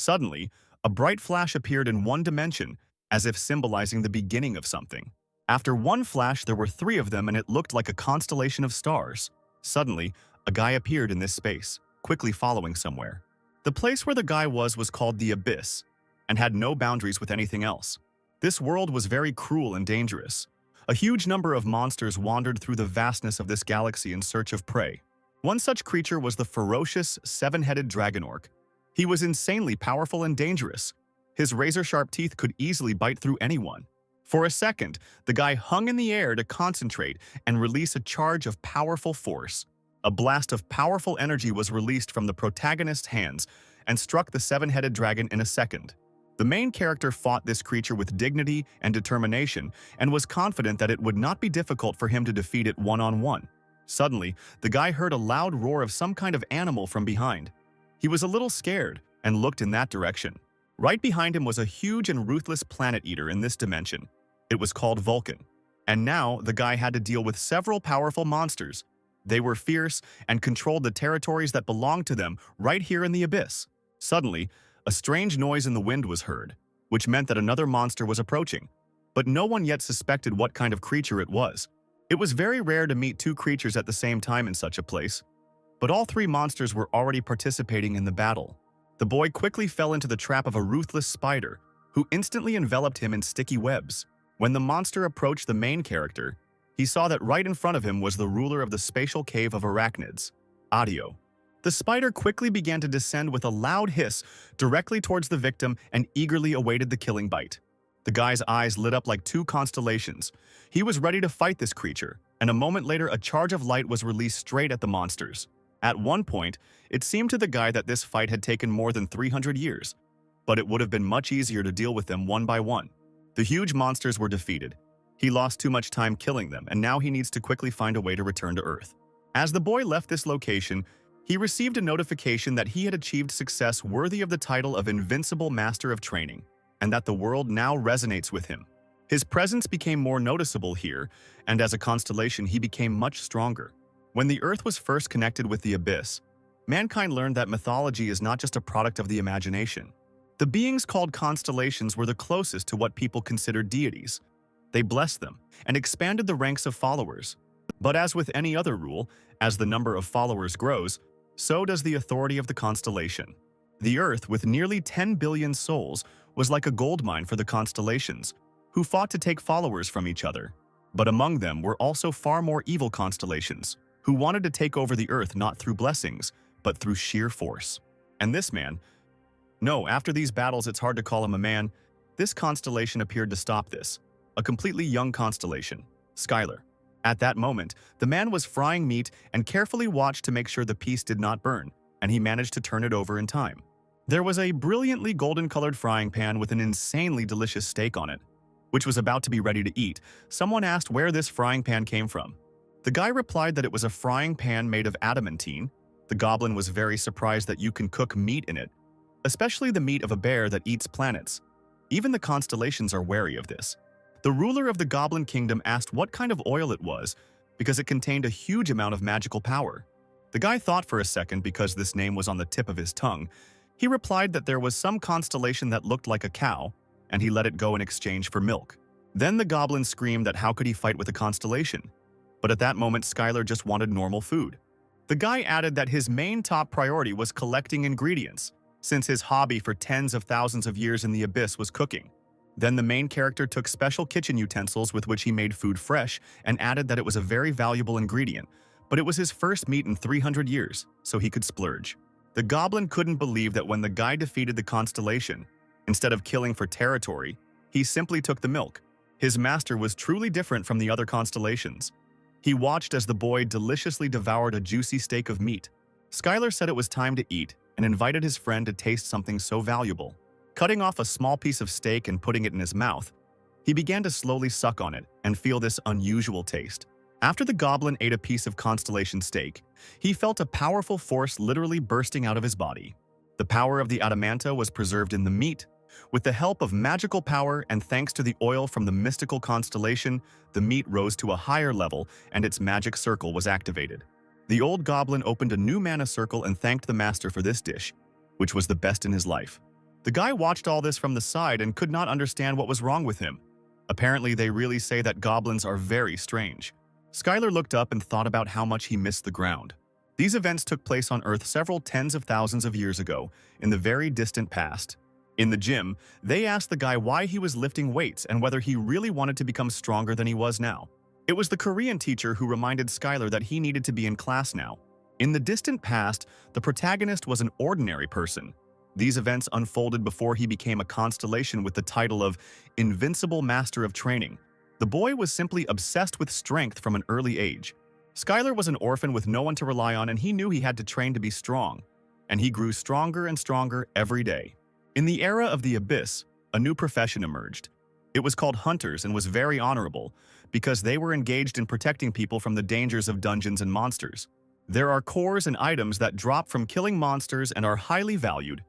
Suddenly, a bright flash appeared in one dimension, as if symbolizing the beginning of something. After one flash, there were three of them and it looked like a constellation of stars. Suddenly, a guy appeared in this space, quickly following somewhere. The place where the guy was called the Abyss, and had no boundaries with anything else. This world was very cruel and dangerous. A huge number of monsters wandered through the vastness of this galaxy in search of prey. One such creature was the ferocious, seven-headed dragon orc. He was insanely powerful and dangerous. His razor-sharp teeth could easily bite through anyone. For a second, the guy hung in the air to concentrate and release a charge of powerful force. A blast of powerful energy was released from the protagonist's hands and struck the seven-headed dragon in a second. The main character fought this creature with dignity and determination and was confident that it would not be difficult for him to defeat it one-on-one. Suddenly, the guy heard a loud roar of some kind of animal from behind. He was a little scared and looked in that direction. Right behind him was a huge and ruthless planet eater in this dimension. It was called Vulcan. And now the guy had to deal with several powerful monsters. They were fierce and controlled the territories that belonged to them right here in the Abyss. Suddenly, a strange noise in the wind was heard, which meant that another monster was approaching. But no one yet suspected what kind of creature it was. It was very rare to meet two creatures at the same time in such a place. But all three monsters were already participating in the battle. The boy quickly fell into the trap of a ruthless spider, who instantly enveloped him in sticky webs. When the monster approached the main character, he saw that right in front of him was the ruler of the spatial cave of arachnids, Audio. The spider quickly began to descend with a loud hiss directly towards the victim and eagerly awaited the killing bite. The guy's eyes lit up like two constellations. He was ready to fight this creature, and a moment later a charge of light was released straight at the monsters. At one point, it seemed to the guy that this fight had taken more than 300 years, but it would have been much easier to deal with them one by one. The huge monsters were defeated. He lost too much time killing them, and now he needs to quickly find a way to return to Earth. As the boy left this location, he received a notification that he had achieved success worthy of the title of Invincible Master of Training, and that the world now resonates with him. His presence became more noticeable here, and as a constellation he became much stronger. When the Earth was first connected with the Abyss, mankind learned that mythology is not just a product of the imagination. The beings called constellations were the closest to what people considered deities. They blessed them and expanded the ranks of followers. But as with any other rule, as the number of followers grows, so does the authority of the constellation. The Earth, with nearly 10 billion souls, was like a gold mine for the constellations, who fought to take followers from each other. But among them were also far more evil constellations, who wanted to take over the Earth not through blessings, but through sheer force. And this man, no, after these battles it's hard to call him a man, this constellation appeared to stop this. A completely young constellation, Skylar. At that moment, the man was frying meat and carefully watched to make sure the piece did not burn, and he managed to turn it over in time. There was a brilliantly golden-colored frying pan with an insanely delicious steak on it, which was about to be ready to eat. Someone asked where this frying pan came from. The guy replied that it was a frying pan made of adamantine. The goblin was very surprised that you can cook meat in it, especially the meat of a bear that eats planets. Even the constellations are wary of this. The ruler of the Goblin Kingdom asked what kind of oil it was because it contained a huge amount of magical power. The guy thought for a second because this name was on the tip of his tongue. He replied that there was some constellation that looked like a cow, and he let it go in exchange for milk. Then the goblin screamed that how could he fight with a constellation? But at that moment, Skylar just wanted normal food. The guy added that his main top priority was collecting ingredients, since his hobby for tens of thousands of years in the Abyss was cooking. Then the main character took special kitchen utensils with which he made food fresh and added that it was a very valuable ingredient, but it was his first meat in 300 years, so he could splurge. The goblin couldn't believe that when the guy defeated the constellation, instead of killing for territory, he simply took the milk. His master was truly different from the other constellations. He watched as the boy deliciously devoured a juicy steak of meat. Skylar said it was time to eat and invited his friend to taste something so valuable. Cutting off a small piece of steak and putting it in his mouth, he began to slowly suck on it and feel this unusual taste. After the goblin ate a piece of constellation steak, he felt a powerful force literally bursting out of his body. The power of the adamanta was preserved in the meat. With the help of magical power and thanks to the oil from the mystical constellation, the meat rose to a higher level and its magic circle was activated. The old goblin opened a new mana circle and thanked the master for this dish, which was the best in his life. The guy watched all this from the side and could not understand what was wrong with him. Apparently, they really say that goblins are very strange. Skylar looked up and thought about how much he missed the ground. These events took place on Earth several tens of thousands of years ago, in the very distant past. In the gym, they asked the guy why he was lifting weights and whether he really wanted to become stronger than he was now. It was the Korean teacher who reminded Skylar that he needed to be in class now. In the distant past, the protagonist was an ordinary person. These events unfolded before he became a constellation with the title of Invincible Master of Training. The boy was simply obsessed with strength from an early age. Skylar was an orphan with no one to rely on, and he knew he had to train to be strong. And he grew stronger and stronger every day. In the era of the Abyss, a new profession emerged. It was called Hunters and was very honorable because they were engaged in protecting people from the dangers of dungeons and monsters. There are cores and items that drop from killing monsters and are highly valued,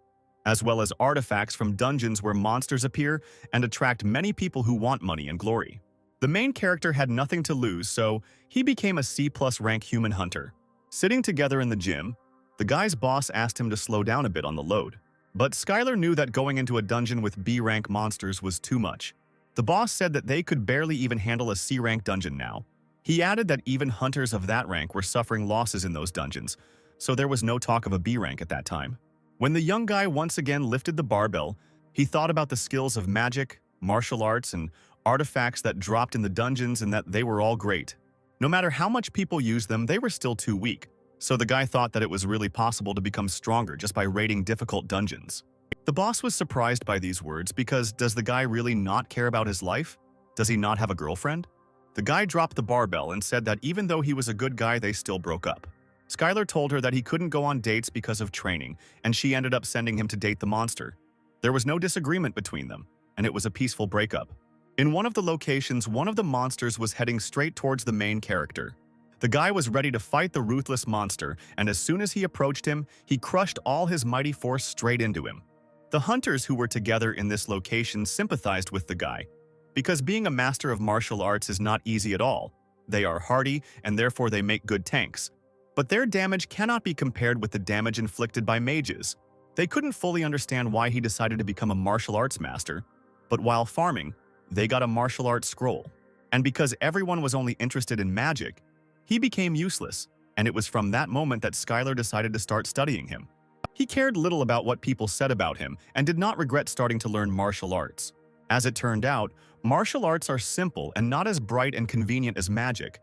as well as artifacts from dungeons where monsters appear and attract many people who want money and glory. The main character had nothing to lose, so he became a C+ rank human hunter. Sitting together in the gym, the guy's boss asked him to slow down a bit on the load. But Skylar knew that going into a dungeon with B-rank monsters was too much. The boss said that they could barely even handle a C-rank dungeon now. He added that even hunters of that rank were suffering losses in those dungeons, so there was no talk of a B-rank at that time. When the young guy once again lifted the barbell, he thought about the skills of magic, martial arts, and artifacts that dropped in the dungeons and that they were all great. No matter how much people used them, they were still too weak. So the guy thought that it was really possible to become stronger just by raiding difficult dungeons. The boss was surprised by these words because does the guy really not care about his life? Does he not have a girlfriend? The guy dropped the barbell and said that even though he was a good guy, they still broke up. Skylar told her that he couldn't go on dates because of training, and she ended up sending him to date the monster. There was no disagreement between them, and it was a peaceful breakup. In one of the locations, one of the monsters was heading straight towards the main character. The guy was ready to fight the ruthless monster, and as soon as he approached him, he crushed all his mighty force straight into him. The hunters who were together in this location sympathized with the guy, because being a master of martial arts is not easy at all. They are hardy, and therefore they make good tanks. But their damage cannot be compared with the damage inflicted by mages. They couldn't fully understand why he decided to become a martial arts master, but while farming, they got a martial arts scroll. And because everyone was only interested in magic, he became useless, and it was from that moment that Skylar decided to start studying him. He cared little about what people said about him and did not regret starting to learn martial arts. As it turned out, martial arts are simple and not as bright and convenient as magic.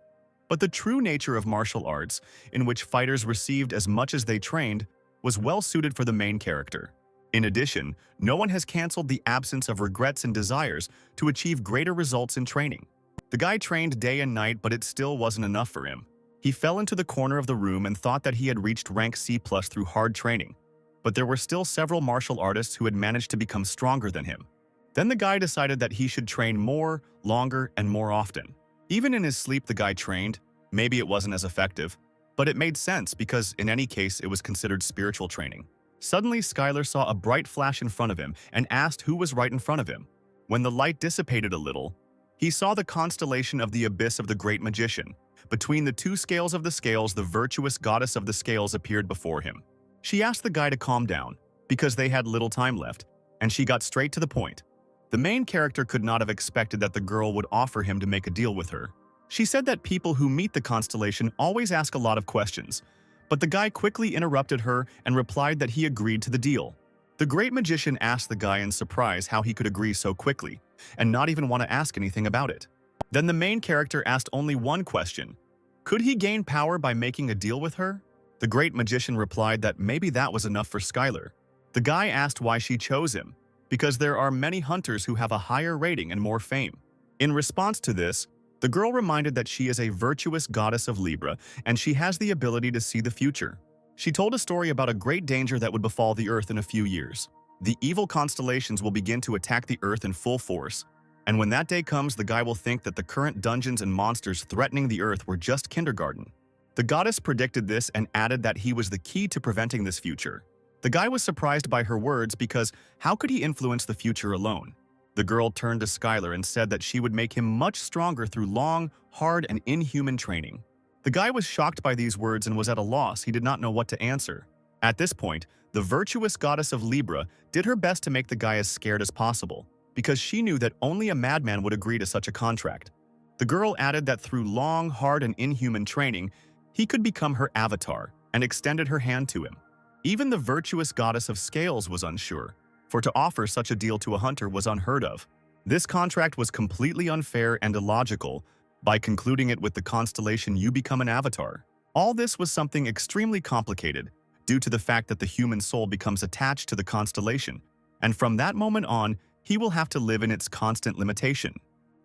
But the true nature of martial arts, in which fighters received as much as they trained, was well suited for the main character. In addition, no one has canceled the absence of regrets and desires to achieve greater results in training. The guy trained day and night, but it still wasn't enough for him. He fell into the corner of the room and thought that he had reached rank C+ through hard training. But there were still several martial artists who had managed to become stronger than him. Then the guy decided that he should train more, longer, and more often. Even in his sleep, the guy trained. Maybe it wasn't as effective, but it made sense because in any case, it was considered spiritual training. Suddenly, Skylar saw a bright flash in front of him and asked who was right in front of him. When the light dissipated a little, he saw the constellation of the abyss of the great magician. Between the two scales of the scales, the virtuous goddess of the scales appeared before him. She asked the guy to calm down, because they had little time left, and she got straight to the point. The main character could not have expected that the girl would offer him to make a deal with her. She said that people who meet the constellation always ask a lot of questions, but the guy quickly interrupted her and replied that he agreed to the deal. The great magician asked the guy in surprise how he could agree so quickly, and not even want to ask anything about it. Then the main character asked only one question. Could he gain power by making a deal with her? The great magician replied that maybe that was enough for Skylar. The guy asked why she chose him, because there are many hunters who have a higher rating and more fame. In response to this, the girl reminded that she is a virtuous goddess of Libra and she has the ability to see the future. She told a story about a great danger that would befall the Earth in a few years. The evil constellations will begin to attack the Earth in full force, and when that day comes, the guy will think that the current dungeons and monsters threatening the Earth were just kindergarten. The goddess predicted this and added that he was the key to preventing this future. The guy was surprised by her words because how could he influence the future alone? The girl turned to Skylar and said that she would make him much stronger through long, hard, and inhuman training. The guy was shocked by these words and was at a loss. He did not know what to answer. At this point, the virtuous goddess of Libra did her best to make the guy as scared as possible, because she knew that only a madman would agree to such a contract. The girl added that through long, hard, and inhuman training, he could become her avatar, and extended her hand to him. Even the virtuous goddess of Scales was unsure, for to offer such a deal to a hunter was unheard of. This contract was completely unfair and illogical. By concluding it with the constellation, you become an avatar. All this was something extremely complicated, due to the fact that the human soul becomes attached to the constellation, and from that moment on, he will have to live in its constant limitation.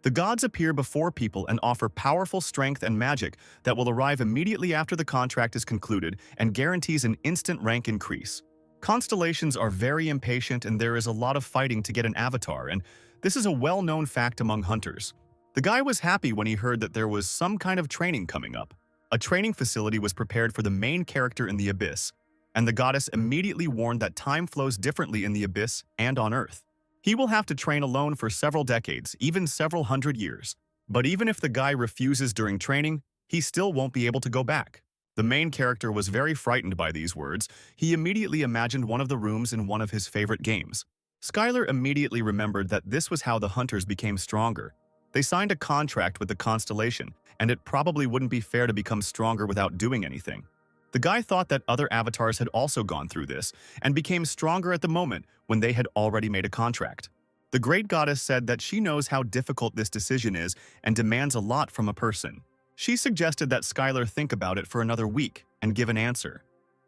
The gods appear before people and offer powerful strength and magic that will arrive immediately after the contract is concluded and guarantees an instant rank increase. Constellations are very impatient and there is a lot of fighting to get an avatar, and this is a well-known fact among hunters. The guy was happy when he heard that there was some kind of training coming up. A training facility was prepared for the main character in the Abyss, and the goddess immediately warned that time flows differently in the Abyss and on Earth. He will have to train alone for several decades, even several hundred years. But even if the guy refuses during training, he still won't be able to go back. The main character was very frightened by these words. He immediately imagined one of the rooms in one of his favorite games. Skylar immediately remembered that this was how the hunters became stronger. They signed a contract with the constellation, and it probably wouldn't be fair to become stronger without doing anything. The guy thought that other avatars had also gone through this and became stronger at the moment when they had already made a contract. The great goddess said that she knows how difficult this decision is and demands a lot from a person. She suggested that Skylar think about it for another week and give an answer.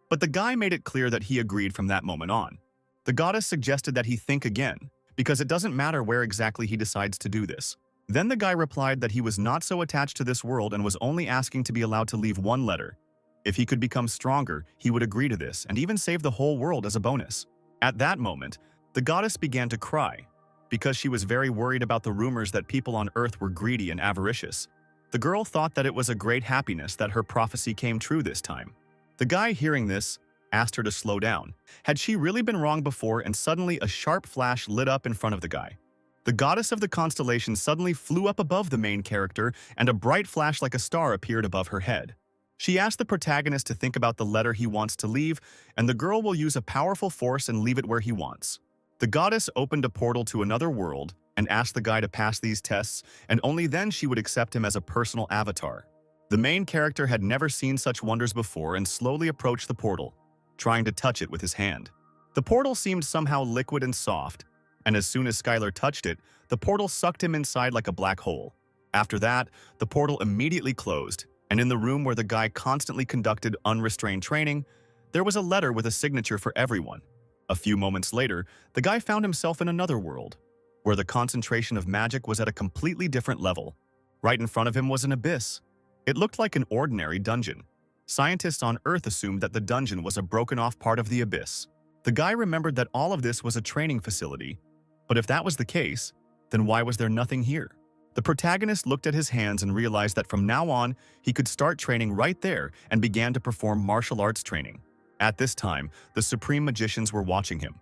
But the guy made it clear that he agreed from that moment on. The goddess suggested that he think again, because it doesn't matter where exactly he decides to do this. Then the guy replied that he was not so attached to this world and was only asking to be allowed to leave one letter. If he could become stronger, he would agree to this and even save the whole world as a bonus. At that moment, the goddess began to cry, because she was very worried about the rumors that people on Earth were greedy and avaricious. The girl thought that it was a great happiness that her prophecy came true this time. The guy, hearing this, asked her to slow down. Had she really been wrong before? And suddenly a sharp flash lit up in front of the guy. The goddess of the constellation suddenly flew up above the main character, and a bright flash like a star appeared above her head. She asked the protagonist to think about the letter he wants to leave, and the girl will use a powerful force and leave it where he wants. The goddess opened a portal to another world and asked the guy to pass these tests, and only then she would accept him as a personal avatar. The main character had never seen such wonders before and slowly approached the portal, trying to touch it with his hand. The portal seemed somehow liquid and soft, and as soon as Skylar touched it, the portal sucked him inside like a black hole. After that, the portal immediately closed, and in the room where the guy constantly conducted unrestrained training, there was a letter with a signature for everyone. A few moments later, the guy found himself in another world, where the concentration of magic was at a completely different level. Right in front of him was an abyss. It looked like an ordinary dungeon. Scientists on Earth assumed that the dungeon was a broken-off part of the abyss. The guy remembered that all of this was a training facility, but if that was the case, then why was there nothing here? The protagonist looked at his hands and realized that from now on, he could start training right there and began to perform martial arts training. At this time, the supreme magicians were watching him.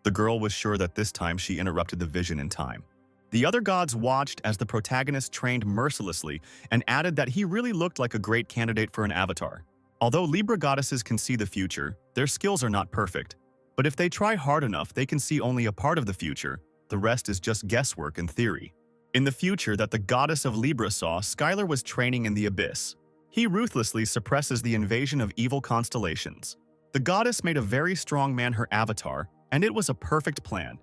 The girl was sure that this time she interrupted the vision in time. The other gods watched as the protagonist trained mercilessly and added that he really looked like a great candidate for an avatar. Although Libra goddesses can see the future, their skills are not perfect. But if they try hard enough, they can see only a part of the future. The rest is just guesswork and theory. In the future that the goddess of Libra saw, Skylar was training in the abyss. He ruthlessly suppresses the invasion of evil constellations. The goddess made a very strong man her avatar, and it was a perfect plan.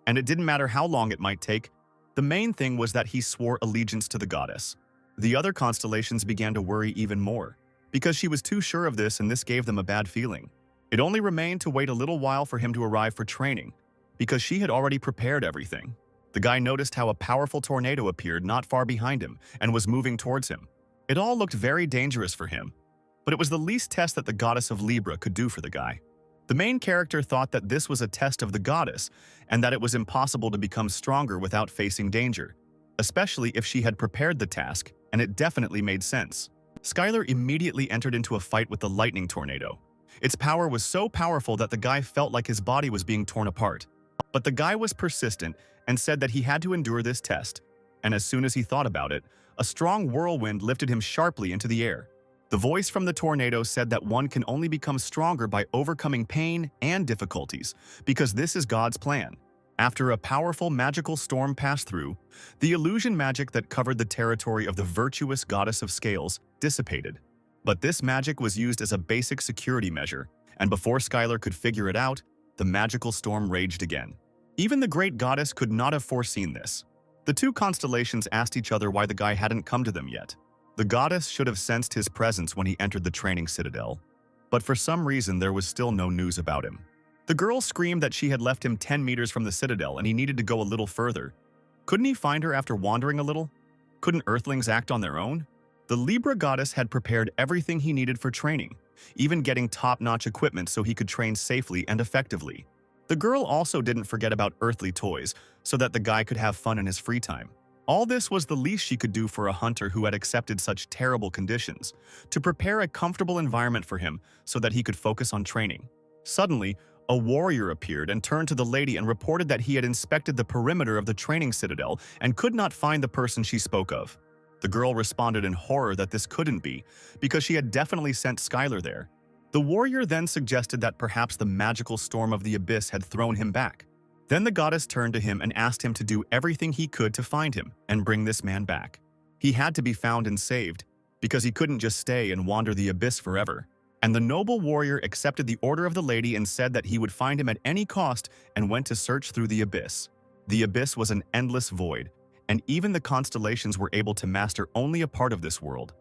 And it didn't matter how long it might take. The main thing was that he swore allegiance to the goddess. The other constellations began to worry even more, because she was too sure of this, and this gave them a bad feeling. It only remained to wait a little while for him to arrive for training, because she had already prepared everything. The guy noticed how a powerful tornado appeared not far behind him and was moving towards him. It all looked very dangerous for him, but it was the least test that the goddess of Libra could do for the guy. The main character thought that this was a test of the goddess and that it was impossible to become stronger without facing danger, especially if she had prepared the task, and it definitely made sense. Skylar immediately entered into a fight with the lightning tornado. Its power was so powerful that the guy felt like his body was being torn apart. But the guy was persistent and said that he had to endure this test, and as soon as he thought about it, a strong whirlwind lifted him sharply into the air. The voice from the tornado said that one can only become stronger by overcoming pain and difficulties, because this is God's plan. After a powerful magical storm passed through, the illusion magic that covered the territory of the virtuous goddess of scales dissipated. But this magic was used as a basic security measure, and before Skylar could figure it out, the magical storm raged again. Even the great goddess could not have foreseen this. The two constellations asked each other why the guy hadn't come to them yet. The goddess should have sensed his presence when he entered the training citadel, but for some reason there was still no news about him. The girl screamed that she had left him 10 meters from the citadel and he needed to go a little further. Couldn't he find her after wandering a little? Couldn't Earthlings act on their own? The Libra goddess had prepared everything he needed for training, even getting top-notch equipment so he could train safely and effectively. The girl also didn't forget about earthly toys so that the guy could have fun in his free time. All this was the least she could do for a hunter who had accepted such terrible conditions, to prepare a comfortable environment for him so that he could focus on training. Suddenly, a warrior appeared and turned to the lady and reported that he had inspected the perimeter of the training citadel and could not find the person she spoke of. The girl responded in horror that this couldn't be, because she had definitely sent Skylar there. The warrior then suggested that perhaps the magical storm of the abyss had thrown him back. Then the goddess turned to him and asked him to do everything he could to find him and bring this man back. He had to be found and saved, because he couldn't just stay and wander the abyss forever. And the noble warrior accepted the order of the lady and said that he would find him at any cost and went to search through the abyss. The abyss was an endless void, and even the constellations were able to master only a part of this world.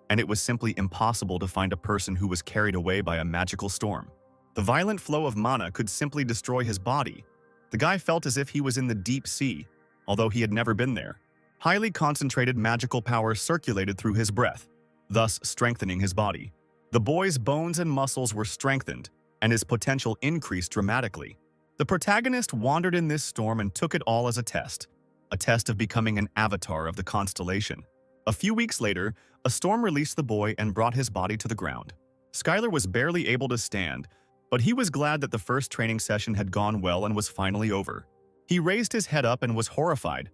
And it was simply impossible to find a person who was carried away by a magical storm. The violent flow of mana could simply destroy his body. The guy felt as if he was in the deep sea, although he had never been there. Highly concentrated magical power circulated through his breath, thus strengthening his body. The boy's bones and muscles were strengthened, and his potential increased dramatically. The protagonist wandered in this storm and took it all as a test of becoming an avatar of the constellation. A few weeks later, a storm released the boy and brought his body to the ground. Skylar was barely able to stand, but he was glad that the first training session had gone well and was finally over. He raised his head up and was horrified.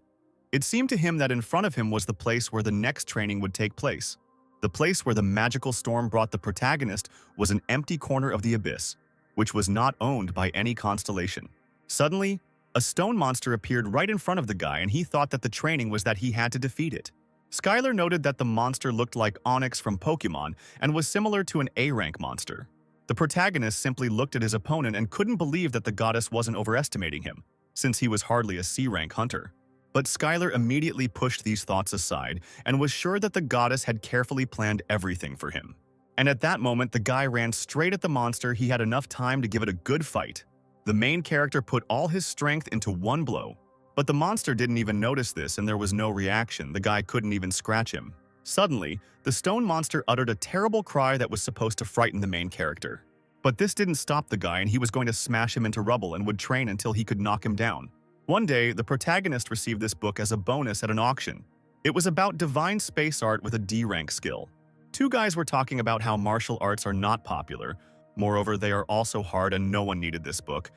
It seemed to him that in front of him was the place where the next training would take place. The place where the magical storm brought the protagonist was an empty corner of the abyss, which was not owned by any constellation. Suddenly, a stone monster appeared right in front of the guy, and he thought that the training was that he had to defeat it. Skylar noted that the monster looked like Onyx from Pokemon and was similar to an A-rank monster. The protagonist simply looked at his opponent and couldn't believe that the goddess wasn't overestimating him, since he was hardly a C-rank hunter. But Skylar immediately pushed these thoughts aside and was sure that the goddess had carefully planned everything for him. And at that moment, the guy ran straight at the monster. He had enough time to give it a good fight. The main character put all his strength into one blow. But the monster didn't even notice this, and there was no reaction. The guy couldn't even scratch him. Suddenly, the stone monster uttered a terrible cry that was supposed to frighten the main character. But this didn't stop the guy, and he was going to smash him into rubble and would train until he could knock him down. One day, the protagonist received this book as a bonus at an auction. It was about divine space art with a D-rank skill. Two guys were talking about how martial arts are not popular. Moreover, they are also hard and no one needed this book.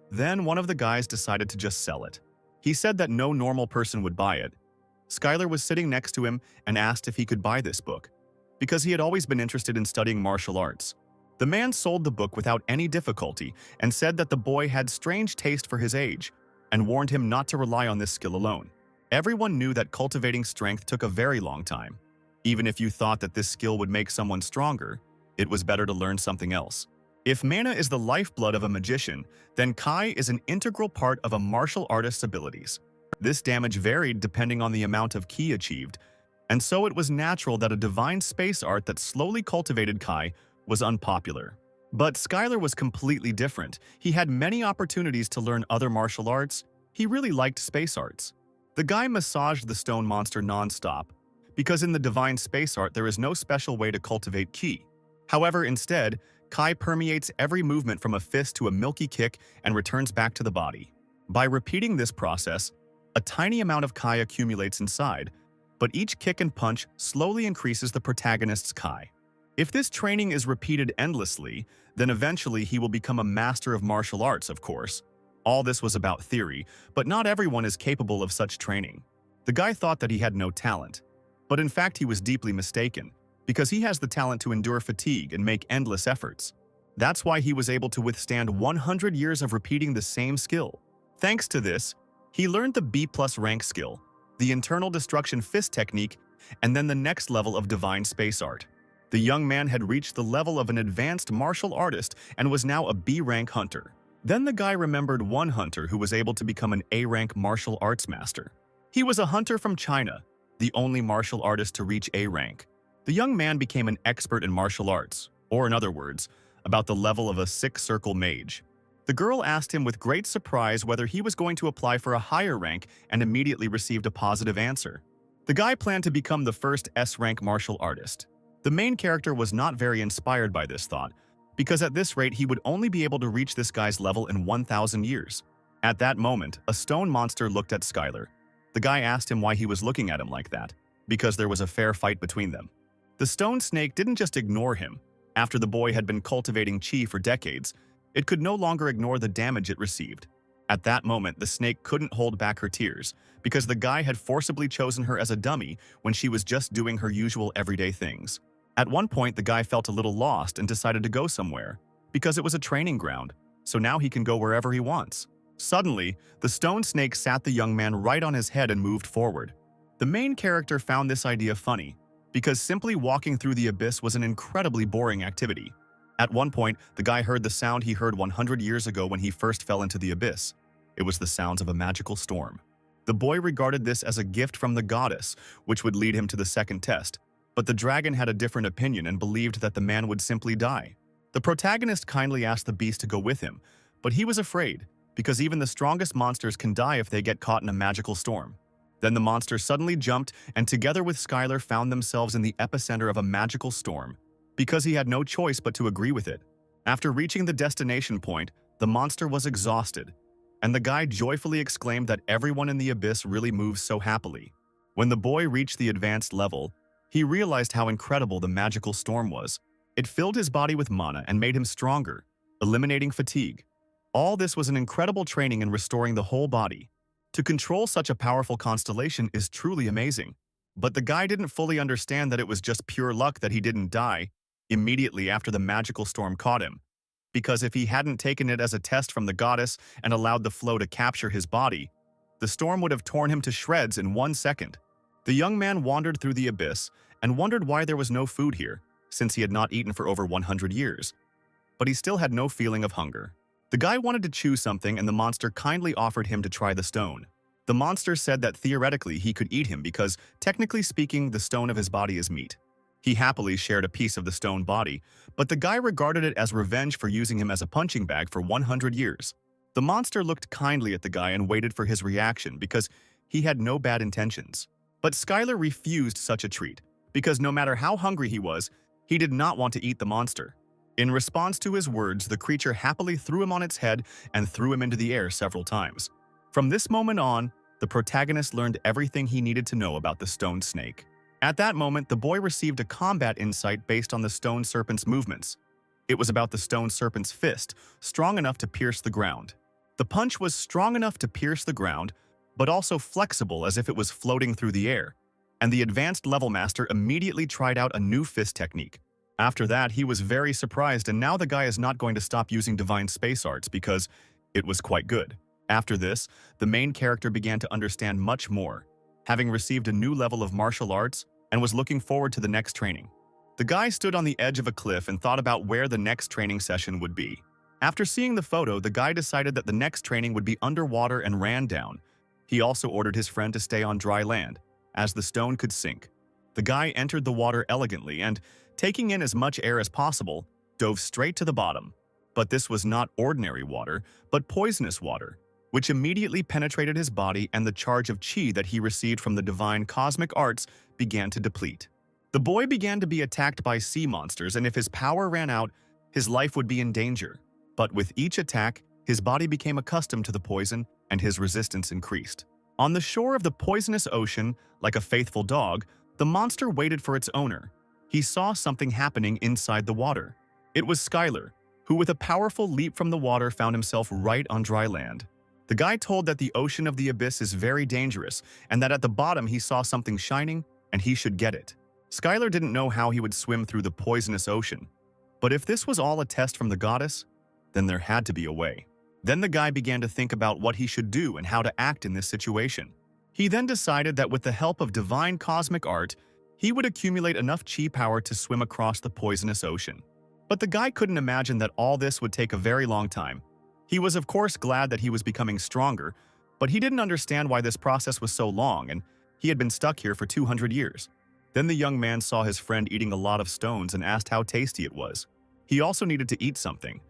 Then one of the guys decided to just sell it. He said that no normal person would buy it. Skylar was sitting next to him and asked if he could buy this book, because he had always been interested in studying martial arts. The man sold the book without any difficulty and said that the boy had strange taste for his age, and warned him not to rely on this skill alone. Everyone knew that cultivating strength took a very long time. Even if you thought that this skill would make someone stronger, it was better to learn something else. If mana is the lifeblood of a magician, then Kai is an integral part of a martial artist's abilities. This damage varied depending on the amount of ki achieved, and so it was natural that a divine space art that slowly cultivated Kai was unpopular. But Skylar was completely different. He had many opportunities to learn other martial arts. He really liked space arts. The guy massaged the stone monster non-stop, because in the divine space art there is no special way to cultivate ki. However, instead, Kai permeates every movement from a fist to a milky kick and returns back to the body. By repeating this process, a tiny amount of Kai accumulates inside, but each kick and punch slowly increases the protagonist's Kai. If this training is repeated endlessly, then eventually he will become a master of martial arts, of course. All this was about theory, but not everyone is capable of such training. The guy thought that he had no talent, but in fact he was deeply mistaken. because he has the talent to endure fatigue and make endless efforts. That's why he was able to withstand 100 years of repeating the same skill. Thanks to this, he learned the B+ rank skill, the internal destruction fist technique, and then the next level of divine space art. The young man had reached the level of an advanced martial artist and was now a B-rank hunter. Then the guy remembered one hunter who was able to become an A-rank martial arts master. He was a hunter from China, the only martial artist to reach A rank. The young man became an expert in martial arts, or in other words, about the level of a six-circle mage. The girl asked him with great surprise whether he was going to apply for a higher rank and immediately received a positive answer. The guy planned to become the first S-rank martial artist. The main character was not very inspired by this thought, because at this rate he would only be able to reach this guy's level in 1,000 years. At that moment, a stone monster looked at Skylar. The guy asked him why he was looking at him like that, because there was a fair fight between them. The stone snake didn't just ignore him. After the boy had been cultivating chi for decades, it could no longer ignore the damage it received. At that moment, the snake couldn't hold back her tears, because the guy had forcibly chosen her as a dummy when she was just doing her usual everyday things. At one point, the guy felt a little lost and decided to go somewhere, because it was a training ground, so now he can go wherever he wants. Suddenly, the stone snake sat the young man right on his head and moved forward. The main character found this idea funny, because simply walking through the abyss was an incredibly boring activity. At one point, the guy heard the sound he heard 100 years ago when he first fell into the abyss. It was the sounds of a magical storm. The boy regarded this as a gift from the goddess, which would lead him to the second test. But the dragon had a different opinion and believed that the man would simply die. The protagonist kindly asked the beast to go with him, but he was afraid, because even the strongest monsters can die if they get caught in a magical storm. Then the monster suddenly jumped and together with Skylar found themselves in the epicenter of a magical storm, because he had no choice but to agree with it. After reaching the destination point, the monster was exhausted, and the guy joyfully exclaimed that everyone in the abyss really moves so happily. When the boy reached the advanced level, he realized how incredible the magical storm was. It filled his body with mana and made him stronger, eliminating fatigue. All this was an incredible training in restoring the whole body. To control such a powerful constellation is truly amazing. But the guy didn't fully understand that it was just pure luck that he didn't die immediately after the magical storm caught him. Because if he hadn't taken it as a test from the goddess and allowed the flow to capture his body, the storm would have torn him to shreds in 1 second. The young man wandered through the abyss and wondered why there was no food here, since he had not eaten for over 100 years. But he still had no feeling of hunger. The guy wanted to chew something and the monster kindly offered him to try the stone. The monster said that theoretically he could eat him because, technically speaking, the stone of his body is meat. He happily shared a piece of the stone body, but the guy regarded it as revenge for using him as a punching bag for 100 years. The monster looked kindly at the guy and waited for his reaction because he had no bad intentions. But Skylar refused such a treat, because no matter how hungry he was, he did not want to eat the monster. In response to his words, the creature happily threw him on its head and threw him into the air several times. From this moment on, the protagonist learned everything he needed to know about the stone snake. At that moment, the boy received a combat insight based on the stone serpent's movements. It was about the stone serpent's fist, strong enough to pierce the ground. The punch was strong enough to pierce the ground, but also flexible as if it was floating through the air. And the advanced level master immediately tried out a new fist technique. After that, he was very surprised, and now the guy is not going to stop using divine space arts because it was quite good. After this, the main character began to understand much more, having received a new level of martial arts and was looking forward to the next training. The guy stood on the edge of a cliff and thought about where the next training session would be. After seeing the photo, the guy decided that the next training would be underwater and ran down. He also ordered his friend to stay on dry land, as the stone could sink. The guy entered the water elegantly and, taking in as much air as possible, dove straight to the bottom. But this was not ordinary water, but poisonous water, which immediately penetrated his body, and the charge of chi that he received from the divine cosmic arts began to deplete. The boy began to be attacked by sea monsters, and if his power ran out, his life would be in danger. But with each attack, his body became accustomed to the poison, and his resistance increased. On the shore of the poisonous ocean, like a faithful dog, the monster waited for its owner. He saw something happening inside the water. It was Skylar, who with a powerful leap from the water found himself right on dry land. The guy told that the ocean of the abyss is very dangerous, and that at the bottom he saw something shining, and he should get it. Skylar didn't know how he would swim through the poisonous ocean, but if this was all a test from the goddess, then there had to be a way. Then the guy began to think about what he should do and how to act in this situation. He then decided that with the help of divine cosmic art, he would accumulate enough chi power to swim across the poisonous ocean. But the guy couldn't imagine that all this would take a very long time. He was of course glad that he was becoming stronger, but he didn't understand why this process was so long and he had been stuck here for 200 years. Then the young man saw his friend eating a lot of stones and asked how tasty it was. He also needed to eat something,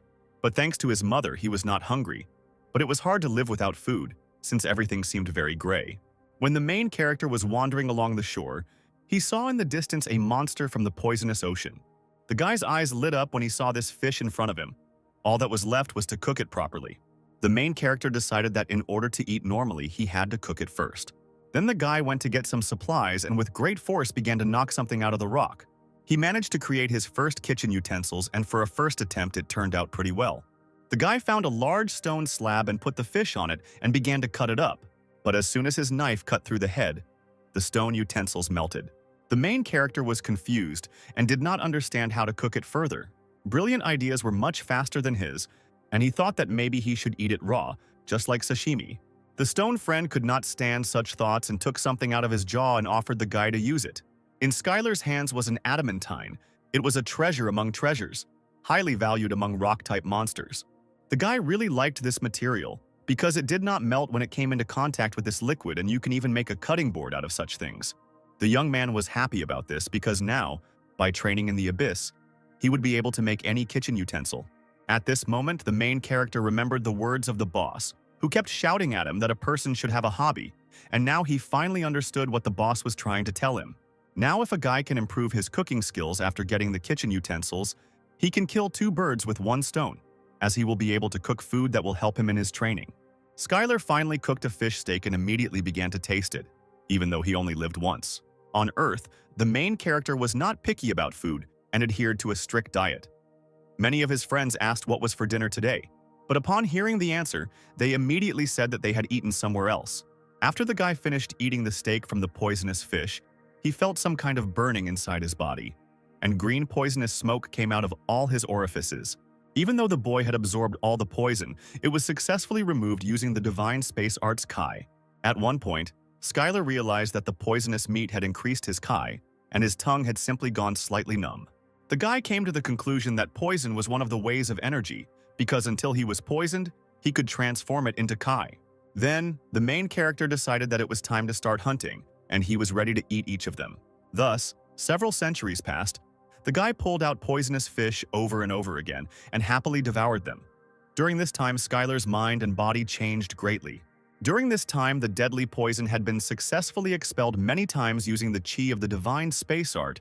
but thanks to his mother he was not hungry. But it was hard to live without food, since everything seemed very gray. When the main character was wandering along the shore, he saw in the distance a monster from the poisonous ocean. The guy's eyes lit up when he saw this fish in front of him. All that was left was to cook it properly. The main character decided that in order to eat normally, he had to cook it first. Then the guy went to get some supplies and with great force began to knock something out of the rock. He managed to create his first kitchen utensils, and for a first attempt it turned out pretty well. The guy found a large stone slab and put the fish on it and began to cut it up. But as soon as his knife cut through the head, the stone utensils melted. The main character was confused and did not understand how to cook it further. Brilliant ideas were much faster than his, and he thought that maybe he should eat it raw, just like sashimi. The stone friend could not stand such thoughts and took something out of his jaw and offered the guy to use it. In Skylar's hands was an adamantine. It was a treasure among treasures, highly valued among rock-type monsters. The guy really liked this material because it did not melt when it came into contact with this liquid, and you can even make a cutting board out of such things. The young man was happy about this because now, by training in the abyss, he would be able to make any kitchen utensil. At this moment, the main character remembered the words of the boss, who kept shouting at him that a person should have a hobby, and now he finally understood what the boss was trying to tell him. Now if a guy can improve his cooking skills after getting the kitchen utensils, he can kill 2 birds with 1 stone, as he will be able to cook food that will help him in his training. Skylar finally cooked a fish steak and immediately began to taste it, even though he only lived once. On Earth, the main character was not picky about food and adhered to a strict diet. Many of his friends asked what was for dinner today, but upon hearing the answer, they immediately said that they had eaten somewhere else. After the guy finished eating the steak from the poisonous fish, he felt some kind of burning inside his body, and green poisonous smoke came out of all his orifices. Even though the boy had absorbed all the poison, it was successfully removed using the Divine Space Arts Kai. At one point, Skylar realized that the poisonous meat had increased his Kai, and his tongue had simply gone slightly numb. The guy came to the conclusion that poison was one of the ways of energy, because until he was poisoned, he could transform it into Kai. Then, the main character decided that it was time to start hunting, and he was ready to eat each of them. Thus, several centuries passed. The guy pulled out poisonous fish over and over again and happily devoured them. During this time, Skylar's mind and body changed greatly. During this time, the deadly poison had been successfully expelled many times using the chi of the divine space art,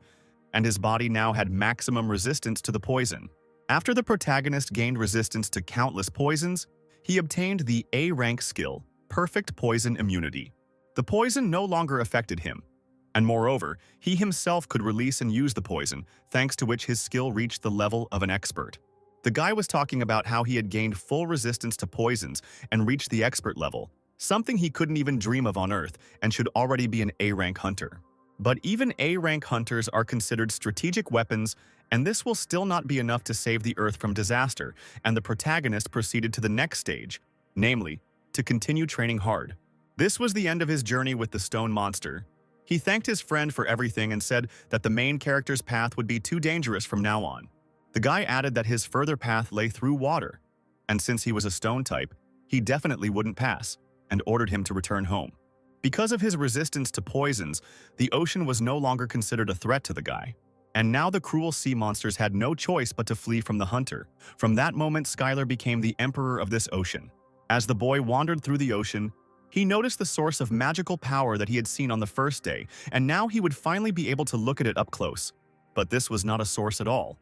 and his body now had maximum resistance to the poison. After the protagonist gained resistance to countless poisons, he obtained the A-rank skill, Perfect Poison Immunity. The poison no longer affected him, and moreover, he himself could release and use the poison, thanks to which his skill reached the level of an expert. The guy was talking about how he had gained full resistance to poisons and reached the expert level, something he couldn't even dream of on Earth and should already be an A-rank hunter. But even A-rank hunters are considered strategic weapons, and this will still not be enough to save the Earth from disaster, and the protagonist proceeded to the next stage, namely, to continue training hard. This was the end of his journey with the stone monster. He thanked his friend for everything and said that the main character's path would be too dangerous from now on. The guy added that his further path lay through water, and since he was a stone type, he definitely wouldn't pass, and ordered him to return home. Because of his resistance to poisons, the ocean was no longer considered a threat to the guy. And now the cruel sea monsters had no choice but to flee from the hunter. From that moment, Skylar became the emperor of this ocean. As the boy wandered through the ocean, he noticed the source of magical power that he had seen on the first day, and now he would finally be able to look at it up close. But this was not a source at all,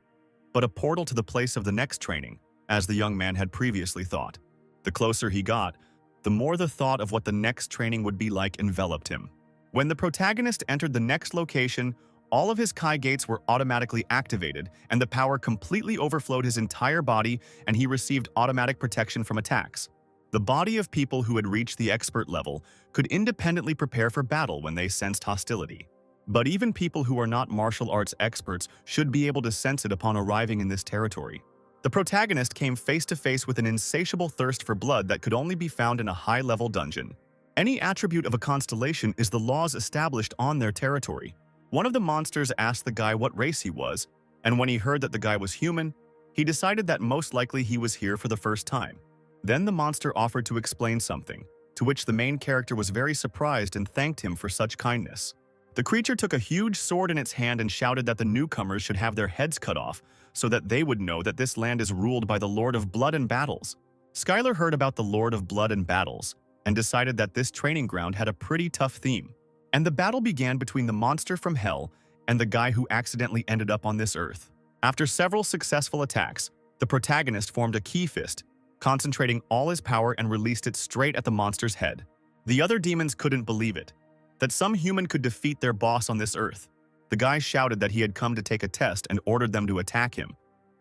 but a portal to the place of the next training, as the young man had previously thought. The closer he got, the more the thought of what the next training would be like enveloped him. When the protagonist entered the next location, all of his Kai gates were automatically activated, and the power completely overflowed his entire body, and he received automatic protection from attacks. The body of people who had reached the expert level could independently prepare for battle when they sensed hostility. But even people who are not martial arts experts should be able to sense it upon arriving in this territory. The protagonist came face to face with an insatiable thirst for blood that could only be found in a high-level dungeon. Any attribute of a constellation is the laws established on their territory. One of the monsters asked the guy what race he was, and when he heard that the guy was human, he decided that most likely he was here for the first time. Then the monster offered to explain something, to which the main character was very surprised and thanked him for such kindness. The creature took a huge sword in its hand and shouted that the newcomers should have their heads cut off so that they would know that this land is ruled by the Lord of Blood and Battles. Skylar heard about the Lord of Blood and Battles and decided that this training ground had a pretty tough theme. And the battle began between the monster from Hell and the guy who accidentally ended up on this earth. After several successful attacks, the protagonist formed a key fist, concentrating all his power and released it straight at the monster's head. The other demons couldn't believe it, that some human could defeat their boss on this earth. The guy shouted that he had come to take a test and ordered them to attack him,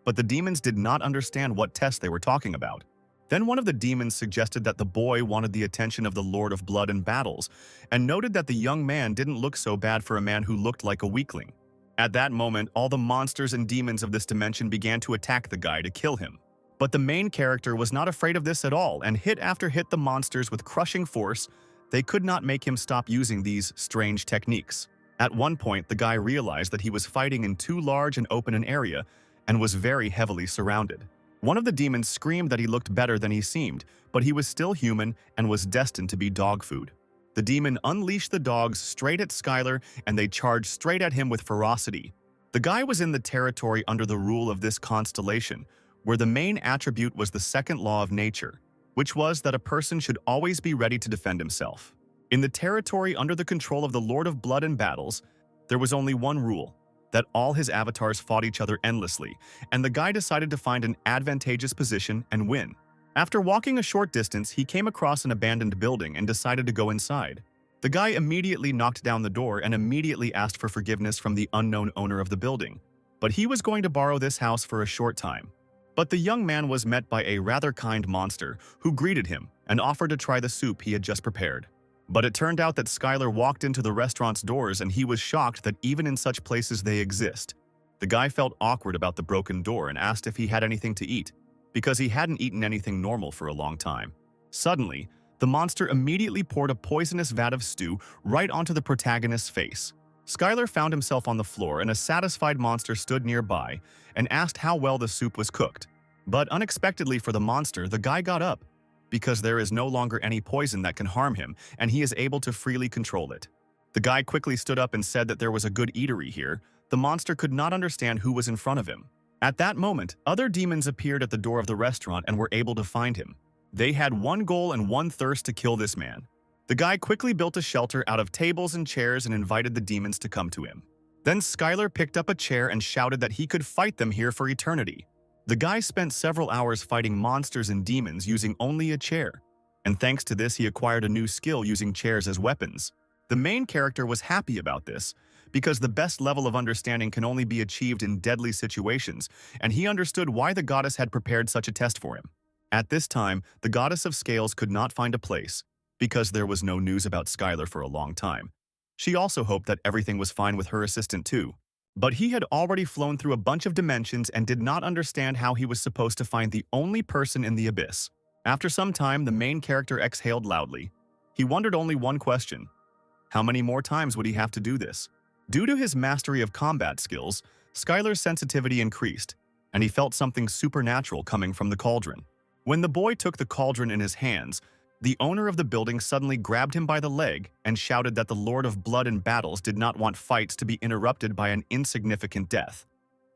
but the demons did not understand what test they were talking about. Then one of the demons suggested that the boy wanted the attention of the Lord of Blood and Battles, and noted that the young man didn't look so bad for a man who looked like a weakling. At that moment, all the monsters and demons of this dimension began to attack the guy to kill him. But the main character was not afraid of this at all, and hit after hit the monsters with crushing force. They could not make him stop using these strange techniques. At one point, the guy realized that he was fighting in too large and open an area and was very heavily surrounded. One of the demons screamed that he looked better than he seemed, but he was still human and was destined to be dog food. The demon unleashed the dogs straight at Skylar, and they charged straight at him with ferocity. The guy was in the territory under the rule of this constellation, where the main attribute was the second law of nature, which was that a person should always be ready to defend himself. In the territory under the control of the Lord of Blood and Battles, there was only one rule, that all his avatars fought each other endlessly, and the guy decided to find an advantageous position and win. After walking a short distance, he came across an abandoned building and decided to go inside. The guy immediately knocked down the door and immediately asked for forgiveness from the unknown owner of the building, but he was going to borrow this house for a short time. But the young man was met by a rather kind monster who greeted him and offered to try the soup he had just prepared. But it turned out that Skylar walked into the restaurant's doors and he was shocked that even in such places they exist. The guy felt awkward about the broken door and asked if he had anything to eat, because he hadn't eaten anything normal for a long time. Suddenly, the monster immediately poured a poisonous vat of stew right onto the protagonist's face. Skylar found himself on the floor, and a satisfied monster stood nearby and asked how well the soup was cooked. But unexpectedly for the monster, the guy got up, because there is no longer any poison that can harm him, and he is able to freely control it. The guy quickly stood up and said that there was a good eatery here. The monster could not understand who was in front of him. At that moment, other demons appeared at the door of the restaurant and were able to find him. They had one goal and one thirst to kill this man. The guy quickly built a shelter out of tables and chairs and invited the demons to come to him. Then Skylar picked up a chair and shouted that he could fight them here for eternity. The guy spent several hours fighting monsters and demons using only a chair, and thanks to this he acquired a new skill using chairs as weapons. The main character was happy about this, because the best level of understanding can only be achieved in deadly situations, and he understood why the goddess had prepared such a test for him. At this time, the goddess of scales could not find a place, because there was no news about Skylar for a long time. She also hoped that everything was fine with her assistant too. But he had already flown through a bunch of dimensions and did not understand how he was supposed to find the only person in the abyss. After some time, the main character exhaled loudly. He wondered only one question. How many more times would he have to do this? Due to his mastery of combat skills, Skylar's sensitivity increased, and he felt something supernatural coming from the cauldron. When the boy took the cauldron in his hands, the owner of the building suddenly grabbed him by the leg and shouted that the Lord of Blood and Battles did not want fights to be interrupted by an insignificant death.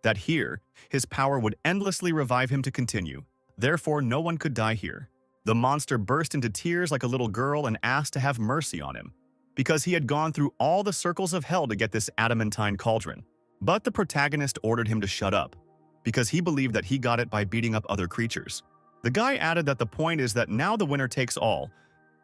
That here, his power would endlessly revive him to continue. Therefore, no one could die here. The monster burst into tears like a little girl and asked to have mercy on him, because he had gone through all the circles of hell to get this adamantine cauldron. But the protagonist ordered him to shut up, because he believed that he got it by beating up other creatures. The guy added that the point is that now the winner takes all.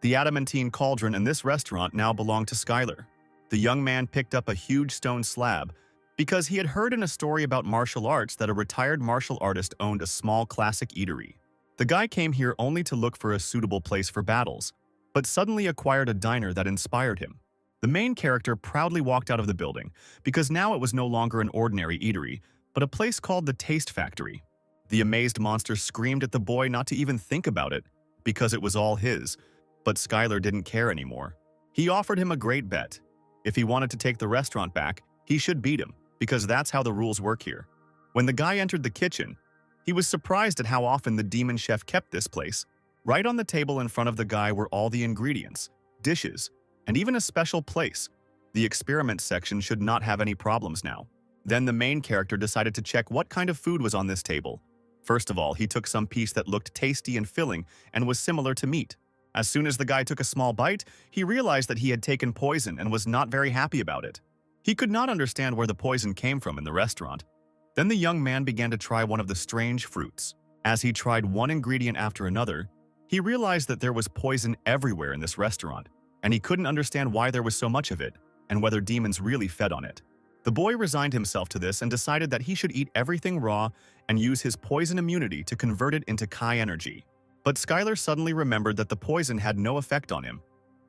The adamantine cauldron and this restaurant now belong to Skylar. The young man picked up a huge stone slab because he had heard in a story about martial arts that a retired martial artist owned a small classic eatery. The guy came here only to look for a suitable place for battles, but suddenly acquired a diner that inspired him. The main character proudly walked out of the building, because now it was no longer an ordinary eatery, but a place called the Taste Factory. The amazed monster screamed at the boy not to even think about it, because it was all his. But Skylar didn't care anymore. He offered him a great bet. If he wanted to take the restaurant back, he should beat him, because that's how the rules work here. When the guy entered the kitchen, he was surprised at how often the demon chef kept this place. Right on the table in front of the guy were all the ingredients, dishes, and even a special place. The experiment section should not have any problems now. Then the main character decided to check what kind of food was on this table. First of all, he took some piece that looked tasty and filling and was similar to meat. As soon as the guy took a small bite, he realized that he had taken poison and was not very happy about it. He could not understand where the poison came from in the restaurant. Then the young man began to try one of the strange fruits. As he tried one ingredient after another, he realized that there was poison everywhere in this restaurant, and he couldn't understand why there was so much of it and whether demons really fed on it. The boy resigned himself to this and decided that he should eat everything raw and use his poison immunity to convert it into Kai energy. But Skylar suddenly remembered that the poison had no effect on him,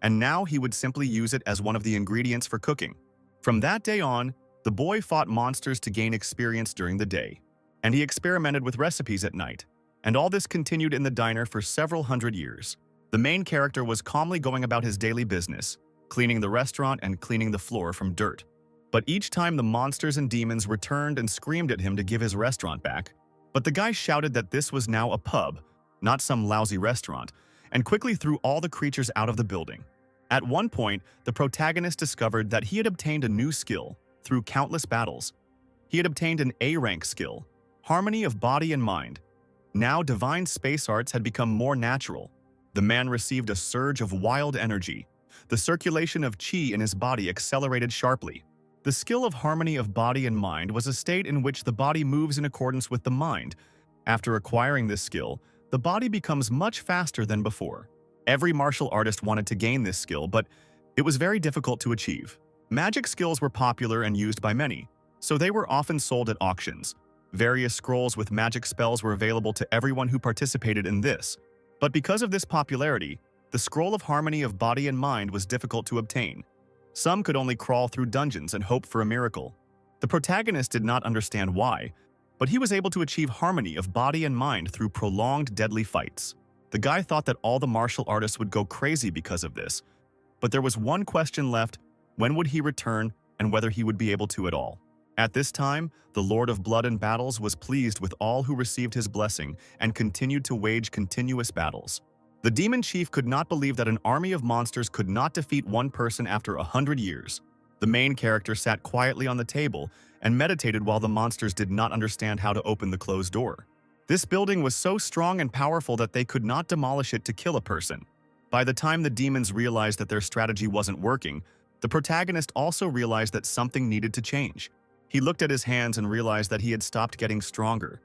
and now he would simply use it as one of the ingredients for cooking. From that day on, the boy fought monsters to gain experience during the day, and he experimented with recipes at night, and all this continued in the diner for several hundred years. The main character was calmly going about his daily business, cleaning the restaurant and cleaning the floor from dirt. But each time the monsters and demons returned and screamed at him to give his restaurant back. But the guy shouted that this was now a pub, not some lousy restaurant, and quickly threw all the creatures out of the building. At one point, the protagonist discovered that he had obtained a new skill through countless battles. He had obtained an A-rank skill, harmony of body and mind. Now divine space arts had become more natural. The man received a surge of wild energy. The circulation of chi in his body accelerated sharply. The skill of harmony of body and mind was a state in which the body moves in accordance with the mind. After acquiring this skill, the body becomes much faster than before. Every martial artist wanted to gain this skill, but it was very difficult to achieve. Magic skills were popular and used by many, so they were often sold at auctions. Various scrolls with magic spells were available to everyone who participated in this. But because of this popularity, the scroll of harmony of body and mind was difficult to obtain. Some could only crawl through dungeons and hope for a miracle. The protagonist did not understand why, but he was able to achieve harmony of body and mind through prolonged deadly fights. The guy thought that all the martial artists would go crazy because of this. But there was one question left: when would he return and whether he would be able to at all? At this time, the Lord of Blood and Battles was pleased with all who received his blessing and continued to wage continuous battles. The demon chief could not believe that an army of monsters could not defeat one person after 100 years. The main character sat quietly on the table and meditated while the monsters did not understand how to open the closed door. This building was so strong and powerful that they could not demolish it to kill a person. By the time the demons realized that their strategy wasn't working, the protagonist also realized that something needed to change. He looked at his hands and realized that he had stopped getting stronger,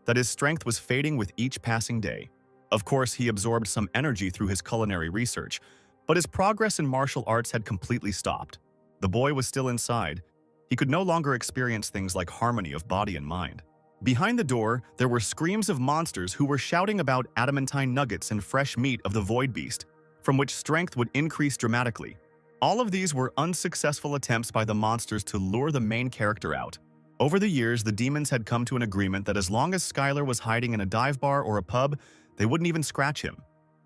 that his strength was fading with each passing day. Of course, he absorbed some energy through his culinary research, but his progress in martial arts had completely stopped. The boy was still inside. He could no longer experience things like harmony of body and mind. Behind the door, there were screams of monsters who were shouting about adamantine nuggets and fresh meat of the void beast, from which strength would increase dramatically. All of these were unsuccessful attempts by the monsters to lure the main character out. Over the years, the demons had come to an agreement that as long as Skylar was hiding in a dive bar or a pub, they wouldn't even scratch him,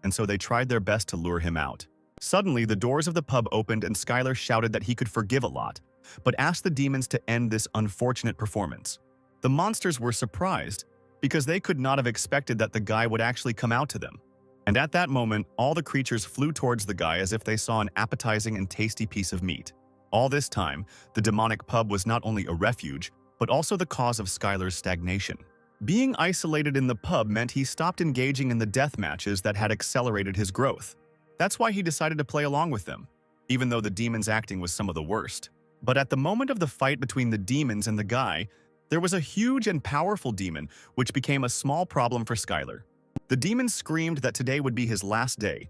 and so they tried their best to lure him out. Suddenly, the doors of the pub opened and Skylar shouted that he could forgive a lot, but asked the demons to end this unfortunate performance. The monsters were surprised, because they could not have expected that the guy would actually come out to them. And at that moment, all the creatures flew towards the guy as if they saw an appetizing and tasty piece of meat. All this time, the demonic pub was not only a refuge, but also the cause of Skylar's stagnation. Being isolated in the pub meant he stopped engaging in the death matches that had accelerated his growth. That's why he decided to play along with them, even though the demons' acting was some of the worst. But at the moment of the fight between the demons and the guy, there was a huge and powerful demon, which became a small problem for Skylar. The demons screamed that today would be his last day,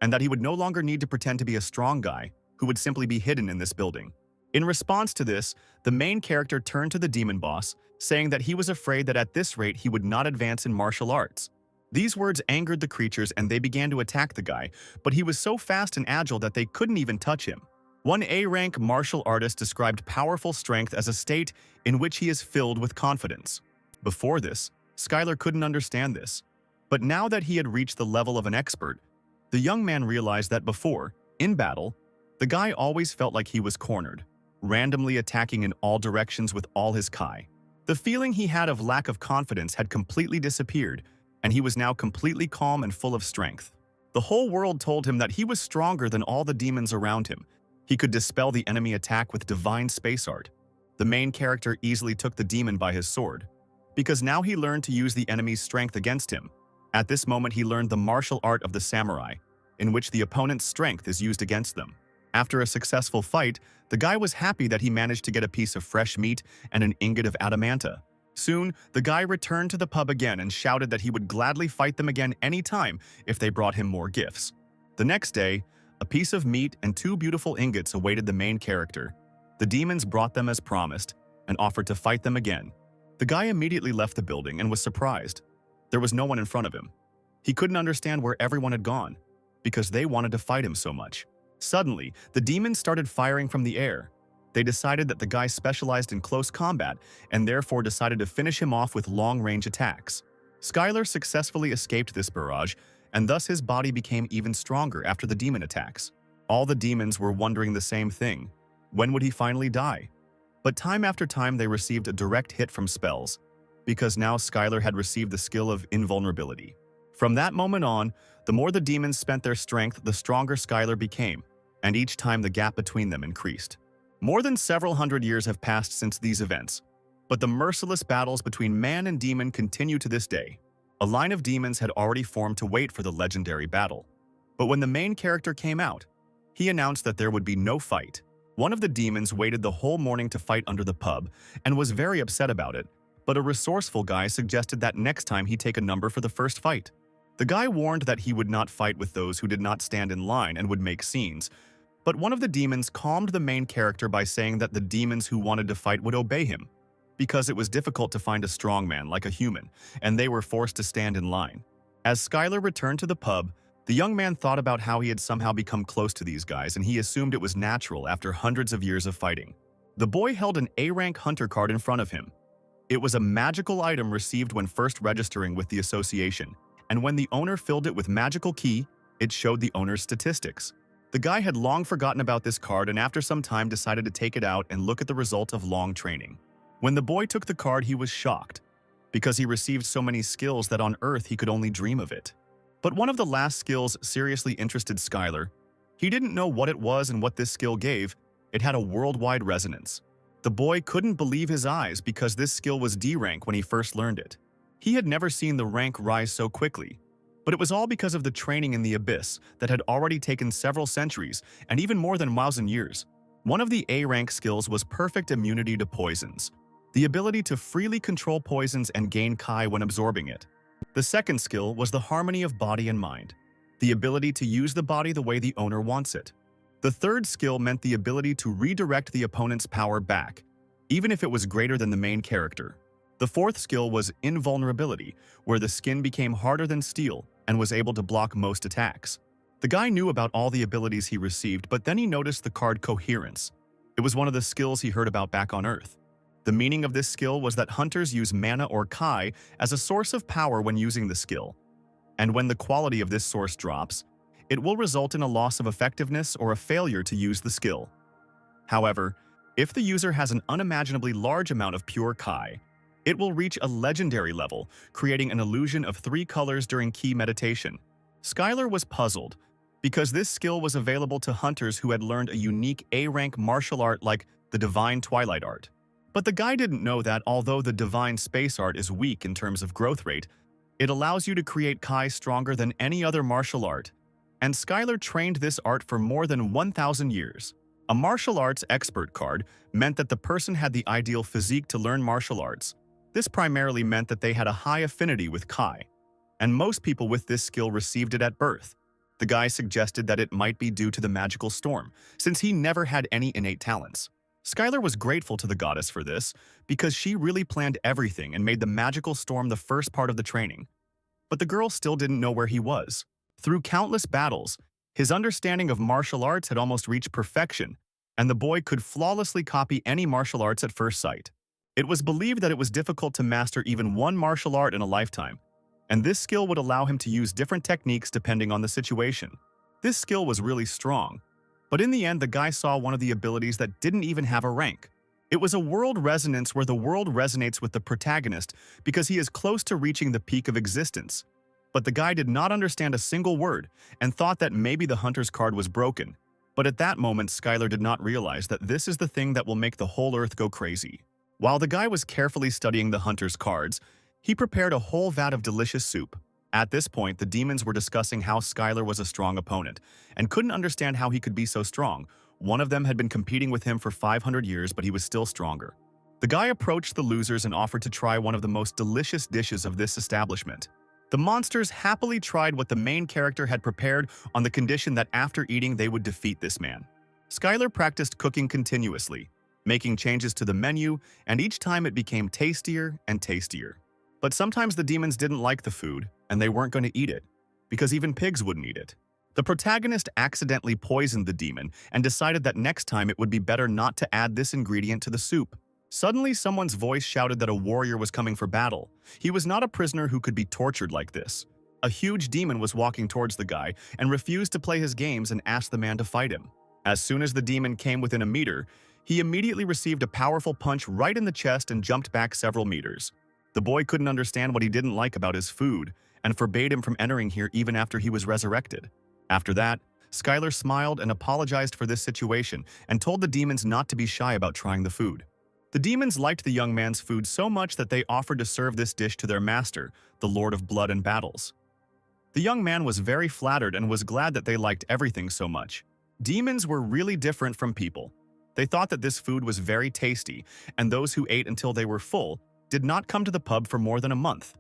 and that he would no longer need to pretend to be a strong guy who would simply be hidden in this building. In response to this, the main character turned to the demon boss, saying that he was afraid that at this rate he would not advance in martial arts. These words angered the creatures and they began to attack the guy, but he was so fast and agile that they couldn't even touch him. One A-rank martial artist described powerful strength as a state in which he is filled with confidence. Before this, Skylar couldn't understand this. But now that he had reached the level of an expert, the young man realized that before, in battle, the guy always felt like he was cornered, randomly attacking in all directions with all his kai. The feeling he had of lack of confidence had completely disappeared, and he was now completely calm and full of strength. The whole world told him that he was stronger than all the demons around him. He could dispel the enemy attack with divine space art. The main character easily took the demon by his sword, because now he learned to use the enemy's strength against him. At this moment, he learned the martial art of the samurai, in which the opponent's strength is used against them. After a successful fight, the guy was happy that he managed to get a piece of fresh meat and an ingot of adamanta. Soon, the guy returned to the pub again and shouted that he would gladly fight them again anytime if they brought him more gifts. The next day, a piece of meat and 2 beautiful ingots awaited the main character. The demons brought them as promised and offered to fight them again. The guy immediately left the building and was surprised. There was no one in front of him. He couldn't understand where everyone had gone, because they wanted to fight him so much. Suddenly, the demons started firing from the air. They decided that the guy specialized in close combat and therefore decided to finish him off with long-range attacks. Skylar successfully escaped this barrage, and thus his body became even stronger after the demon attacks. All the demons were wondering the same thing. When would he finally die? But time after time they received a direct hit from spells, because now Skylar had received the skill of invulnerability. From that moment on, the more the demons spent their strength, the stronger Skylar became, and each time the gap between them increased. More than several hundred years have passed since these events, but the merciless battles between man and demon continue to this day. A line of demons had already formed to wait for the legendary battle. But when the main character came out, he announced that there would be no fight. One of the demons waited the whole morning to fight under the pub and was very upset about it, but a resourceful guy suggested that next time he take a number for the first fight. The guy warned that he would not fight with those who did not stand in line and would make scenes, but one of the demons calmed the main character by saying that the demons who wanted to fight would obey him, because it was difficult to find a strong man like a human, and they were forced to stand in line. As Skylar returned to the pub, the young man thought about how he had somehow become close to these guys, and he assumed it was natural after hundreds of years of fighting. The boy held an A-rank hunter card in front of him. It was a magical item received when first registering with the association, and when the owner filled it with magical key, it showed the owner's statistics. The guy had long forgotten about this card and after some time decided to take it out and look at the result of long training. When the boy took the card, he was shocked, because he received so many skills that on Earth he could only dream of it. But one of the last skills seriously interested Skylar. He didn't know what it was and what this skill gave. It had a worldwide resonance. The boy couldn't believe his eyes because this skill was D rank when he first learned it. He had never seen the rank rise so quickly. But it was all because of the training in the abyss that had already taken several centuries and even more than 1,000 years. One of the A-rank skills was perfect immunity to poisons, the ability to freely control poisons and gain Kai when absorbing it. The second skill was the harmony of body and mind, the ability to use the body the way the owner wants it. The third skill meant the ability to redirect the opponent's power back, even if it was greater than the main character. The fourth skill was invulnerability, where the skin became harder than steel and was able to block most attacks. The guy knew about all the abilities he received, but then he noticed the card coherence. It was one of the skills he heard about back on Earth. The meaning of this skill was that hunters use mana or Kai as a source of power when using the skill. And when the quality of this source drops, it will result in a loss of effectiveness or a failure to use the skill. However, if the user has an unimaginably large amount of pure Kai, it will reach a legendary level, creating an illusion of 3 colors during key meditation. Skylar was puzzled, because this skill was available to hunters who had learned a unique A-rank martial art like the Divine Twilight Art. But the guy didn't know that although the Divine Space Art is weak in terms of growth rate, it allows you to create Kai stronger than any other martial art. And Skylar trained this art for more than 1,000 years. A martial arts expert card meant that the person had the ideal physique to learn martial arts. This primarily meant that they had a high affinity with Kai, and most people with this skill received it at birth. The guy suggested that it might be due to the magical storm, since he never had any innate talents. Skylar was grateful to the goddess for this, because she really planned everything and made the magical storm the first part of the training. But the girl still didn't know where he was. Through countless battles, his understanding of martial arts had almost reached perfection, and the boy could flawlessly copy any martial arts at first sight. It was believed that it was difficult to master even one martial art in a lifetime, and this skill would allow him to use different techniques depending on the situation. This skill was really strong, but in the end the guy saw one of the abilities that didn't even have a rank. It was a world resonance where the world resonates with the protagonist because he is close to reaching the peak of existence. But the guy did not understand a single word and thought that maybe the hunter's card was broken. But at that moment, Skylar did not realize that this is the thing that will make the whole earth go crazy. While the guy was carefully studying the hunter's cards, he prepared a whole vat of delicious soup. At this point, the demons were discussing how Skylar was a strong opponent and couldn't understand how he could be so strong. One of them had been competing with him for 500 years, but he was still stronger. The guy approached the losers and offered to try one of the most delicious dishes of this establishment. The monsters happily tried what the main character had prepared on the condition that after eating they would defeat this man. Skylar practiced cooking continuously, making changes to the menu, and each time it became tastier and tastier. But sometimes the demons didn't like the food, and they weren't going to eat it, because even pigs wouldn't eat it. The protagonist accidentally poisoned the demon and decided that next time it would be better not to add this ingredient to the soup. Suddenly, someone's voice shouted that a warrior was coming for battle. He was not a prisoner who could be tortured like this. A huge demon was walking towards the guy and refused to play his games and asked the man to fight him. As soon as the demon came within a meter, he immediately received a powerful punch right in the chest and jumped back several meters. The boy couldn't understand what he didn't like about his food and forbade him from entering here even after he was resurrected. After that, Skylar smiled and apologized for this situation and told the demons not to be shy about trying the food. The demons liked the young man's food so much that they offered to serve this dish to their master, the Lord of Blood and Battles. The young man was very flattered and was glad that they liked everything so much. Demons were really different from people. They thought that this food was very tasty, and those who ate until they were full did not come to the pub for more than a month.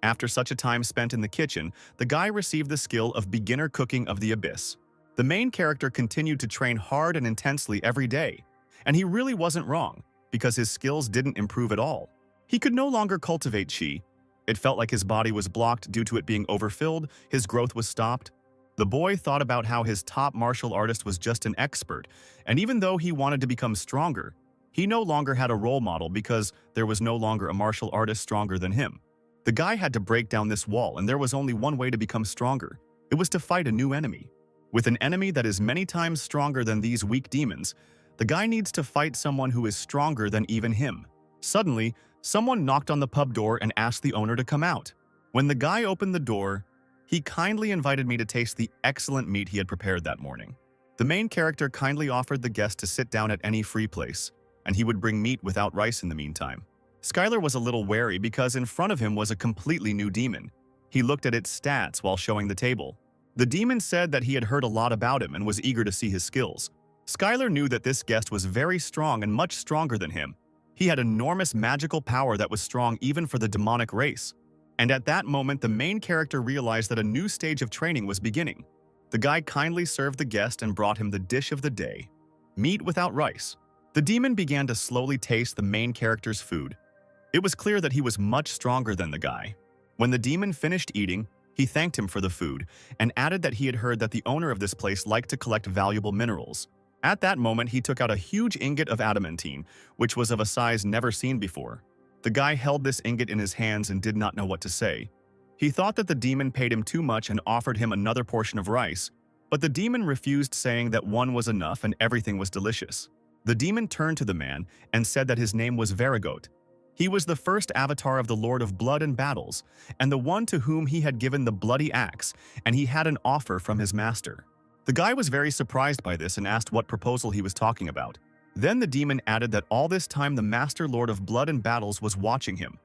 After such a time spent in the kitchen, the guy received the skill of beginner cooking of the abyss. The main character continued to train hard and intensely every day, and he really wasn't wrong, because his skills didn't improve at all. He could no longer cultivate chi. It felt like his body was blocked due to it being overfilled, his growth was stopped. The boy thought about how his top martial artist was just an expert, and even though he wanted to become stronger, he no longer had a role model because there was no longer a martial artist stronger than him. The guy had to break down this wall, and there was only one way to become stronger. It was to fight a new enemy. With an enemy that is many times stronger than these weak demons, the guy needs to fight someone who is stronger than even him. Suddenly, someone knocked on the pub door and asked the owner to come out. When the guy opened the door, he kindly invited me to taste the excellent meat he had prepared that morning. The main character kindly offered the guest to sit down at any free place, and he would bring meat without rice in the meantime. Skylar was a little wary because in front of him was a completely new demon. He looked at its stats while showing the table. The demon said that he had heard a lot about him and was eager to see his skills. Skylar knew that this guest was very strong and much stronger than him. He had enormous magical power that was strong even for the demonic race. And at that moment, the main character realized that a new stage of training was beginning. The guy kindly served the guest and brought him the dish of the day, meat without rice. The demon began to slowly taste the main character's food. It was clear that he was much stronger than the guy. When the demon finished eating, he thanked him for the food and added that he had heard that the owner of this place liked to collect valuable minerals. At that moment, he took out a huge ingot of adamantine, which was of a size never seen before. The guy held this ingot in his hands and did not know what to say. He thought that the demon paid him too much and offered him another portion of rice, but the demon refused, saying that one was enough and everything was delicious. The demon turned to the man and said that his name was Varigote. He was the first avatar of the Lord of Blood and Battles, and the one to whom he had given the bloody axe, and he had an offer from his master. The guy was very surprised by this and asked what proposal he was talking about. Then the demon added that all this time the Master Lord of Blood and Battles was watching him,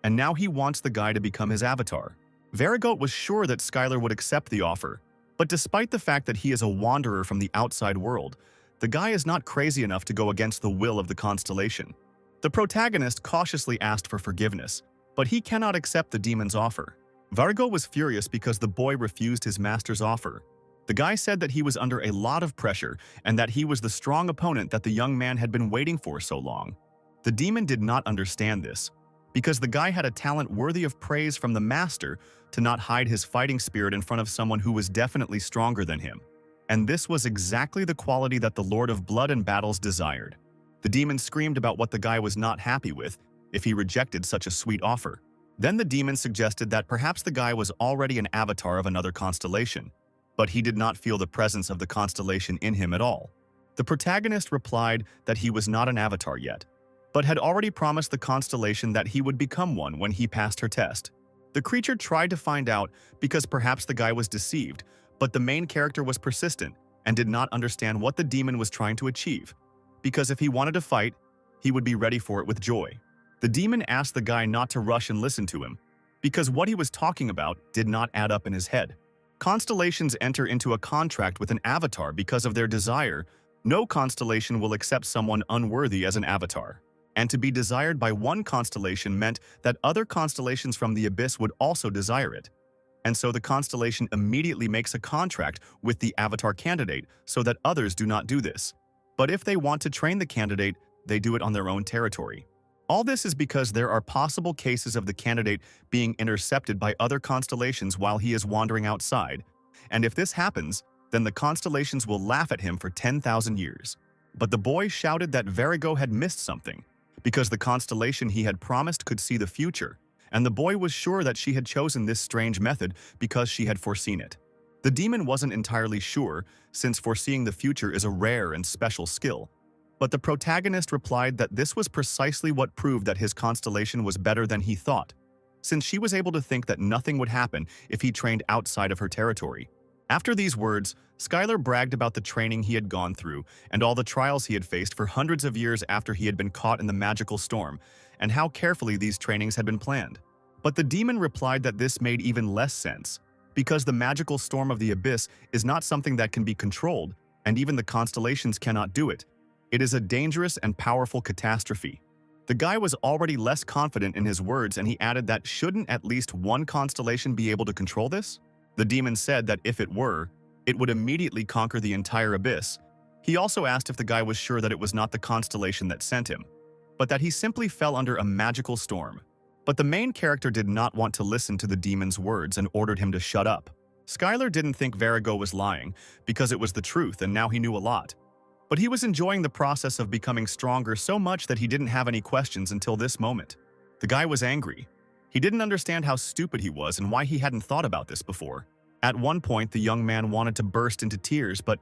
and now he wants the guy to become his avatar. Varigote was sure that Skylar would accept the offer, but despite the fact that he is a wanderer from the outside world, the guy is not crazy enough to go against the will of the constellation. The protagonist cautiously asked for forgiveness, but he cannot accept the demon's offer. Varigote was furious because the boy refused his master's offer. The guy said that he was under a lot of pressure and that he was the strong opponent that the young man had been waiting for so long. The demon did not understand this, because the guy had a talent worthy of praise from the master to not hide his fighting spirit in front of someone who was definitely stronger than him. And this was exactly the quality that the Lord of Blood and Battles desired. The demon screamed about what the guy was not happy with if he rejected such a sweet offer. Then the demon suggested that perhaps the guy was already an avatar of another constellation, but he did not feel the presence of the constellation in him at all. The protagonist replied that he was not an avatar yet, but had already promised the constellation that he would become one when he passed her test. The creature tried to find out because perhaps the guy was deceived, but the main character was persistent and did not understand what the demon was trying to achieve, because if he wanted to fight, he would be ready for it with joy. The demon asked the guy not to rush and listen to him, because what he was talking about did not add up in his head. Constellations enter into a contract with an avatar because of their desire. No constellation will accept someone unworthy as an avatar. And to be desired by one constellation meant that other constellations from the abyss would also desire it. And so the constellation immediately makes a contract with the avatar candidate so that others do not do this. But if they want to train the candidate, they do it on their own territory. All this is because there are possible cases of the candidate being intercepted by other constellations while he is wandering outside. And if this happens, then the constellations will laugh at him for 10,000 years. But the boy shouted that Verigo had missed something, because the constellation he had promised could see the future, and the boy was sure that she had chosen this strange method because she had foreseen it. The demon wasn't entirely sure, since foreseeing the future is a rare and special skill. But the protagonist replied that this was precisely what proved that his constellation was better than he thought, since she was able to think that nothing would happen if he trained outside of her territory. After these words, Skylar bragged about the training he had gone through and all the trials he had faced for hundreds of years after he had been caught in the magical storm, and how carefully these trainings had been planned. But the demon replied that this made even less sense, because the magical storm of the abyss is not something that can be controlled, and even the constellations cannot do it. It is a dangerous and powerful catastrophe. The guy was already less confident in his words, and he added that shouldn't at least one constellation be able to control this? The demon said that if it were, it would immediately conquer the entire abyss. He also asked if the guy was sure that it was not the constellation that sent him, but that he simply fell under a magical storm. But the main character did not want to listen to the demon's words and ordered him to shut up. Skylar didn't think Verigo was lying, because it was the truth and now he knew a lot. But he was enjoying the process of becoming stronger so much that he didn't have any questions until this moment. The guy was angry. He didn't understand how stupid he was and why he hadn't thought about this before. At one point, the young man wanted to burst into tears, but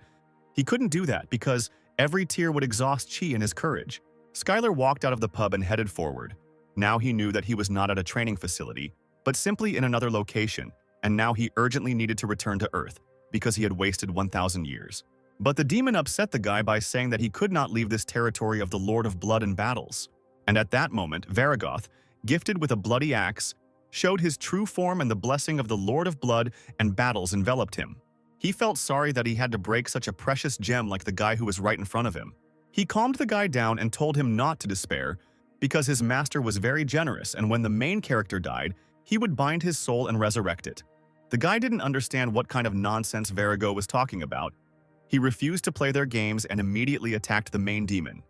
he couldn't do that because every tear would exhaust chi and his courage. Skylar walked out of the pub and headed forward. Now he knew that he was not at a training facility, but simply in another location, and now he urgently needed to return to Earth because he had wasted 1,000 years. But the demon upset the guy by saying that he could not leave this territory of the Lord of Blood and Battles. And at that moment, Verigoth, gifted with a bloody axe, showed his true form, and the blessing of the Lord of Blood and Battles enveloped him. He felt sorry that he had to break such a precious gem like the guy who was right in front of him. He calmed the guy down and told him not to despair, because his master was very generous, and when the main character died, he would bind his soul and resurrect it. The guy didn't understand what kind of nonsense Verigo was talking about. He refused to play their games and immediately attacked the main demon.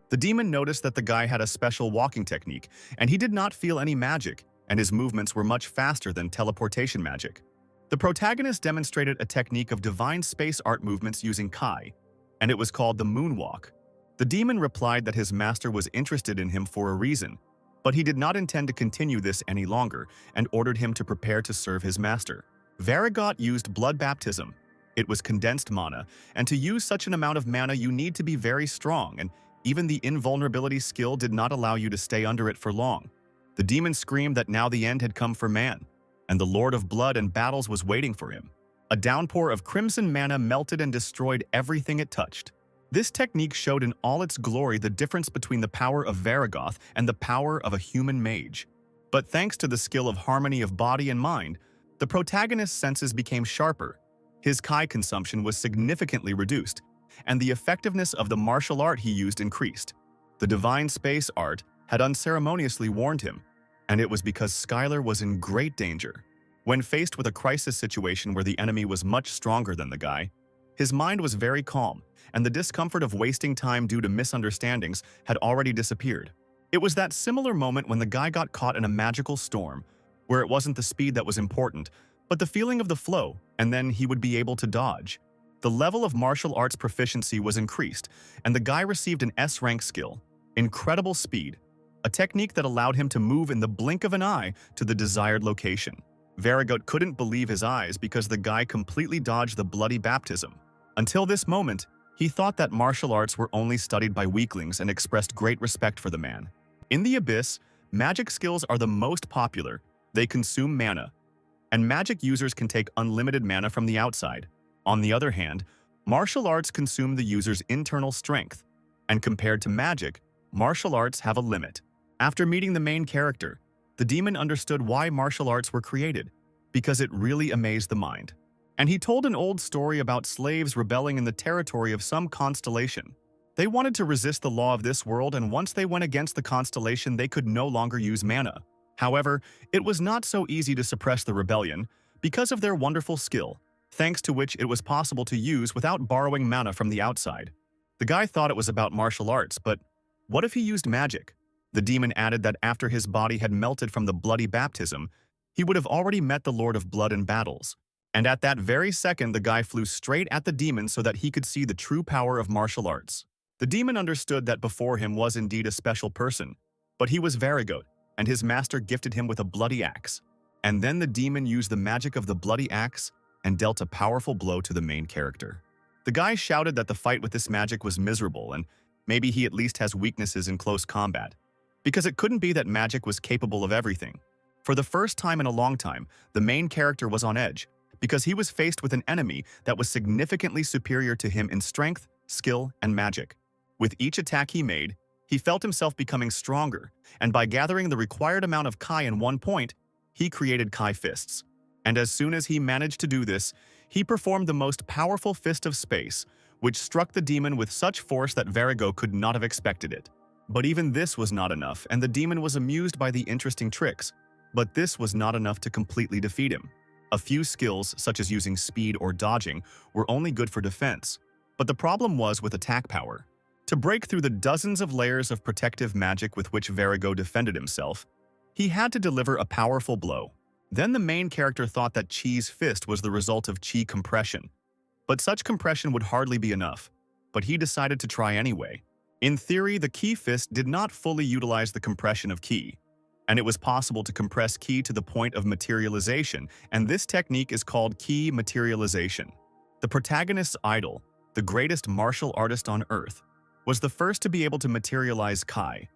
The demon noticed that the guy had a special walking technique, and he did not feel any magic, and his movements were much faster than teleportation magic. The protagonist demonstrated a technique of divine space art movements using Kai, and it was called the moonwalk. The demon replied that his master was interested in him for a reason, but he did not intend to continue this any longer and ordered him to prepare to serve his master. Verigot used blood baptism. It was condensed mana, and to use such an amount of mana you need to be very strong, and even the invulnerability skill did not allow you to stay under it for long. The demon screamed that now the end had come for man, and the Lord of Blood and Battles was waiting for him. A downpour of crimson mana melted and destroyed everything it touched. This technique showed in all its glory the difference between the power of Verigoth and the power of a human mage. But thanks to the skill of harmony of body and mind, the protagonist's senses became sharper. His Kai consumption was significantly reduced, and the effectiveness of the martial art he used increased. The divine space art had unceremoniously warned him, and it was because Skylar was in great danger. When faced with a crisis situation where the enemy was much stronger than the guy, his mind was very calm, and the discomfort of wasting time due to misunderstandings had already disappeared. It was that similar moment when the guy got caught in a magical storm, where it wasn't the speed that was important, but the feeling of the flow, and then he would be able to dodge. The level of martial arts proficiency was increased, and the guy received an S-rank skill, incredible speed, a technique that allowed him to move in the blink of an eye to the desired location. Varigote couldn't believe his eyes because the guy completely dodged the bloody baptism. Until this moment, he thought that martial arts were only studied by weaklings and expressed great respect for the man. In the Abyss, magic skills are the most popular. They consume mana, and magic users can take unlimited mana from the outside. On the other hand, martial arts consume the user's internal strength, and compared to magic, martial arts have a limit. After meeting the main character, the demon understood why martial arts were created, because it really amazed the mind. And he told an old story about slaves rebelling in the territory of some constellation. They wanted to resist the law of this world, and once they went against the constellation, they could no longer use mana. However, it was not so easy to suppress the rebellion because of their wonderful skill, thanks to which it was possible to use without borrowing mana from the outside. The guy thought it was about martial arts, but what if he used magic? The demon added that after his body had melted from the bloody baptism, he would have already met the Lord of Blood in battles. And at that very second, the guy flew straight at the demon so that he could see the true power of martial arts. The demon understood that before him was indeed a special person, but he was Varigote, and his master gifted him with a bloody axe. And then the demon used the magic of the bloody axe and dealt a powerful blow to the main character. The guy shouted that the fight with this magic was miserable, and maybe he at least has weaknesses in close combat, because it couldn't be that magic was capable of everything. For the first time in a long time, the main character was on edge, because he was faced with an enemy that was significantly superior to him in strength, skill, and magic. With each attack he made, he felt himself becoming stronger, and by gathering the required amount of Kai in one point, he created Kai fists. And as soon as he managed to do this, he performed the most powerful fist of space, which struck the demon with such force that Varigote could not have expected it. But even this was not enough, and the demon was amused by the interesting tricks. But this was not enough to completely defeat him. A few skills, such as using speed or dodging, were only good for defense. But the problem was with attack power. To break through the dozens of layers of protective magic with which Varigote defended himself, he had to deliver a powerful blow. Then the main character thought that Chi's fist was the result of Chi compression. But such compression would hardly be enough, but he decided to try anyway. In theory, the Ki fist did not fully utilize the compression of Ki, and it was possible to compress Ki to the point of materialization, and this technique is called Ki materialization. The protagonist's idol, the greatest martial artist on Earth, was the first to be able to materialize Kai.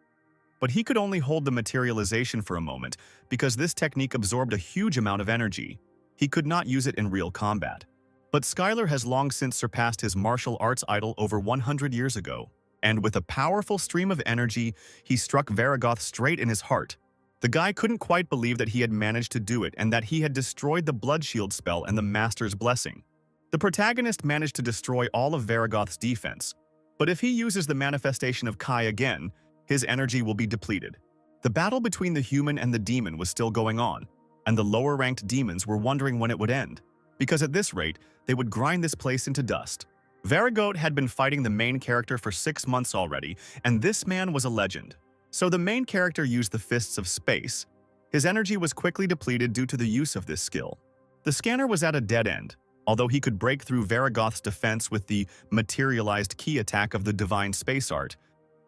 But he could only hold the materialization for a moment because this technique absorbed a huge amount of energy. He could not use it in real combat. But Skylar has long since surpassed his martial arts idol over 100 years ago, and with a powerful stream of energy, he struck Varigote straight in his heart. The guy couldn't quite believe that he had managed to do it and that he had destroyed the Blood Shield spell and the Master's Blessing. The protagonist managed to destroy all of Varigoth's defense, but if he uses the manifestation of Kai again, his energy will be depleted. The battle between the human and the demon was still going on, and the lower-ranked demons were wondering when it would end, because at this rate, they would grind this place into dust. Varigote had been fighting the main character for 6 months already, and this man was a legend. So the main character used the Fists of Space. His energy was quickly depleted due to the use of this skill. The scanner was at a dead end, although he could break through Varigoth's defense with the materialized Ki attack of the Divine Space Art,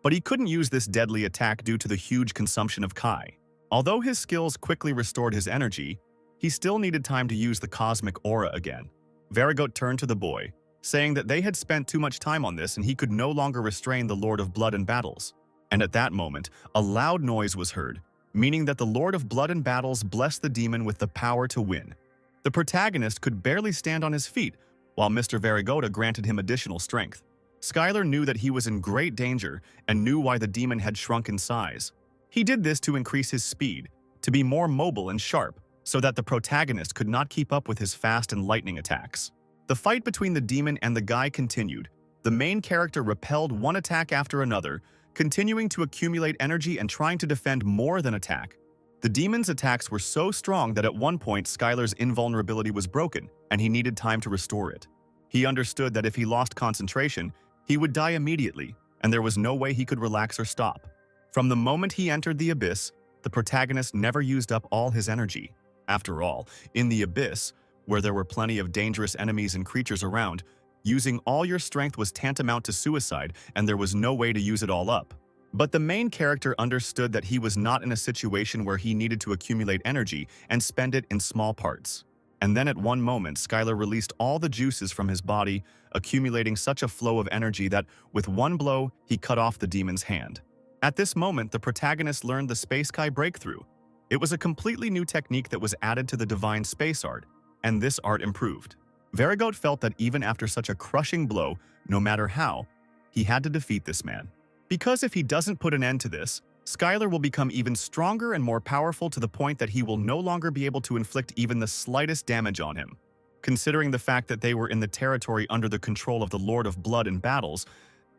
but he couldn't use this deadly attack due to the huge consumption of Kai. Although his skills quickly restored his energy, he still needed time to use the Cosmic Aura again. Varigote turned to the boy, saying that they had spent too much time on this and he could no longer restrain the Lord of Blood in battles. And at that moment, a loud noise was heard, meaning that the Lord of Blood in battles blessed the demon with the power to win. The protagonist could barely stand on his feet, while Mr. Varigote granted him additional strength. Skylar knew that he was in great danger and knew why the demon had shrunk in size. He did this to increase his speed, to be more mobile and sharp, so that the protagonist could not keep up with his fast and lightning attacks. The fight between the demon and the guy continued. The main character repelled one attack after another, continuing to accumulate energy and trying to defend more than attack. The demon's attacks were so strong that at one point Skylar's invulnerability was broken, and he needed time to restore it. He understood that if he lost concentration, he would die immediately, and there was no way he could relax or stop. From the moment he entered the Abyss, the protagonist never used up all his energy. After all, in the Abyss, where there were plenty of dangerous enemies and creatures around, Using all your strength was tantamount to suicide, and there was no way to use it all up. But the main character understood that he was not in a situation where he needed to accumulate energy and spend it in small parts. And then at one moment, Skylar released all the juices from his body, accumulating such a flow of energy that, with one blow, he cut off the demon's hand. At this moment, the protagonist learned the Space Kai breakthrough. It was a completely new technique that was added to the divine space art, and this art improved. Varigoat felt that even after such a crushing blow, no matter how, he had to defeat this man. Because if he doesn't put an end to this, Skylar will become even stronger and more powerful to the point that he will no longer be able to inflict even the slightest damage on him. Considering the fact that they were in the territory under the control of the Lord of Blood and Battles,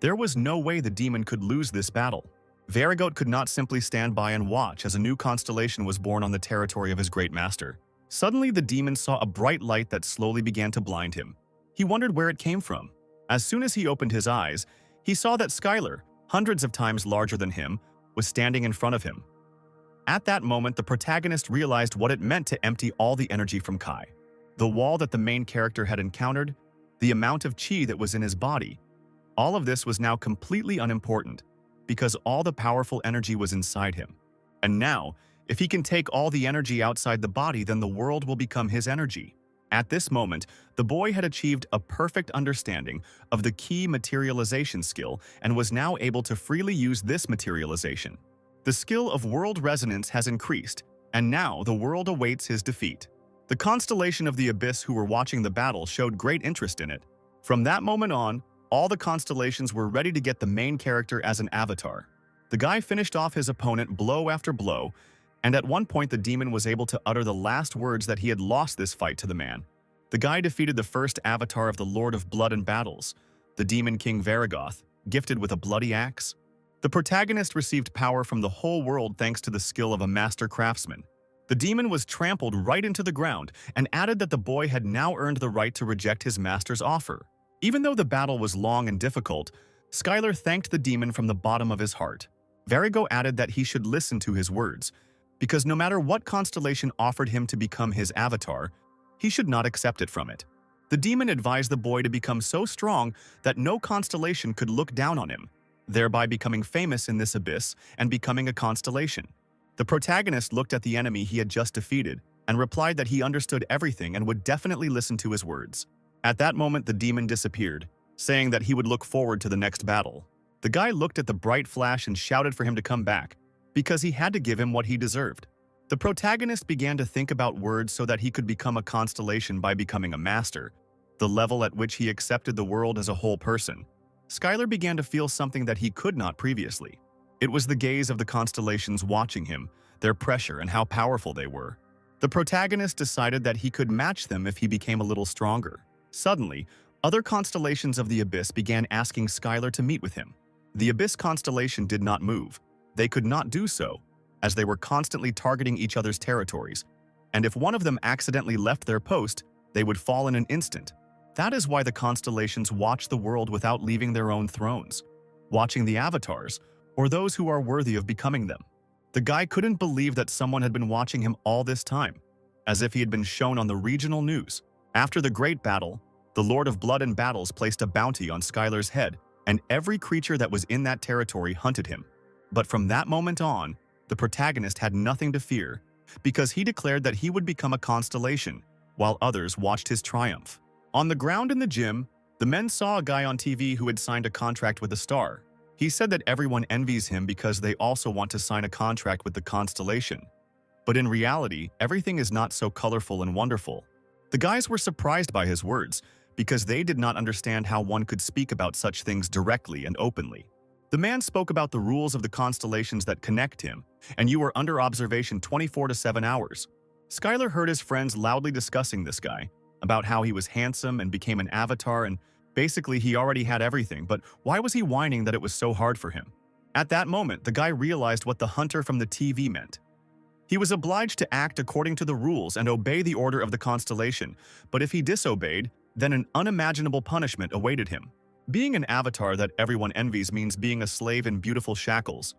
there was no way the demon could lose this battle. Varigoat could not simply stand by and watch as a new constellation was born on the territory of his great master. Suddenly, the demon saw a bright light that slowly began to blind him. He wondered where it came from. As soon as he opened his eyes, he saw that Skylar, hundreds of times larger than him, was standing in front of him. At that moment, the protagonist realized what it meant to empty all the energy from Kai. The wall that the main character had encountered, the amount of chi that was in his body, all of this was now completely unimportant because all the powerful energy was inside him. And now, if he can take all the energy outside the body, then the world will become his energy. At this moment, the boy had achieved a perfect understanding of the key materialization skill and was now able to freely use this materialization. The skill of world resonance has increased, and now the world awaits his defeat. The constellation of the Abyss who were watching the battle showed great interest in it. From that moment on, all the constellations were ready to get the main character as an avatar. The guy finished off his opponent blow after blow, and at one point the demon was able to utter the last words that he had lost this fight to the man. The guy defeated the first avatar of the Lord of Blood and Battles, the demon king Varigoth, gifted with a bloody axe. The protagonist received power from the whole world thanks to the skill of a master craftsman. The demon was trampled right into the ground and added that the boy had now earned the right to reject his master's offer. Even though the battle was long and difficult, Skylar thanked the demon from the bottom of his heart. Varigo added that he should listen to his words, because no matter what constellation offered him to become his avatar, he should not accept it from it. The demon advised the boy to become so strong that no constellation could look down on him, thereby becoming famous in this abyss and becoming a constellation. The protagonist looked at the enemy he had just defeated and replied that he understood everything and would definitely listen to his words. At that moment, the demon disappeared, saying that he would look forward to the next battle. The guy looked at the bright flash and shouted for him to come back, because he had to give him what he deserved. The protagonist began to think about words so that he could become a constellation by becoming a master, the level at which he accepted the world as a whole person. Skylar began to feel something that he could not previously. It was the gaze of the constellations watching him, their pressure and how powerful they were. The protagonist decided that he could match them if he became a little stronger. Suddenly, other constellations of the Abyss began asking Skylar to meet with him. The Abyss constellation did not move. They could not do so, as they were constantly targeting each other's territories, and if one of them accidentally left their post, they would fall in an instant. That is why the constellations watch the world without leaving their own thrones, watching the avatars, or those who are worthy of becoming them. The guy couldn't believe that someone had been watching him all this time, as if he had been shown on the regional news. After the great battle, the Lord of Blood and Battles placed a bounty on Skylar's head, and every creature that was in that territory hunted him. But from that moment on, the protagonist had nothing to fear, because he declared that he would become a constellation, while others watched his triumph. On the ground in the gym, the men saw a guy on TV who had signed a contract with a star. He said that everyone envies him because they also want to sign a contract with the constellation. But in reality, everything is not so colorful and wonderful. The guys were surprised by his words, because they did not understand how one could speak about such things directly and openly. The man spoke about the rules of the constellations that connect him, and you were under observation 24 to 7 hours. Skylar heard his friends loudly discussing this guy, about how he was handsome and became an avatar, and basically he already had everything, but why was he whining that it was so hard for him? At that moment, the guy realized what the hunter from the TV meant. He was obliged to act according to the rules and obey the order of the constellation, but if he disobeyed, then an unimaginable punishment awaited him. Being an avatar that everyone envies means being a slave in beautiful shackles.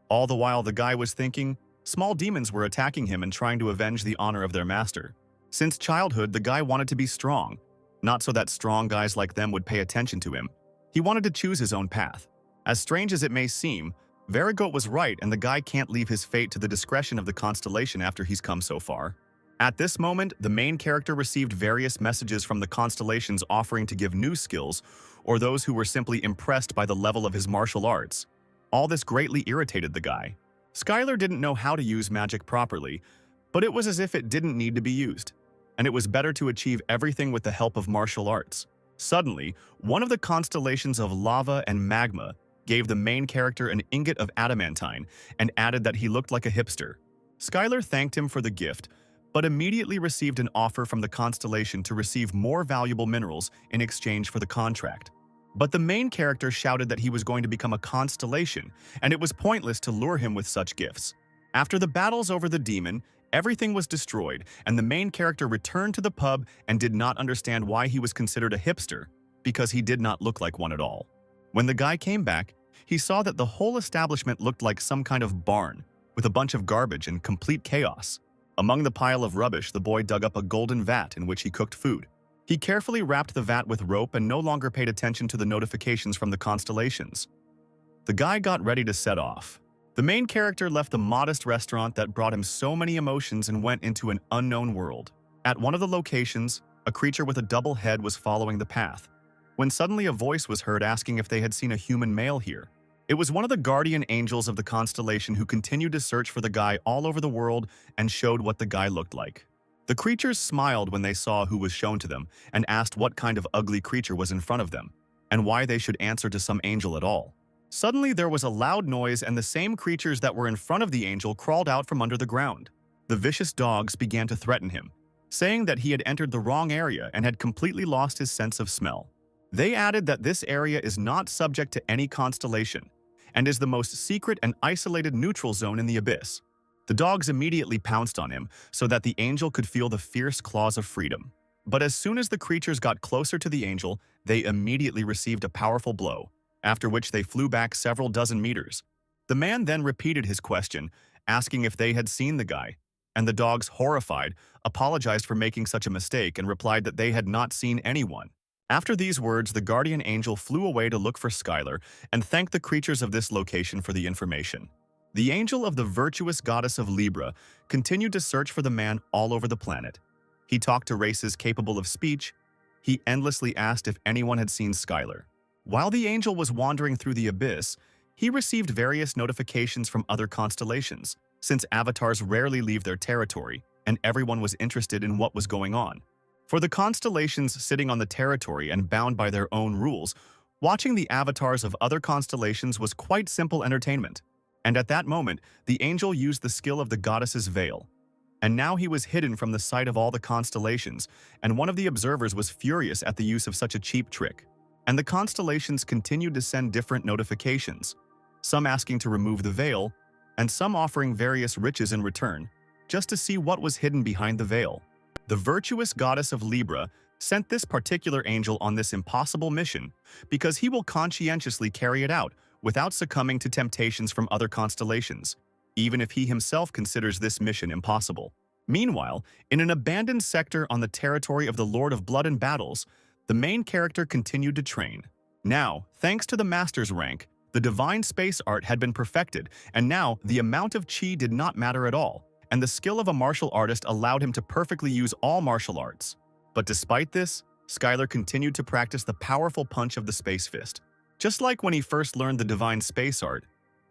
All the while the guy was thinking, small demons were attacking him and trying to avenge the honor of their master. Since childhood, the guy wanted to be strong, not so that strong guys like them would pay attention to him. He wanted to choose his own path. As strange as it may seem, Varigoat was right, and the guy can't leave his fate to the discretion of the constellation after he's come so far. At this moment, the main character received various messages from the constellations offering to give new skills, or those who were simply impressed by the level of his martial arts. All this greatly irritated the guy. Skylar didn't know how to use magic properly, but it was as if it didn't need to be used, and it was better to achieve everything with the help of martial arts. Suddenly, one of the constellations of lava and magma gave the main character an ingot of adamantine and added that he looked like a hipster. Skylar thanked him for the gift, but immediately received an offer from the constellation to receive more valuable minerals in exchange for the contract. But the main character shouted that he was going to become a constellation, and it was pointless to lure him with such gifts. After the battles over the demon, everything was destroyed, and the main character returned to the pub and did not understand why he was considered a hipster, because he did not look like one at all. When the guy came back, he saw that the whole establishment looked like some kind of barn, with a bunch of garbage and complete chaos. Among the pile of rubbish, the boy dug up a golden vat in which he cooked food. He carefully wrapped the vat with rope and no longer paid attention to the notifications from the constellations. The guy got ready to set off. The main character left the modest restaurant that brought him so many emotions and went into an unknown world. At one of the locations, a creature with a double head was following the path, when suddenly a voice was heard asking if they had seen a human male here. It was one of the guardian angels of the constellation who continued to search for the guy all over the world and showed what the guy looked like. The creatures smiled when they saw who was shown to them and asked what kind of ugly creature was in front of them and why they should answer to some angel at all. Suddenly there was a loud noise and the same creatures that were in front of the angel crawled out from under the ground. The vicious dogs began to threaten him, saying that he had entered the wrong area and had completely lost his sense of smell. They added that this area is not subject to any constellation and is the most secret and isolated neutral zone in the abyss. The dogs immediately pounced on him so that the angel could feel the fierce claws of freedom. But as soon as the creatures got closer to the angel, they immediately received a powerful blow, after which they flew back several dozen meters. The man then repeated his question, asking if they had seen the guy, and the dogs, horrified, apologized for making such a mistake and replied that they had not seen anyone. After these words, the guardian angel flew away to look for Skylar and thanked the creatures of this location for the information. The angel of the virtuous goddess of Libra continued to search for the man all over the planet. He talked to races capable of speech. He endlessly asked if anyone had seen Skylar. While the angel was wandering through the abyss, he received various notifications from other constellations, since avatars rarely leave their territory, and everyone was interested in what was going on. For the constellations sitting on the territory and bound by their own rules, watching the avatars of other constellations was quite simple entertainment. And at that moment, the angel used the skill of the goddess's veil. And now he was hidden from the sight of all the constellations, and one of the observers was furious at the use of such a cheap trick. And the constellations continued to send different notifications, some asking to remove the veil, and some offering various riches in return, just to see what was hidden behind the veil. The virtuous goddess of Libra sent this particular angel on this impossible mission because he will conscientiously carry it out without succumbing to temptations from other constellations, even if he himself considers this mission impossible. Meanwhile, in an abandoned sector on the territory of the Lord of Blood and Battles, the main character continued to train. Now, thanks to the master's rank, the divine space art had been perfected, and now the amount of chi did not matter at all, and the skill of a martial artist allowed him to perfectly use all martial arts. But despite this, Skylar continued to practice the powerful punch of the space fist. Just like when he first learned the divine space art,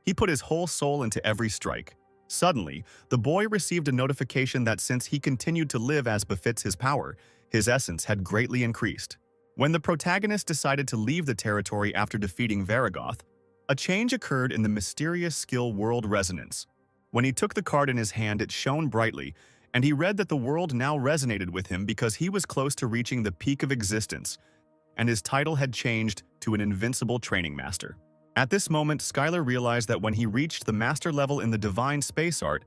he put his whole soul into every strike. Suddenly, the boy received a notification that since he continued to live as befits his power, his essence had greatly increased. When the protagonist decided to leave the territory after defeating Varigoth, a change occurred in the mysterious skill World Resonance. When he took the card in his hand, it shone brightly, and he read that the world now resonated with him because he was close to reaching the peak of existence, and his title had changed to an invincible training master. At this moment, Skylar realized that when he reached the master level in the divine space art,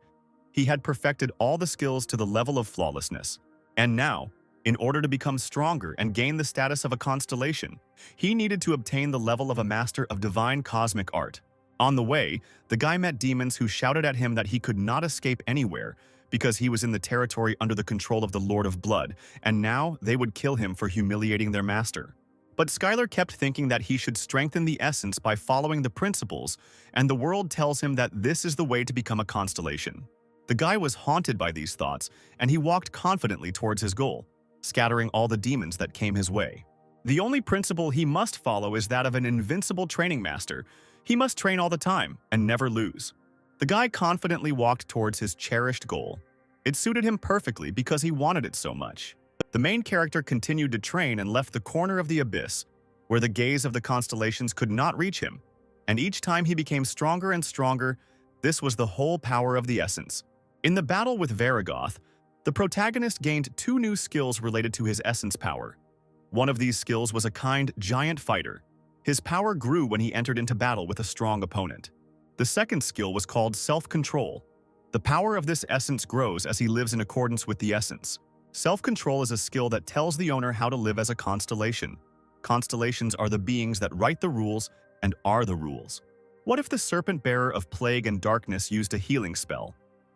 he had perfected all the skills to the level of flawlessness. And now, in order to become stronger and gain the status of a constellation, he needed to obtain the level of a master of divine cosmic art. On the way, the guy met demons who shouted at him that he could not escape anywhere because he was in the territory under the control of the Lord of Blood, and now they would kill him for humiliating their master. But Skylar kept thinking that he should strengthen the essence by following the principles, and the world tells him that this is the way to become a constellation. The guy was haunted by these thoughts, and he walked confidently towards his goal, scattering all the demons that came his way. The only principle he must follow is that of an invincible training master. He must train all the time and never lose. The guy confidently walked towards his cherished goal. It suited him perfectly because he wanted it so much. The main character continued to train and left the corner of the abyss, where the gaze of the constellations could not reach him. And each time he became stronger and stronger, this was the whole power of the essence. In the battle with Varigoth, the protagonist gained 2 new skills related to his essence power. One of these skills was a kind giant fighter. His power grew when he entered into battle with a strong opponent. The second skill was called self-control. The power of this essence grows as he lives in accordance with the essence. Self-control is a skill that tells the owner how to live as a constellation. Constellations are the beings that write the rules and are the rules. What if the serpent bearer of plague and darkness used a healing spell?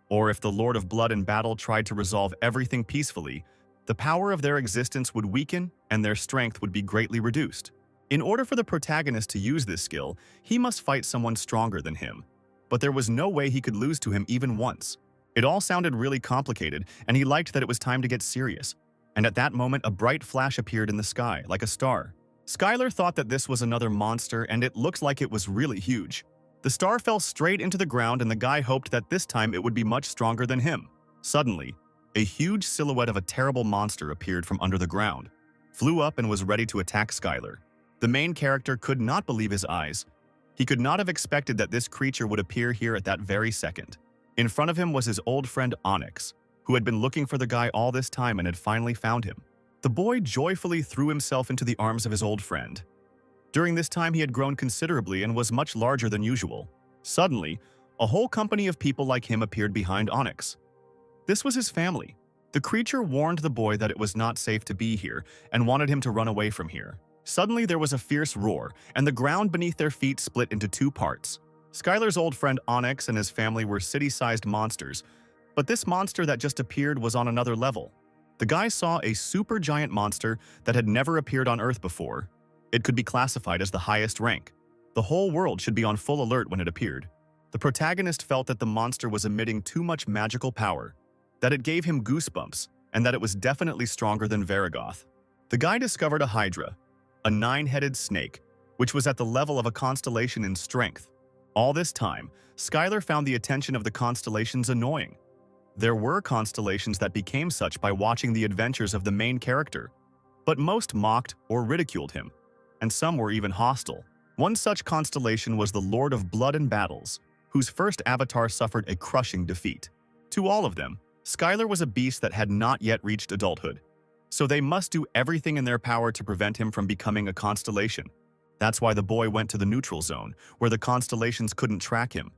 Or if the Lord of Blood in battle tried to resolve everything peacefully, the power of their existence would weaken and their strength would be greatly reduced. In order for the protagonist to use this skill, he must fight someone stronger than him. But there was no way he could lose to him even once. It all sounded really complicated, and he liked that it was time to get serious. And at that moment, a bright flash appeared in the sky, like a star. Skylar thought that this was another monster, and it looked like it was really huge. The star fell straight into the ground, and the guy hoped that this time it would be much stronger than him. Suddenly, a huge silhouette of a terrible monster appeared from under the ground, flew up and was ready to attack Skylar. The main character could not believe his eyes. He could not have expected that this creature would appear here at that very second. In front of him was his old friend Onyx, who had been looking for the guy all this time and had finally found him. The boy joyfully threw himself into the arms of his old friend. During this time, he had grown considerably and was much larger than usual. Suddenly, a whole company of people like him appeared behind Onyx. This was his family. The creature warned the boy that it was not safe to be here and wanted him to run away from here. Suddenly, there was a fierce roar, and the ground beneath their feet split into 2 parts. Skylar's old friend Onyx and his family were city-sized monsters, but this monster that just appeared was on another level. The guy saw a supergiant monster that had never appeared on Earth before. It could be classified as the highest rank. The whole world should be on full alert when it appeared. The protagonist felt that the monster was emitting too much magical power, that it gave him goosebumps, and that it was definitely stronger than Varigoth. The guy discovered a Hydra, a 9-headed snake, which was at the level of a constellation in strength. All this time, Skylar found the attention of the constellations annoying. There were constellations that became such by watching the adventures of the main character, but most mocked or ridiculed him, and some were even hostile. One such constellation was the Lord of Blood and Battles, whose first avatar suffered a crushing defeat. To all of them, Skylar was a beast that had not yet reached adulthood, so they must do everything in their power to prevent him from becoming a constellation. That's why the boy went to the neutral zone, where the constellations couldn't track him.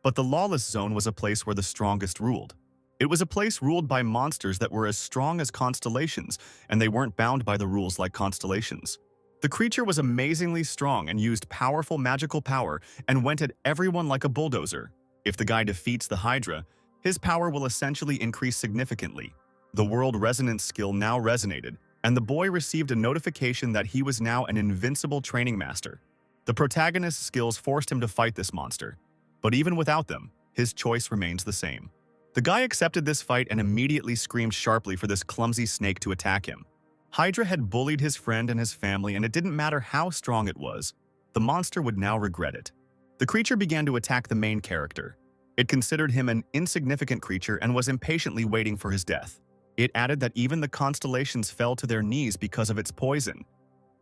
But the lawless zone was a place where the strongest ruled. It was a place ruled by monsters that were as strong as constellations, and they weren't bound by the rules like constellations. The creature was amazingly strong and used powerful magical power and went at everyone like a bulldozer. If the guy defeats the Hydra, his power will essentially increase significantly. The world resonance skill now resonated, and the boy received a notification that he was now an invincible training master. The protagonist's skills forced him to fight this monster, but even without them, his choice remains the same. The guy accepted this fight and immediately screamed sharply for this clumsy snake to attack him. Hydra had bullied his friend and his family, and it didn't matter how strong it was. The monster would now regret it. The creature began to attack the main character. It considered him an insignificant creature and was impatiently waiting for his death. It added that even the constellations fell to their knees because of its poison,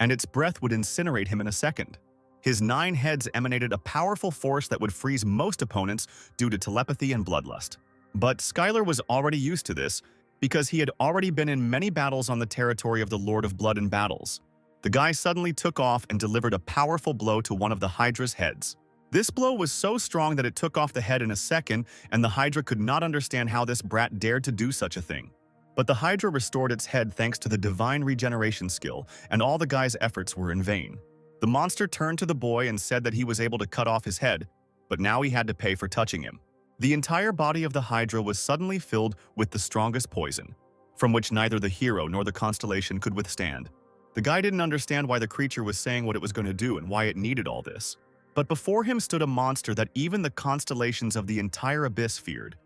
and its breath would incinerate him in a second. His 9 heads emanated a powerful force that would freeze most opponents due to telepathy and bloodlust. But Skylar was already used to this, because he had already been in many battles on the territory of the Lord of Blood and Battles. The guy suddenly took off and delivered a powerful blow to one of the Hydra's heads. This blow was so strong that it took off the head in a second, and the Hydra could not understand how this brat dared to do such a thing. But the Hydra restored its head thanks to the divine regeneration skill, and all the guy's efforts were in vain. The monster turned to the boy and said that he was able to cut off his head, but now he had to pay for touching him. The entire body of the Hydra was suddenly filled with the strongest poison, from which neither the hero nor the constellation could withstand. The guy didn't understand why the creature was saying what it was going to do and why it needed all this. But before him stood a monster that even the constellations of the entire abyss feared.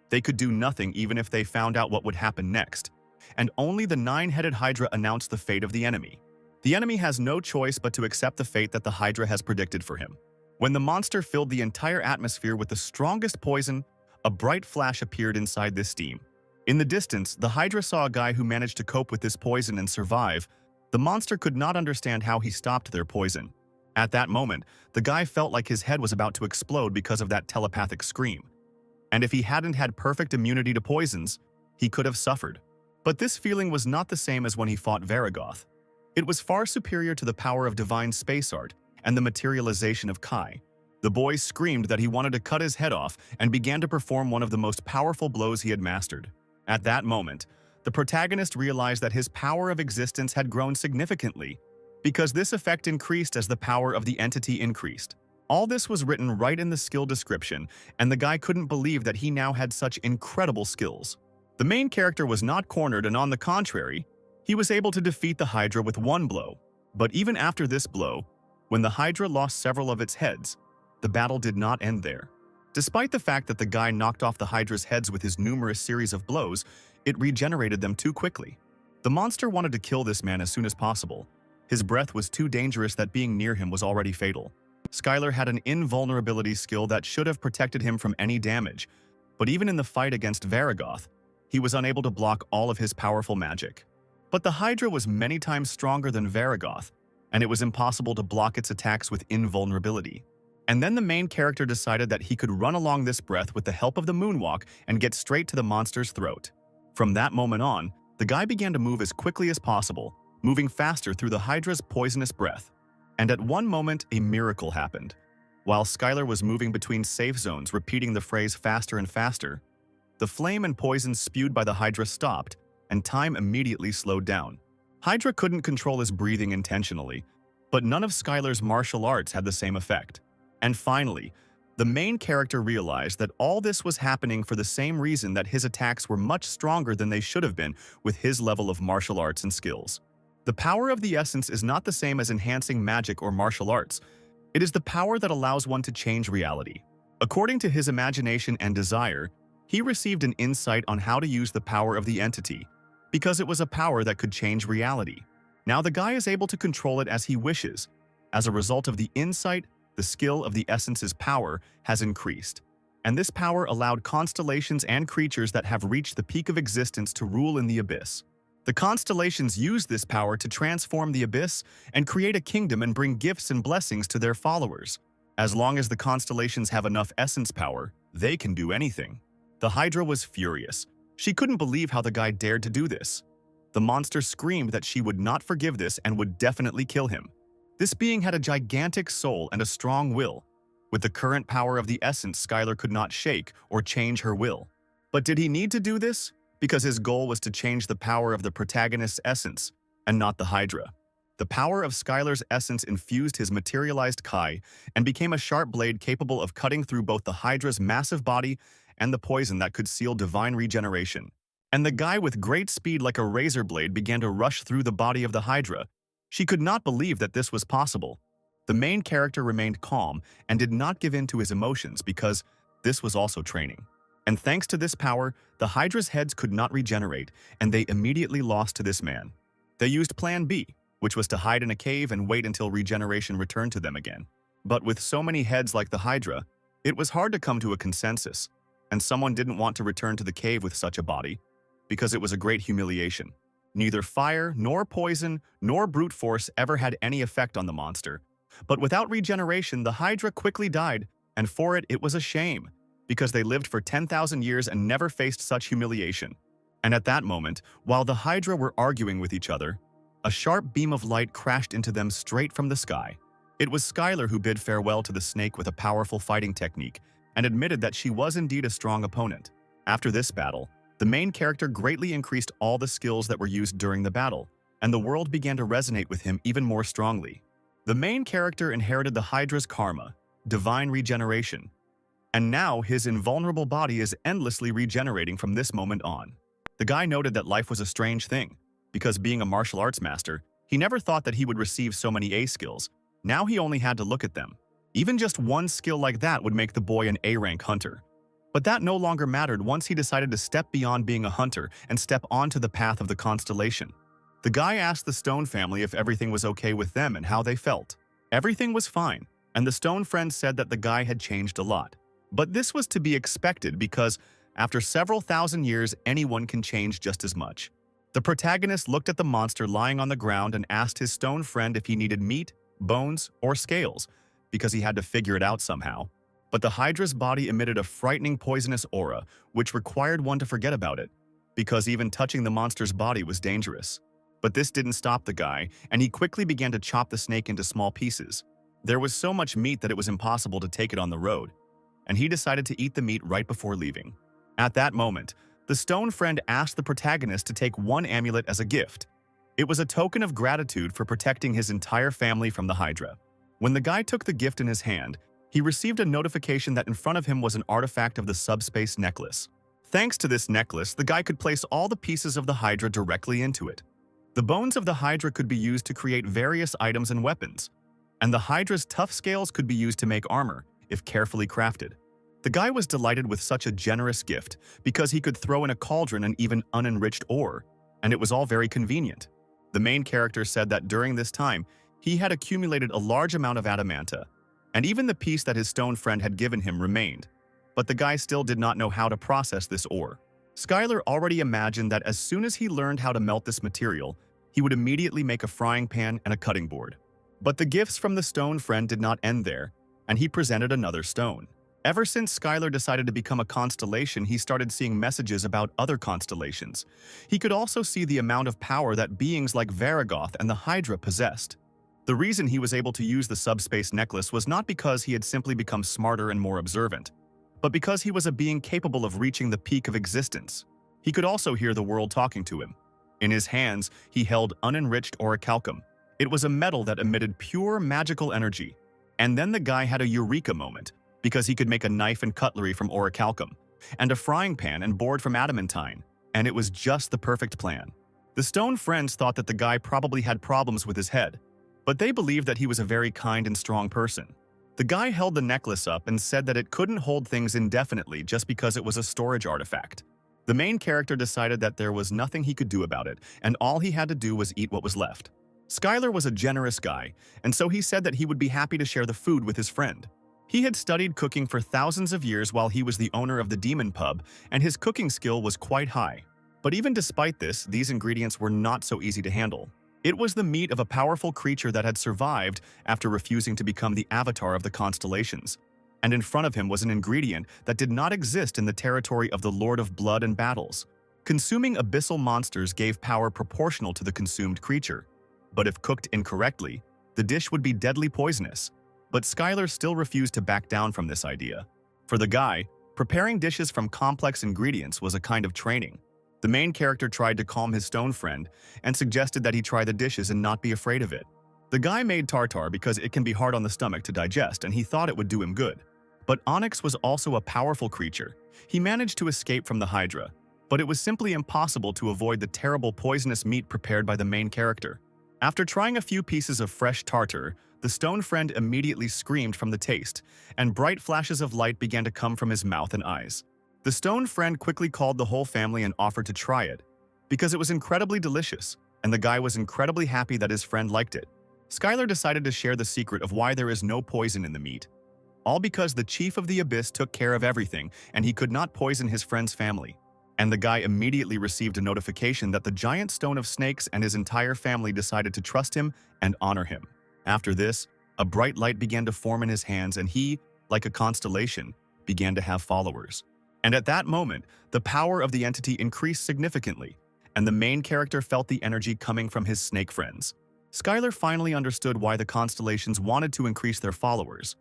They could do nothing even if they found out what would happen next, and only the nine-headed Hydra announced the fate of the enemy. The enemy has no choice but to accept the fate that the Hydra has predicted for him. When the monster filled the entire atmosphere with the strongest poison, a bright flash appeared inside this steam. In the distance, the Hydra saw a guy who managed to cope with this poison and survive. The monster could not understand how he stopped their poison. At that moment, the guy felt like his head was about to explode because of that telepathic scream. And if he hadn't had perfect immunity to poisons, he could have suffered. But this feeling was not the same as when he fought Varagoth. It was far superior to the power of divine space art and the materialization of Kai. The boy screamed that he wanted to cut his head off and began to perform one of the most powerful blows he had mastered. At that moment, the protagonist realized that his power of existence had grown significantly, because this effect increased as the power of the entity increased. All this was written right in the skill description, and the guy couldn't believe that he now had such incredible skills. The main character was not cornered, and on the contrary, he was able to defeat the Hydra with one blow. But even after this blow, when the Hydra lost several of its heads, the battle did not end there. Despite the fact that the guy knocked off the Hydra's heads with his numerous series of blows, it regenerated them too quickly. The monster wanted to kill this man as soon as possible. His breath was too dangerous that being near him was already fatal. Skylar had an invulnerability skill that should have protected him from any damage, but even in the fight against Varagoth, he was unable to block all of his powerful magic. But the Hydra was many times stronger than Varagoth, and it was impossible to block its attacks with invulnerability. And then the main character decided that he could run along this breath with the help of the moonwalk and get straight to the monster's throat. From that moment on, the guy began to move as quickly as possible, moving faster through the Hydra's poisonous breath. And at one moment, a miracle happened. While Skylar was moving between safe zones, repeating the phrase faster and faster, the flame and poison spewed by the Hydra stopped, and time immediately slowed down. Hydra couldn't control his breathing intentionally, but none of Skylar's martial arts had the same effect. And finally, the main character realized that all this was happening for the same reason that his attacks were much stronger than they should have been with his level of martial arts and skills. The power of the essence is not the same as enhancing magic or martial arts. It is the power that allows one to change reality. According to his imagination and desire, he received an insight on how to use the power of the entity, because it was a power that could change reality. Now the guy is able to control it as he wishes. As a result of the insight, the skill of the essence's power has increased. And this power allowed constellations and creatures that have reached the peak of existence to rule in the abyss. The constellations use this power to transform the abyss and create a kingdom and bring gifts and blessings to their followers. As long as the constellations have enough essence power, they can do anything. The Hydra was furious. She couldn't believe how the guy dared to do this. The monster screamed that she would not forgive this and would definitely kill him. This being had a gigantic soul and a strong will. With the current power of the essence, Skylar could not shake or change her will. But did he need to do this? Because his goal was to change the power of the protagonist's essence, and not the Hydra. The power of Skylar's essence infused his materialized Kai and became a sharp blade capable of cutting through both the Hydra's massive body and the poison that could seal divine regeneration. And the guy with great speed like a razor blade began to rush through the body of the Hydra. She could not believe that this was possible. The main character remained calm and did not give in to his emotions because this was also training. And thanks to this power, the Hydra's heads could not regenerate, and they immediately lost to this man. They used Plan B, which was to hide in a cave and wait until regeneration returned to them again. But with so many heads like the Hydra, it was hard to come to a consensus, and someone didn't want to return to the cave with such a body, because it was a great humiliation. Neither fire, nor poison, nor brute force ever had any effect on the monster. But without regeneration, the Hydra quickly died, and for it, it was a shame, because they lived for 10,000 years and never faced such humiliation. And at that moment, while the Hydra were arguing with each other, a sharp beam of light crashed into them straight from the sky. It was Skylar who bid farewell to the snake with a powerful fighting technique and admitted that she was indeed a strong opponent. After this battle, the main character greatly increased all the skills that were used during the battle, and the world began to resonate with him even more strongly. The main character inherited the Hydra's karma, divine regeneration. And now his invulnerable body is endlessly regenerating from this moment on. The guy noted that life was a strange thing, because being a martial arts master, he never thought that he would receive so many A skills. Now he only had to look at them. Even just one skill like that would make the boy an A-rank hunter. But that no longer mattered once he decided to step beyond being a hunter and step onto the path of the constellation. The guy asked the Stone family if everything was okay with them and how they felt. Everything was fine, and the Stone friends said that the guy had changed a lot. But this was to be expected because, after several thousand years, anyone can change just as much. The protagonist looked at the monster lying on the ground and asked his stone friend if he needed meat, bones, or scales, because he had to figure it out somehow. But the Hydra's body emitted a frightening poisonous aura, which required one to forget about it, because even touching the monster's body was dangerous. But this didn't stop the guy, and he quickly began to chop the snake into small pieces. There was so much meat that it was impossible to take it on the road, and he decided to eat the meat right before leaving. At that moment, the stone friend asked the protagonist to take one amulet as a gift. It was a token of gratitude for protecting his entire family from the Hydra. When the guy took the gift in his hand, he received a notification that in front of him was an artifact of the subspace necklace. Thanks to this necklace, the guy could place all the pieces of the Hydra directly into it. The bones of the Hydra could be used to create various items and weapons, and the Hydra's tough scales could be used to make armor, if carefully crafted. The guy was delighted with such a generous gift because he could throw in a cauldron and even unenriched ore, and it was all very convenient. The main character said that during this time, he had accumulated a large amount of adamanta, and even the piece that his stone friend had given him remained. But the guy still did not know how to process this ore. Skylar already imagined that as soon as he learned how to melt this material, he would immediately make a frying pan and a cutting board. But the gifts from the stone friend did not end there, and he presented another stone. Ever since Skylar decided to become a constellation, he started seeing messages about other constellations. He could also see the amount of power that beings like Varagoth and the Hydra possessed. The reason he was able to use the subspace necklace was not because he had simply become smarter and more observant, but because he was a being capable of reaching the peak of existence. He could also hear the world talking to him. In his hands, he held unenriched orichalcum. It was a metal that emitted pure magical energy. And then the guy had a eureka moment, because he could make a knife and cutlery from orichalcum, and a frying pan and board from adamantine, and it was just the perfect plan. The stone friends thought that the guy probably had problems with his head, but they believed that he was a very kind and strong person. The guy held the necklace up and said that it couldn't hold things indefinitely just because it was a storage artifact. The main character decided that there was nothing he could do about it, and all he had to do was eat what was left. Skylar was a generous guy, and so he said that he would be happy to share the food with his friend. He had studied cooking for thousands of years while he was the owner of the Demon Pub, and his cooking skill was quite high. But even despite this, these ingredients were not so easy to handle. It was the meat of a powerful creature that had survived after refusing to become the avatar of the constellations. And in front of him was an ingredient that did not exist in the territory of the Lord of Blood and Battles. Consuming abyssal monsters gave power proportional to the consumed creature. But if cooked incorrectly, the dish would be deadly poisonous. But Skylar still refused to back down from this idea. For the guy, preparing dishes from complex ingredients was a kind of training. The main character tried to calm his stone friend and suggested that he try the dishes and not be afraid of it. The guy made tartar because it can be hard on the stomach to digest and he thought it would do him good. But Onyx was also a powerful creature. He managed to escape from the Hydra, but it was simply impossible to avoid the terrible poisonous meat prepared by the main character. After trying a few pieces of fresh tartar, the stone friend immediately screamed from the taste, and bright flashes of light began to come from his mouth and eyes. The stone friend quickly called the whole family and offered to try it, because it was incredibly delicious, and the guy was incredibly happy that his friend liked it. Skylar decided to share the secret of why there is no poison in the meat. All because the Chief of the Abyss took care of everything, and he could not poison his friend's family. And the guy immediately received a notification that the giant stone of snakes and his entire family decided to trust him and honor him. After this, a bright light began to form in his hands and he, like a constellation, began to have followers. And at that moment, the power of the entity increased significantly, and the main character felt the energy coming from his snake friends. Skylar finally understood why the constellations wanted to increase their followers,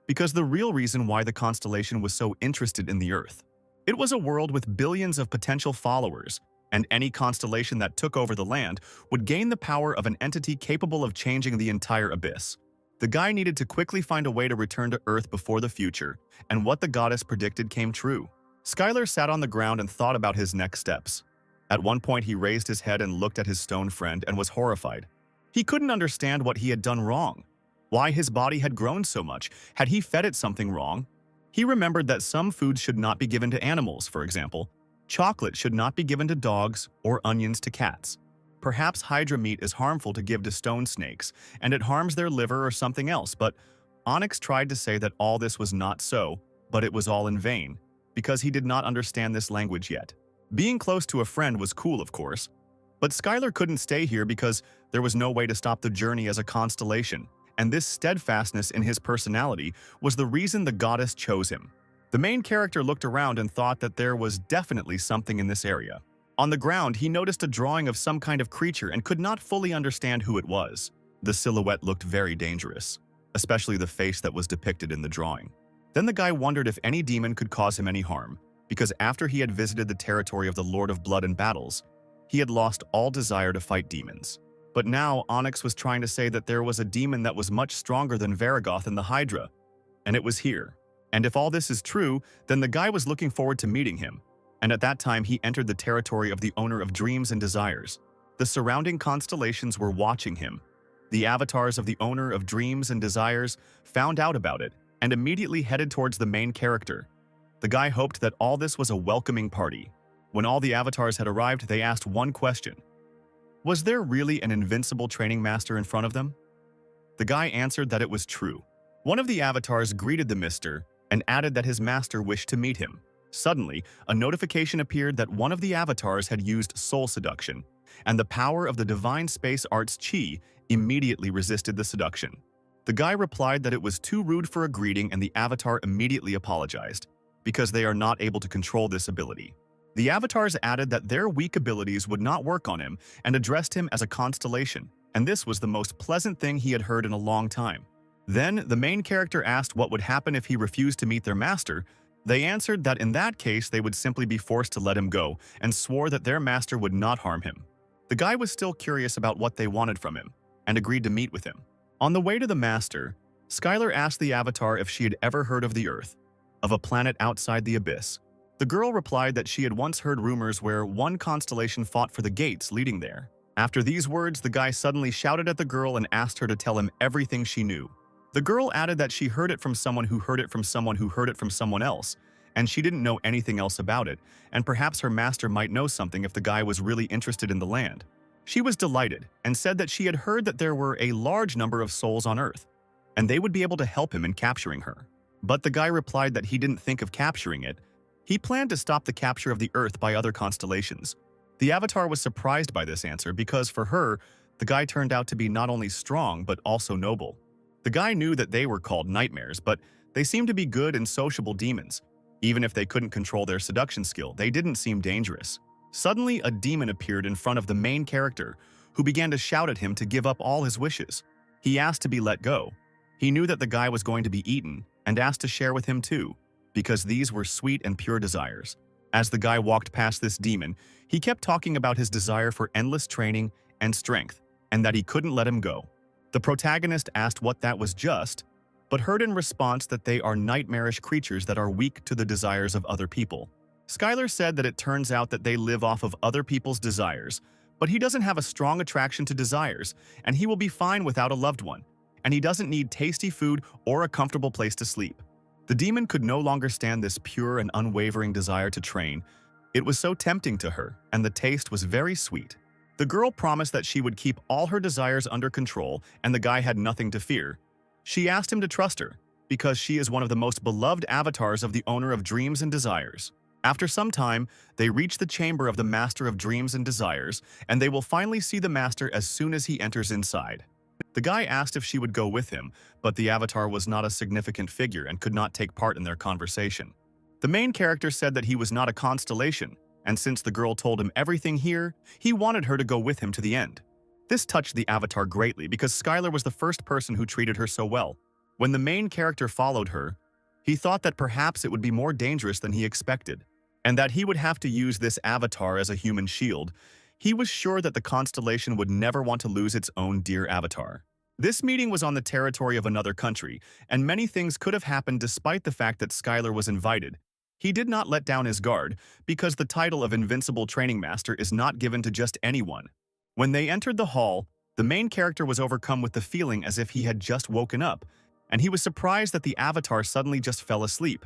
because the real reason why the constellation was so interested in the Earth. It was a world with billions of potential followers, and any constellation that took over the land would gain the power of an entity capable of changing the entire abyss. The guy needed to quickly find a way to return to Earth before the future, and what the goddess predicted came true. Skylar sat on the ground and thought about his next steps. At one point, he raised his head and looked at his stone friend and was horrified. He couldn't understand what he had done wrong. Why his body had grown so much? Had he fed it something wrong? He remembered that some foods should not be given to animals, for example. Chocolate should not be given to dogs or onions to cats. Perhaps hydra meat is harmful to give to stone snakes, and it harms their liver or something else, but Onyx tried to say that all this was not so, but it was all in vain, because he did not understand this language yet. Being close to a friend was cool, of course, but Skylar couldn't stay here because there was no way to stop the journey as a constellation, and this steadfastness in his personality was the reason the goddess chose him. The main character looked around and thought that there was definitely something in this area. On the ground, he noticed a drawing of some kind of creature and could not fully understand who it was. The silhouette looked very dangerous, especially the face that was depicted in the drawing. Then the guy wondered if any demon could cause him any harm, because after he had visited the territory of the Lord of Blood and Battles, he had lost all desire to fight demons. But now Onyx was trying to say that there was a demon that was much stronger than Varagoth and the Hydra, and it was here. And if all this is true, then the guy was looking forward to meeting him. And at that time, he entered the territory of the owner of dreams and desires. The surrounding constellations were watching him. The avatars of the owner of dreams and desires found out about it and immediately headed towards the main character. The guy hoped that all this was a welcoming party. When all the avatars had arrived, they asked one question. Was there really an invincible training master in front of them? The guy answered that it was true. One of the avatars greeted the mister and added that his master wished to meet him. Suddenly, a notification appeared that one of the avatars had used soul seduction, and the power of the divine space arts chi immediately resisted the seduction. The guy replied that it was too rude for a greeting, and the avatar immediately apologized, because they are not able to control this ability. The avatars added that their weak abilities would not work on him and addressed him as a constellation, and this was the most pleasant thing he had heard in a long time. Then, the main character asked what would happen if he refused to meet their master. They answered that in that case they would simply be forced to let him go and swore that their master would not harm him. The guy was still curious about what they wanted from him and agreed to meet with him. On the way to the master, Skylar asked the avatar if she had ever heard of the Earth, of a planet outside the abyss. The girl replied that she had once heard rumors where one constellation fought for the gates leading there. After these words, the guy suddenly shouted at the girl and asked her to tell him everything she knew. The girl added that she heard it from someone who heard it from someone who heard it from someone else, and she didn't know anything else about it, and perhaps her master might know something if the guy was really interested in the land. She was delighted and said that she had heard that there were a large number of souls on Earth, and they would be able to help him in capturing her. But the guy replied that he didn't think of capturing it. He planned to stop the capture of the Earth by other constellations. The avatar was surprised by this answer because for her, the guy turned out to be not only strong but also noble. The guy knew that they were called nightmares, but they seemed to be good and sociable demons. Even if they couldn't control their seduction skill, they didn't seem dangerous. Suddenly, a demon appeared in front of the main character, who began to shout at him to give up all his wishes. He asked to be let go. He knew that the guy was going to be eaten and asked to share with him too, because these were sweet and pure desires. As the guy walked past this demon, he kept talking about his desire for endless training and strength, and that he couldn't let him go. The protagonist asked what that was just, but heard in response that they are nightmarish creatures that are weak to the desires of other people. Skylar said that it turns out that they live off of other people's desires, but he doesn't have a strong attraction to desires, and he will be fine without a loved one, and he doesn't need tasty food or a comfortable place to sleep. The demon could no longer stand this pure and unwavering desire to train. It was so tempting to her, and the taste was very sweet. The girl promised that she would keep all her desires under control, and the guy had nothing to fear. She asked him to trust her, because she is one of the most beloved avatars of the owner of dreams and desires. After some time, they reach the chamber of the Master of Dreams and Desires, and they will finally see the Master as soon as he enters inside. The guy asked if she would go with him, but the avatar was not a significant figure and could not take part in their conversation. The main character said that he was not a constellation, and since the girl told him everything here, he wanted her to go with him to the end. This touched the avatar greatly because Skylar was the first person who treated her so well. When the main character followed her, he thought that perhaps it would be more dangerous than he expected, and that he would have to use this avatar as a human shield. He was sure that the constellation would never want to lose its own dear avatar. This meeting was on the territory of another country, and many things could have happened despite the fact that Skylar was invited. He did not let down his guard, because the title of Invincible Training Master is not given to just anyone. When they entered the hall, the main character was overcome with the feeling as if he had just woken up, and he was surprised that the avatar suddenly just fell asleep.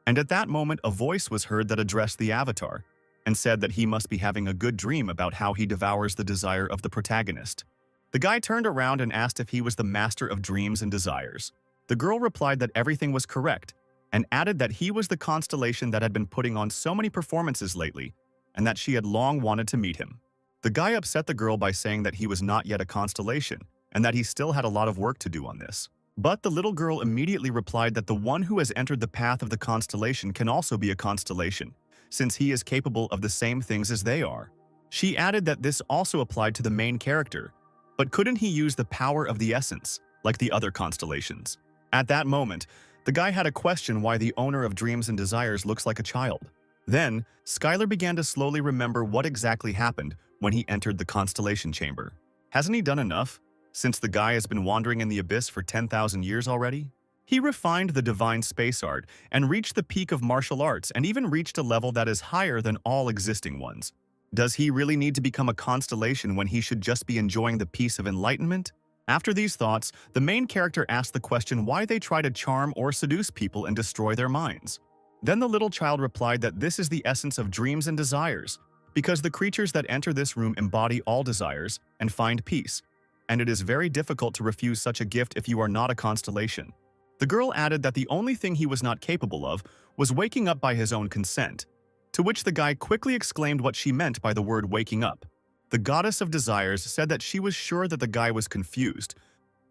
And at that moment, a voice was heard that addressed the avatar, and said that he must be having a good dream about how he devours the desire of the protagonist. The guy turned around and asked if he was the master of dreams and desires. The girl replied that everything was correct, and added that he was the constellation that had been putting on so many performances lately, and that she had long wanted to meet him. The guy upset the girl by saying that he was not yet a constellation, and that he still had a lot of work to do on this. But the little girl immediately replied that the one who has entered the path of the constellation can also be a constellation, since he is capable of the same things as they are. She added that this also applied to the main character, but couldn't he use the power of the essence, like the other constellations? At that moment, the guy had a question why the owner of dreams and desires looks like a child. Then, Skylar began to slowly remember what exactly happened when he entered the constellation chamber. Hasn't he done enough, since the guy has been wandering in the abyss for 10,000 years already? He refined the divine space art and reached the peak of martial arts and even reached a level that is higher than all existing ones. Does he really need to become a constellation when he should just be enjoying the peace of enlightenment? After these thoughts, the main character asked the question why they try to charm or seduce people and destroy their minds. Then the little child replied that this is the essence of dreams and desires, because the creatures that enter this room embody all desires and find peace, and it is very difficult to refuse such a gift if you are not a constellation. The girl added that the only thing he was not capable of was waking up by his own consent, to which the guy quickly exclaimed what she meant by the word waking up. The goddess of desires said that she was sure that the guy was confused,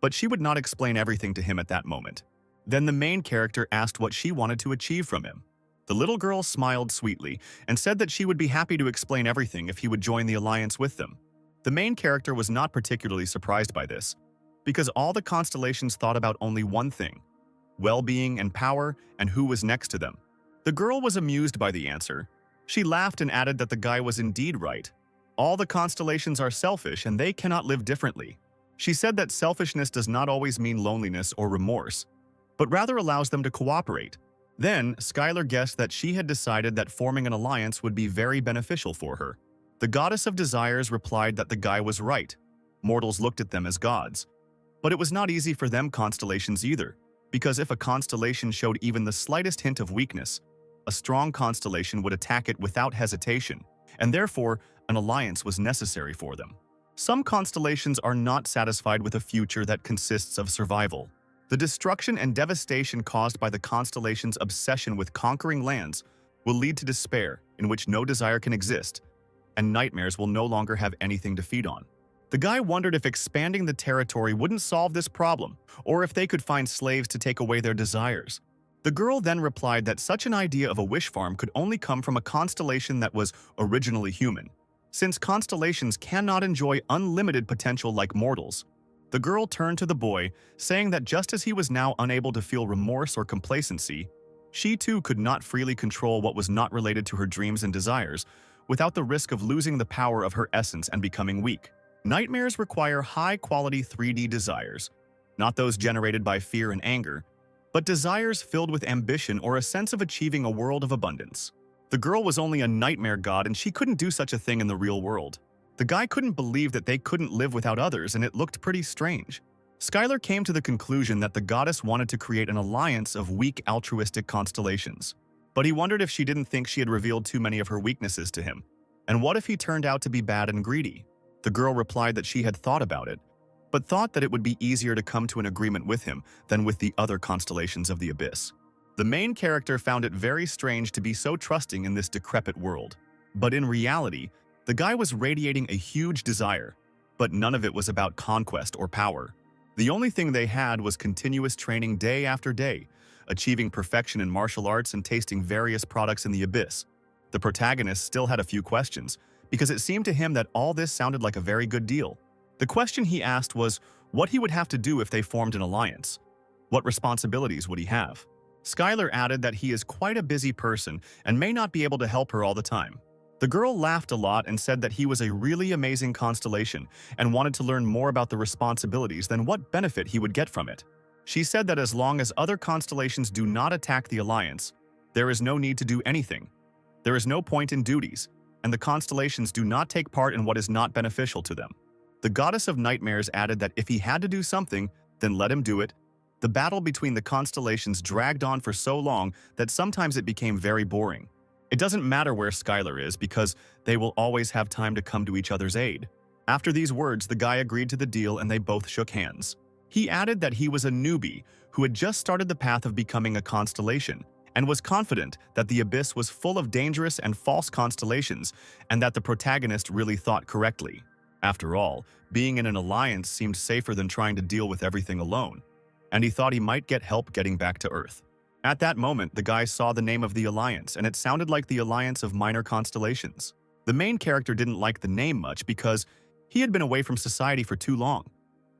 but she would not explain everything to him at that moment. Then the main character asked what she wanted to achieve from him. The little girl smiled sweetly and said that she would be happy to explain everything if he would join the alliance with them. The main character was not particularly surprised by this, because all the constellations thought about only one thing: well-being and power, and who was next to them. The girl was amused by the answer. She laughed and added that the guy was indeed right. All the constellations are selfish and they cannot live differently. She said that selfishness does not always mean loneliness or remorse, but rather allows them to cooperate. Then, Skylar guessed that she had decided that forming an alliance would be very beneficial for her. The goddess of desires replied that the guy was right. Mortals looked at them as gods. But it was not easy for them constellations either, because if a constellation showed even the slightest hint of weakness, a strong constellation would attack it without hesitation, and therefore, an alliance was necessary for them. Some constellations are not satisfied with a future that consists of survival. The destruction and devastation caused by the constellation's obsession with conquering lands will lead to despair, in which no desire can exist, and nightmares will no longer have anything to feed on. The guy wondered if expanding the territory wouldn't solve this problem, or if they could find slaves to take away their desires. The girl then replied that such an idea of a wish farm could only come from a constellation that was originally human, since constellations cannot enjoy unlimited potential like mortals. The girl turned to the boy, saying that just as he was now unable to feel remorse or complacency, she too could not freely control what was not related to her dreams and desires, without the risk of losing the power of her essence and becoming weak. Nightmares require high-quality 3D desires, not those generated by fear and anger, but desires filled with ambition or a sense of achieving a world of abundance. The girl was only a nightmare god and she couldn't do such a thing in the real world. The guy couldn't believe that they couldn't live without others, and it looked pretty strange. Skylar came to the conclusion that the goddess wanted to create an alliance of weak altruistic constellations. But he wondered if she didn't think she had revealed too many of her weaknesses to him. And what if he turned out to be bad and greedy? The girl replied that she had thought about it, but thought that it would be easier to come to an agreement with him than with the other constellations of the abyss. The main character found it very strange to be so trusting in this decrepit world. But in reality, the guy was radiating a huge desire, but none of it was about conquest or power. The only thing they had was continuous training day after day, achieving perfection in martial arts and tasting various products in the abyss. The protagonist still had a few questions, because it seemed to him that all this sounded like a very good deal. The question he asked was what he would have to do if they formed an alliance. What responsibilities would he have? Skylar added that he is quite a busy person and may not be able to help her all the time. The girl laughed a lot and said that he was a really amazing constellation and wanted to learn more about the responsibilities than what benefit he would get from it. She said that as long as other constellations do not attack the Alliance, there is no need to do anything. There is no point in duties, and the constellations do not take part in what is not beneficial to them. The goddess of nightmares added that if he had to do something, then let him do it. The battle between the constellations dragged on for so long that sometimes it became very boring. It doesn't matter where Skylar is because they will always have time to come to each other's aid. After these words, the guy agreed to the deal and they both shook hands. He added that he was a newbie who had just started the path of becoming a constellation and was confident that the abyss was full of dangerous and false constellations and that the protagonist really thought correctly. After all, being in an alliance seemed safer than trying to deal with everything alone, and he thought he might get help getting back to Earth. At that moment, the guy saw the name of the alliance, and it sounded like the Alliance of Minor Constellations. The main character didn't like the name much because he had been away from society for too long.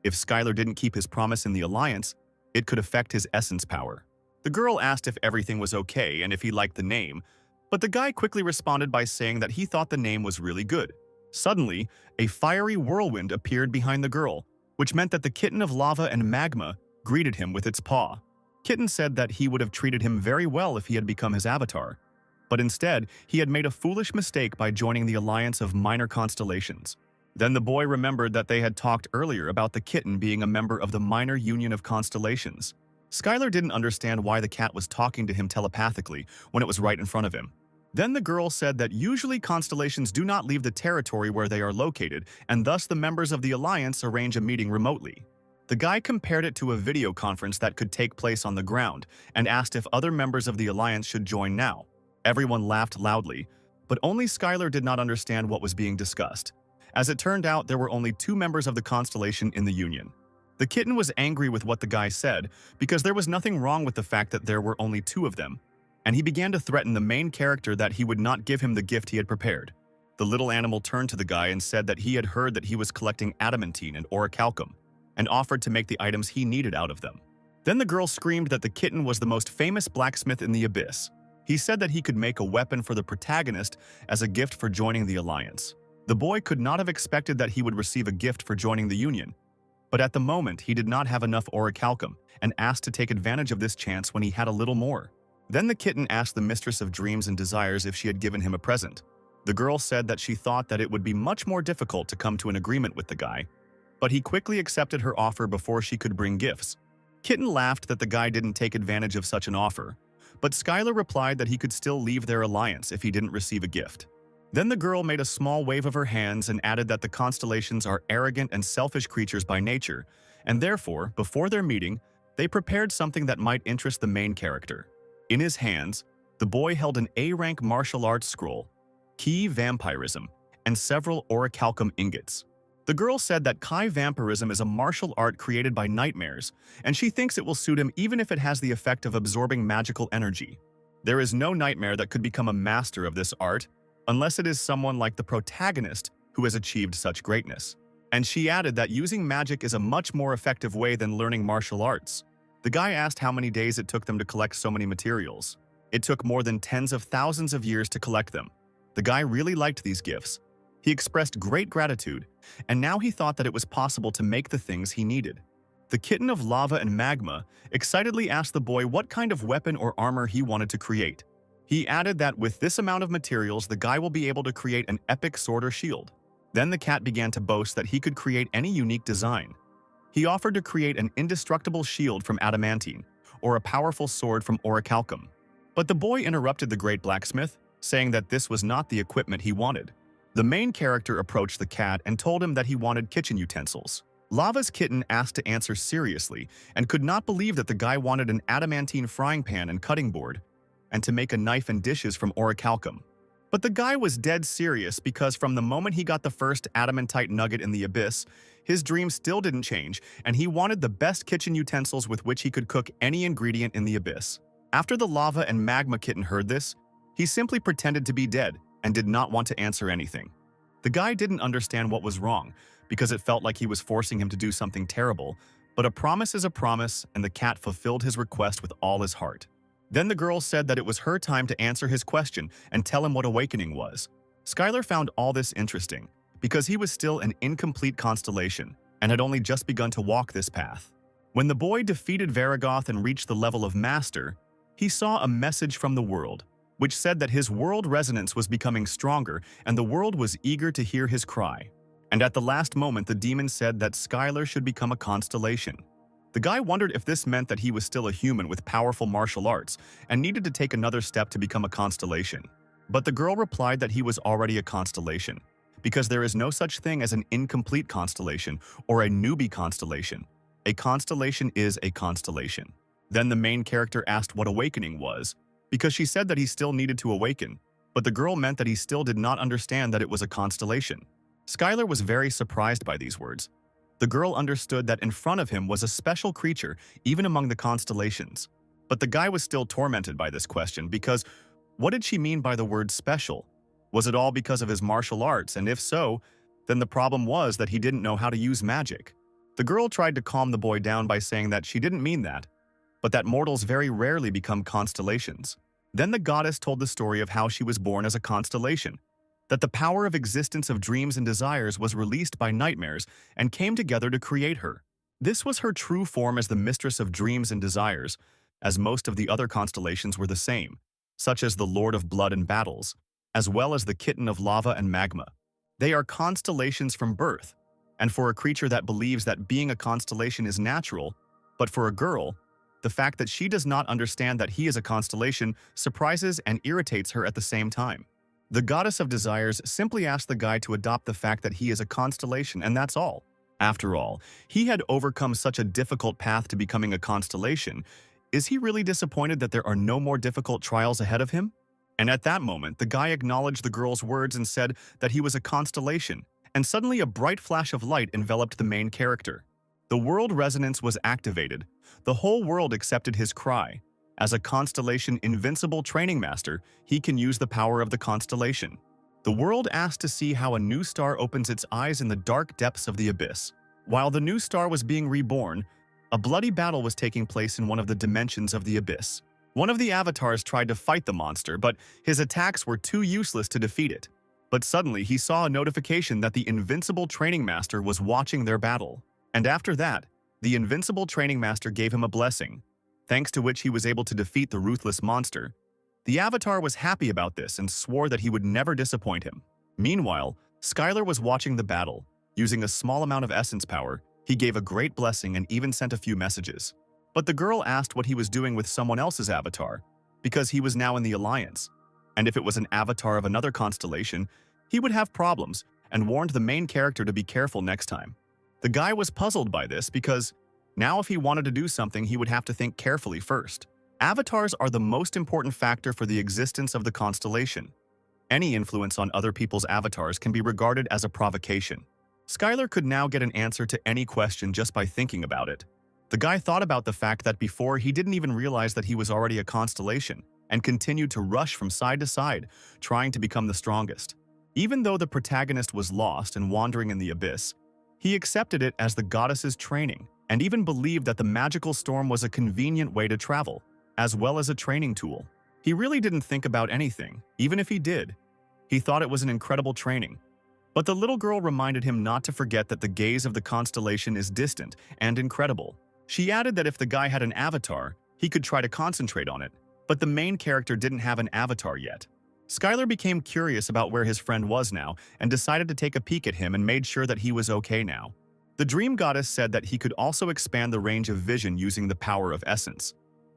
If Skylar didn't keep his promise in the alliance, it could affect his essence power. The girl asked if everything was okay and if he liked the name, but the guy quickly responded by saying that he thought the name was really good. Suddenly, a fiery whirlwind appeared behind the girl, which meant that the kitten of lava and magma greeted him with its paw. Kitten said that he would have treated him very well if he had become his avatar, but instead, he had made a foolish mistake by joining the Alliance of Minor Constellations. Then the boy remembered that they had talked earlier about the kitten being a member of the Minor Union of Constellations. Skylar didn't understand why the cat was talking to him telepathically when it was right in front of him. Then the girl said that usually constellations do not leave the territory where they are located, and thus the members of the Alliance arrange a meeting remotely. The guy compared it to a video conference that could take place on the ground and asked if other members of the Alliance should join now. Everyone laughed loudly, but only Skylar did not understand what was being discussed. As it turned out, there were only 2 members of the constellation in the Union. The kitten was angry with what the guy said because there was nothing wrong with the fact that there were only 2 of them, and he began to threaten the main character that he would not give him the gift he had prepared. The little animal turned to the guy and said that he had heard that he was collecting adamantine and orichalcum, and offered to make the items he needed out of them. Then the girl screamed that the kitten was the most famous blacksmith in the abyss. He said that he could make a weapon for the protagonist as a gift for joining the alliance. The boy could not have expected that he would receive a gift for joining the Union, but at the moment he did not have enough orichalcum and asked to take advantage of this chance when he had a little more. Then the kitten asked the mistress of dreams and desires if she had given him a present. The girl said that she thought that it would be much more difficult to come to an agreement with the guy, but he quickly accepted her offer before she could bring gifts. Kitten laughed that the guy didn't take advantage of such an offer, but Skylar replied that he could still leave their alliance if he didn't receive a gift. Then the girl made a small wave of her hands and added that the constellations are arrogant and selfish creatures by nature, and therefore, before their meeting, they prepared something that might interest the main character. In his hands, the boy held an A-rank martial arts scroll, key vampirism, and several orichalcum ingots. The girl said that Kai vampirism is a martial art created by nightmares, and she thinks it will suit him even if it has the effect of absorbing magical energy. There is no nightmare that could become a master of this art, unless it is someone like the protagonist who has achieved such greatness. And she added that using magic is a much more effective way than learning martial arts. The guy asked how many days it took them to collect so many materials. It took more than tens of thousands of years to collect them. The guy really liked these gifts. He expressed great gratitude, and now he thought that it was possible to make the things he needed. The kitten of lava and magma excitedly asked the boy what kind of weapon or armor he wanted to create. He added that with this amount of materials, the guy will be able to create an epic sword or shield. Then the cat began to boast that he could create any unique design. He offered to create an indestructible shield from adamantine, or a powerful sword from orichalcum. But the boy interrupted the great blacksmith, saying that this was not the equipment he wanted. The main character approached the cat and told him that he wanted kitchen utensils. Lava's kitten asked to answer seriously and could not believe that the guy wanted an adamantine frying pan and cutting board, and to make a knife and dishes from orichalcum. But the guy was dead serious because from the moment he got the first adamantite nugget in the abyss, his dream still didn't change, and he wanted the best kitchen utensils with which he could cook any ingredient in the abyss. After the lava and magma kitten heard this, he simply pretended to be dead and did not want to answer anything. The guy didn't understand what was wrong because it felt like he was forcing him to do something terrible, but a promise is a promise, and the cat fulfilled his request with all his heart. Then the girl said that it was her time to answer his question and tell him what awakening was. Skylar found all this interesting because he was still an incomplete constellation and had only just begun to walk this path. When the boy defeated Varagoth and reached the level of Master, he saw a message from the world, which said that his world resonance was becoming stronger and the world was eager to hear his cry. And at the last moment, the demon said that Skylar should become a constellation. The guy wondered if this meant that he was still a human with powerful martial arts and needed to take another step to become a constellation. But the girl replied that he was already a constellation, because there is no such thing as an incomplete constellation or a newbie constellation. A constellation is a constellation. Then the main character asked what awakening was, because she said that he still needed to awaken, but the girl meant that he still did not understand that it was a constellation. Skylar was very surprised by these words. The girl understood that in front of him was a special creature even among the constellations. But the guy was still tormented by this question because what did she mean by the word special? Was it all because of his martial arts, and if so, then the problem was that he didn't know how to use magic. The girl tried to calm the boy down by saying that she didn't mean that, but that mortals very rarely become constellations. Then the goddess told the story of how she was born as a constellation, that the power of existence of dreams and desires was released by nightmares and came together to create her. This was her true form as the mistress of dreams and desires, as most of the other constellations were the same, such as the Lord of Blood and Battles, as well as the Kitten of Lava and Magma. They are constellations from birth, and for a creature that believes that being a constellation is natural, but for a girl, the fact that she does not understand that he is a constellation surprises and irritates her at the same time. The goddess of desires simply asked the guy to adopt the fact that he is a constellation, and that's all. After all, he had overcome such a difficult path to becoming a constellation. Is he really disappointed that there are no more difficult trials ahead of him? And at that moment, the guy acknowledged the girl's words and said that he was a constellation, and suddenly a bright flash of light enveloped the main character. The world resonance was activated. The whole world accepted his cry. As a constellation invincible training master, he can use the power of the constellation. The world asked to see how a new star opens its eyes in the dark depths of the abyss. While the new star was being reborn, a bloody battle was taking place in one of the dimensions of the abyss. One of the avatars tried to fight the monster, but his attacks were too useless to defeat it. But suddenly he saw a notification that the invincible training master was watching their battle. And after that, the invincible training master gave him a blessing, thanks to which he was able to defeat the ruthless monster. The avatar was happy about this and swore that he would never disappoint him. Meanwhile, Skylar was watching the battle. Using a small amount of essence power, he gave a great blessing and even sent a few messages. But the girl asked what he was doing with someone else's avatar, because he was now in the Alliance. And if it was an avatar of another constellation, he would have problems, and warned the main character to be careful next time. The guy was puzzled by this because now if he wanted to do something, he would have to think carefully first. Avatars are the most important factor for the existence of the constellation. Any influence on other people's avatars can be regarded as a provocation. Skylar could now get an answer to any question just by thinking about it. The guy thought about the fact that before he didn't even realize that he was already a constellation and continued to rush from side to side, trying to become the strongest. Even though the protagonist was lost and wandering in the abyss, he accepted it as the goddess's training and even believed that the magical storm was a convenient way to travel, as well as a training tool. He really didn't think about anything, even if he did. He thought it was an incredible training. But the little girl reminded him not to forget that the gaze of the constellation is distant and incredible. She added that if the guy had an avatar, he could try to concentrate on it, but the main character didn't have an avatar yet. Skylar became curious about where his friend was now and decided to take a peek at him and made sure that he was okay now. The dream goddess said that he could also expand the range of vision using the power of essence,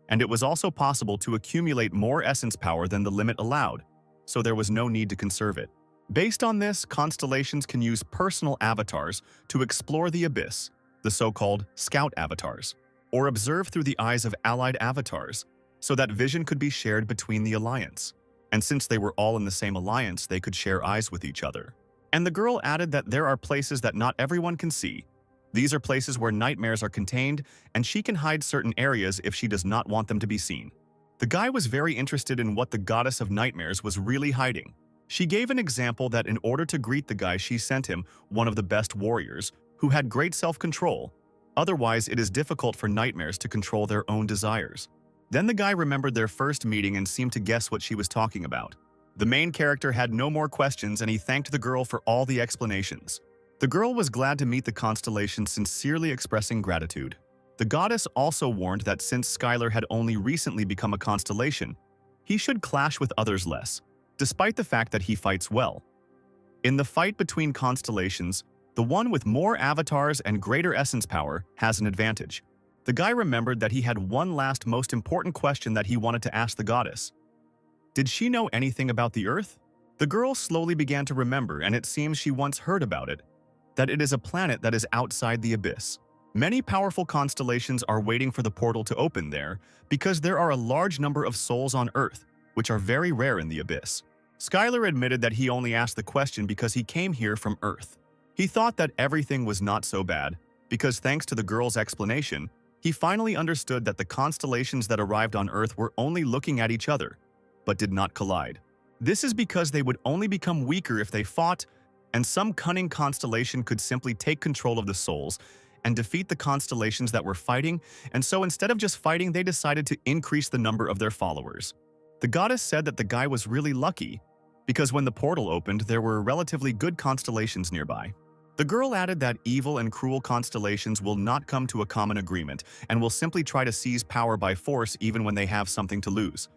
and it was also possible to accumulate more essence power than the limit allowed, so there was no need to conserve it. Based on this, constellations can use personal avatars to explore the abyss, the so-called scout avatars, or observe through the eyes of allied avatars, so that vision could be shared between the alliance. And since they were all in the same alliance, they could share eyes with each other. And the girl added that there are places that not everyone can see. These are places where nightmares are contained, and she can hide certain areas if she does not want them to be seen. The guy was very interested in what the goddess of nightmares was really hiding. She gave an example that in order to greet the guy, she sent him one of the best warriors, who had great self-control. Otherwise, it is difficult for nightmares to control their own desires. Then the guy remembered their first meeting and seemed to guess what she was talking about. The main character had no more questions and he thanked the girl for all the explanations. The girl was glad to meet the constellation, sincerely expressing gratitude. The goddess also warned that since Skylar had only recently become a constellation, he should clash with others less, despite the fact that he fights well. In the fight between constellations, the one with more avatars and greater essence power has an advantage. The guy remembered that he had one last most important question that he wanted to ask the goddess. Did she know anything about the Earth? The girl slowly began to remember, and it seems she once heard about it, that it is a planet that is outside the abyss. Many powerful constellations are waiting for the portal to open there because there are a large number of souls on Earth, which are very rare in the abyss. Skylar admitted that he only asked the question because he came here from Earth. He thought that everything was not so bad, because thanks to the girl's explanation, he finally understood that the constellations that arrived on Earth were only looking at each other, but did not collide. This is because they would only become weaker if they fought, and some cunning constellation could simply take control of the souls and defeat the constellations that were fighting, and so instead of just fighting, they decided to increase the number of their followers. The goddess said that the guy was really lucky, because when the portal opened, there were relatively good constellations nearby. The girl added that evil and cruel constellations will not come to a common agreement and will simply try to seize power by force even when they have something to lose.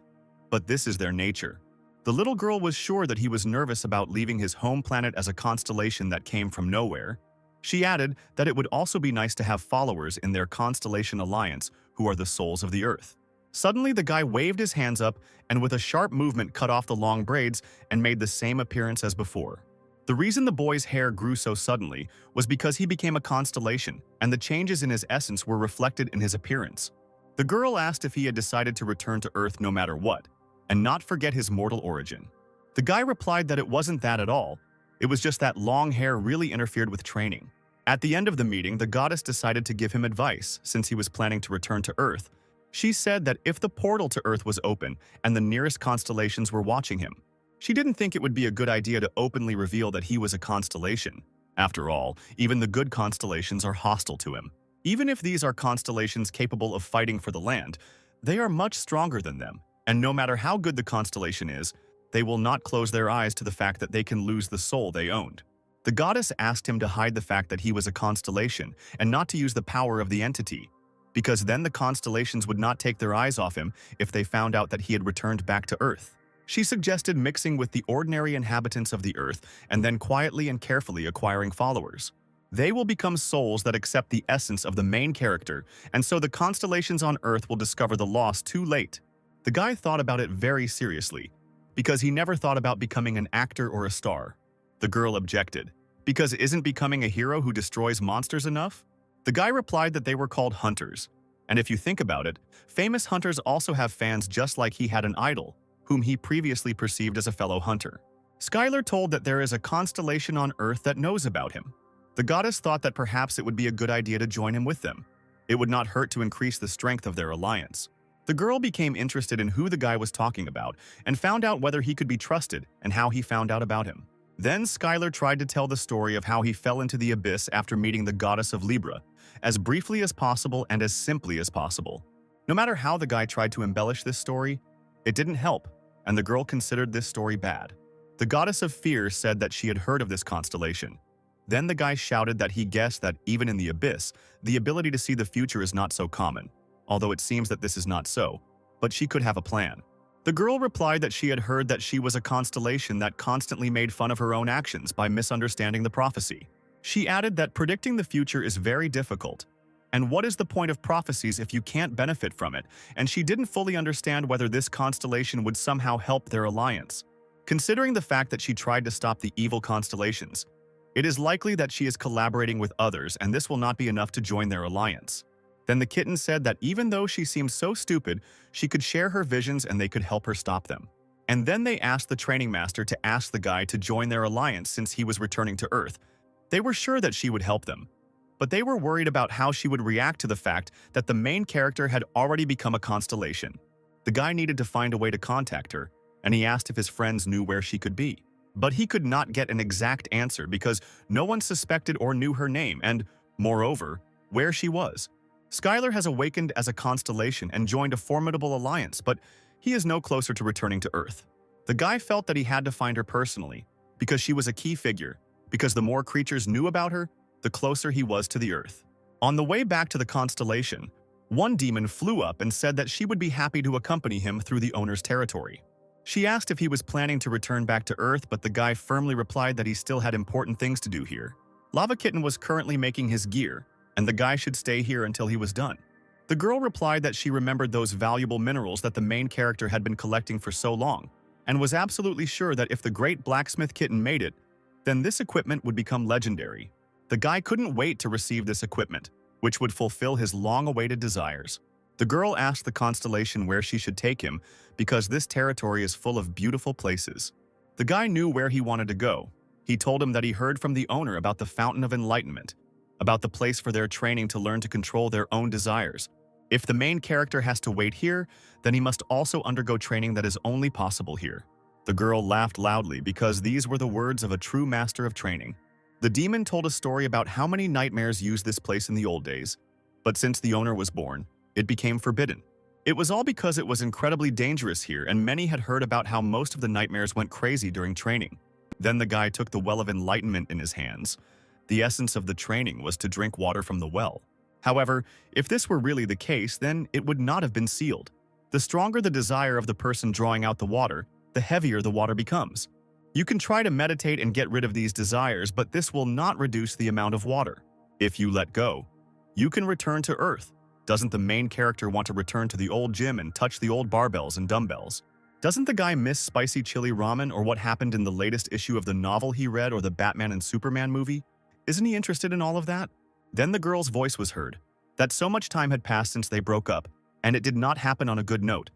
But this is their nature. The little girl was sure that he was nervous about leaving his home planet as a constellation that came from nowhere. She added that it would also be nice to have followers in their constellation alliance who are the souls of the Earth. Suddenly, the guy waved his hands up and with a sharp movement cut off the long braids and made the same appearance as before. The reason the boy's hair grew so suddenly was because he became a constellation, and the changes in his essence were reflected in his appearance. The girl asked if he had decided to return to Earth no matter what, and not forget his mortal origin. The guy replied that it wasn't that at all. It was just that long hair really interfered with training. At the end of the meeting, the goddess decided to give him advice since he was planning to return to Earth. She said that if the portal to Earth was open and the nearest constellations were watching him, she didn't think it would be a good idea to openly reveal that he was a constellation. After all, even the good constellations are hostile to him. Even if these are constellations capable of fighting for the land, they are much stronger than them. And no matter how good the constellation is, they will not close their eyes to the fact that they can lose the soul they owned. The goddess asked him to hide the fact that he was a constellation and not to use the power of the entity, because then the constellations would not take their eyes off him if they found out that he had returned back to Earth. She suggested mixing with the ordinary inhabitants of the Earth and then quietly and carefully acquiring followers. They will become souls that accept the essence of the main character, and so the constellations on Earth will discover the loss too late. The guy thought about it very seriously, because he never thought about becoming an actor or a star. The girl objected, because isn't becoming a hero who destroys monsters enough? The guy replied that they were called hunters, and if you think about it, famous hunters also have fans just like he had an idol, whom he previously perceived as a fellow hunter. Skylar told that there is a constellation on Earth that knows about him. The goddess thought that perhaps it would be a good idea to join him with them. It would not hurt to increase the strength of their alliance. The girl became interested in who the guy was talking about and found out whether he could be trusted and how he found out about him. Then Skylar tried to tell the story of how he fell into the abyss after meeting the goddess of Libra, as briefly as possible and as simply as possible. No matter how the guy tried to embellish this story, it didn't help, and the girl considered this story bad. The goddess of fear said that she had heard of this constellation. Then the guy shouted that he guessed that even in the abyss, the ability to see the future is not so common. Although it seems that this is not so, but she could have a plan. The girl replied that she had heard that she was a constellation that constantly made fun of her own actions by misunderstanding the prophecy. She added that predicting the future is very difficult, and what is the point of prophecies if you can't benefit from it, and she didn't fully understand whether this constellation would somehow help their alliance. Considering the fact that she tried to stop the evil constellations, it is likely that she is collaborating with others and this will not be enough to join their alliance. Then the kitten said that even though she seemed so stupid, she could share her visions and they could help her stop them. And then they asked the training master to ask the guy to join their alliance since he was returning to Earth. They were sure that she would help them, but they were worried about how she would react to the fact that the main character had already become a constellation. The guy needed to find a way to contact her, and he asked if his friends knew where she could be. But he could not get an exact answer because no one suspected or knew her name and, moreover, where she was. Skylar has awakened as a constellation and joined a formidable alliance, but he is no closer to returning to Earth. The guy felt that he had to find her personally, because she was a key figure, because the more creatures knew about her, the closer he was to the Earth. On the way back to the constellation, one demon flew up and said that she would be happy to accompany him through the owner's territory. She asked if he was planning to return back to Earth, but the guy firmly replied that he still had important things to do here. Lava Kitten was currently making his gear, and the guy should stay here until he was done. The girl replied that she remembered those valuable minerals that the main character had been collecting for so long, and was absolutely sure that if the great blacksmith kitten made it, then this equipment would become legendary. The guy couldn't wait to receive this equipment, which would fulfill his long-awaited desires. The girl asked the constellation where she should take him because this territory is full of beautiful places. The guy knew where he wanted to go. He told him that he heard from the owner about the Fountain of Enlightenment, about the place for their training to learn to control their own desires. If the main character has to wait here, then he must also undergo training that is only possible here. The girl laughed loudly because these were the words of a true master of training. The demon told a story about how many nightmares used this place in the old days, but since the owner was born, it became forbidden. It was all because it was incredibly dangerous here, and many had heard about how most of the nightmares went crazy during training. Then the guy took the Well of Enlightenment in his hands. The essence of the training was to drink water from the well. However, if this were really the case, then it would not have been sealed. The stronger the desire of the person drawing out the water, the heavier the water becomes. You can try to meditate and get rid of these desires, but this will not reduce the amount of water. If you let go, you can return to Earth. Doesn't the main character want to return to the old gym and touch the old barbells and dumbbells? Doesn't the guy miss spicy chili ramen or what happened in the latest issue of the novel he read or the Batman and Superman movie? Isn't he interested in all of that? Then the girl's voice was heard, that so much time had passed since they broke up, and it did not happen on a good note.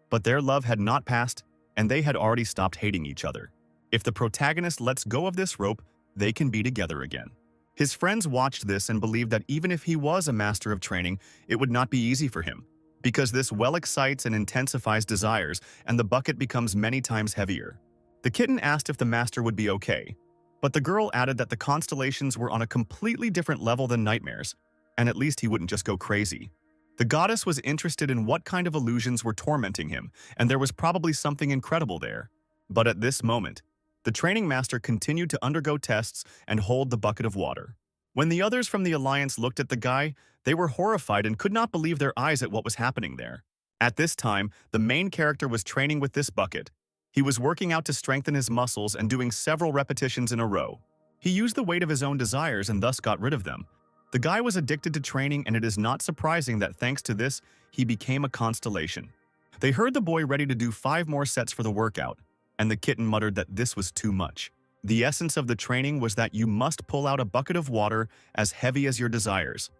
But their love had not passed, and they had already stopped hating each other. If the protagonist lets go of this rope, they can be together again. His friends watched this and believed that even if he was a master of training, it would not be easy for him, because this well excites and intensifies desires, and the bucket becomes many times heavier. The kitten asked if the master would be okay, but the girl added that the constellations were on a completely different level than nightmares, and at least he wouldn't just go crazy. The goddess was interested in what kind of illusions were tormenting him, and there was probably something incredible there. But at this moment, the training master continued to undergo tests and hold the bucket of water. When the others from the Alliance looked at the guy, they were horrified and could not believe their eyes at what was happening there. At this time, the main character was training with this bucket. He was working out to strengthen his muscles and doing several repetitions in a row. He used the weight of his own desires and thus got rid of them. The guy was addicted to training, and it is not surprising that thanks to this, he became a constellation. They heard the boy ready to do 5 more sets for the workout, and the kitten muttered that this was too much. The essence of the training was that you must pull out a bucket of water as heavy as your desires.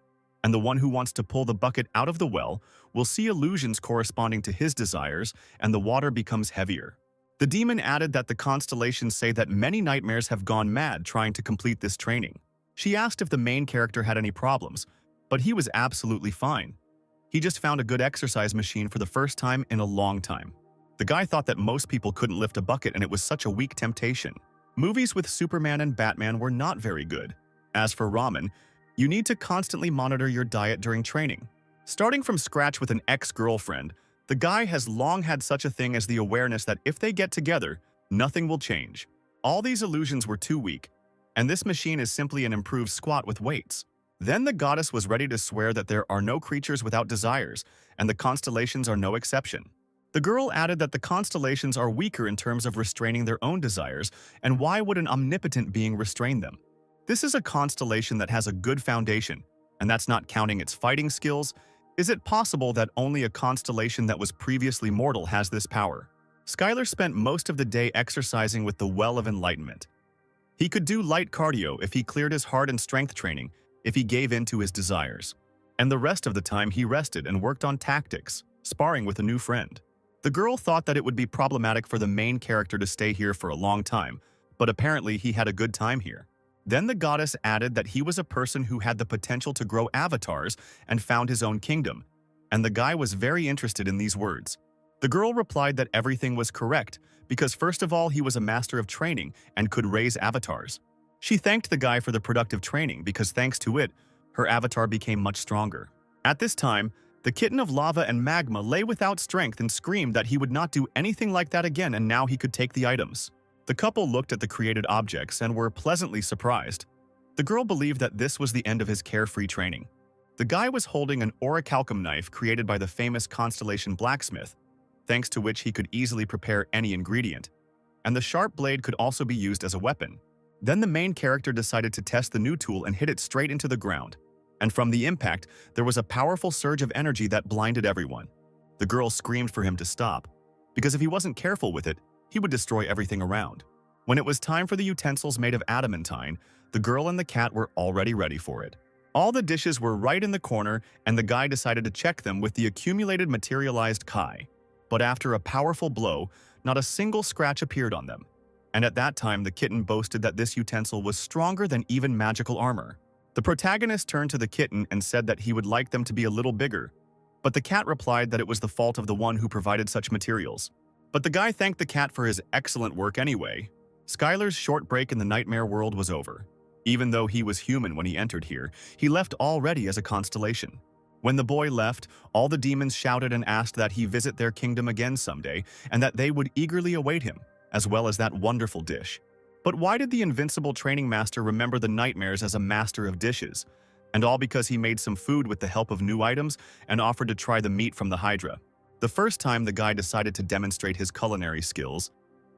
And the one who wants to pull the bucket out of the well will see illusions corresponding to his desires, and the water becomes heavier. The demon added that the constellations say that many nightmares have gone mad trying to complete this training. She asked if the main character had any problems, but he was absolutely fine. He just found a good exercise machine for the first time in a long time. The guy thought that most people couldn't lift a bucket and it was such a weak temptation. Movies with Superman and Batman were not very good. As for ramen, you need to constantly monitor your diet during training. Starting from scratch with an ex-girlfriend, the guy has long had such a thing as the awareness that if they get together, nothing will change. All these illusions were too weak, and this machine is simply an improved squat with weights. Then the goddess was ready to swear that there are no creatures without desires, and the constellations are no exception. The girl added that the constellations are weaker in terms of restraining their own desires, and why would an omnipotent being restrain them? This is a constellation that has a good foundation, and that's not counting its fighting skills. Is it possible that only a constellation that was previously mortal has this power? Skylar spent most of the day exercising with the Well of Enlightenment. He could do light cardio if he cleared his heart and strength training, if he gave in to his desires. And the rest of the time he rested and worked on tactics, sparring with a new friend. The girl thought that it would be problematic for the main character to stay here for a long time, but apparently he had a good time here. Then the goddess added that he was a person who had the potential to grow avatars and found his own kingdom, and the guy was very interested in these words. The girl replied that everything was correct, because first of all he was a master of training and could raise avatars. She thanked the guy for the productive training because thanks to it, her avatar became much stronger. At this time, The kitten of lava and magma lay without strength and screamed that he would not do anything like that again and now he could take the items. The couple looked at the created objects and were pleasantly surprised. The girl believed that this was the end of his carefree training. The guy was holding an orichalcum knife created by the famous Constellation blacksmith, thanks to which he could easily prepare any ingredient. And the sharp blade could also be used as a weapon. Then the main character decided to test the new tool and hit it straight into the ground. And from the impact, there was a powerful surge of energy that blinded everyone. The girl screamed for him to stop, because if he wasn't careful with it, he would destroy everything around. When it was time for the utensils made of adamantine, the girl and the cat were already ready for it. All the dishes were right in the corner, and the guy decided to check them with the accumulated materialized kai. But after a powerful blow, not a single scratch appeared on them. And at that time, the kitten boasted that this utensil was stronger than even magical armor. The protagonist turned to the kitten and said that he would like them to be a little bigger, but the cat replied that it was the fault of the one who provided such materials. But the guy thanked the cat for his excellent work anyway. Skylar's short break in the nightmare world was over. Even though he was human when he entered here, he left already as a constellation. When the boy left, all the demons shouted and asked that he visit their kingdom again someday and that they would eagerly await him, as well as that wonderful dish. But why did the invincible training master remember the nightmares as a master of dishes? And all because he made some food with the help of new items and offered to try the meat from the Hydra. The first time the guy decided to demonstrate his culinary skills,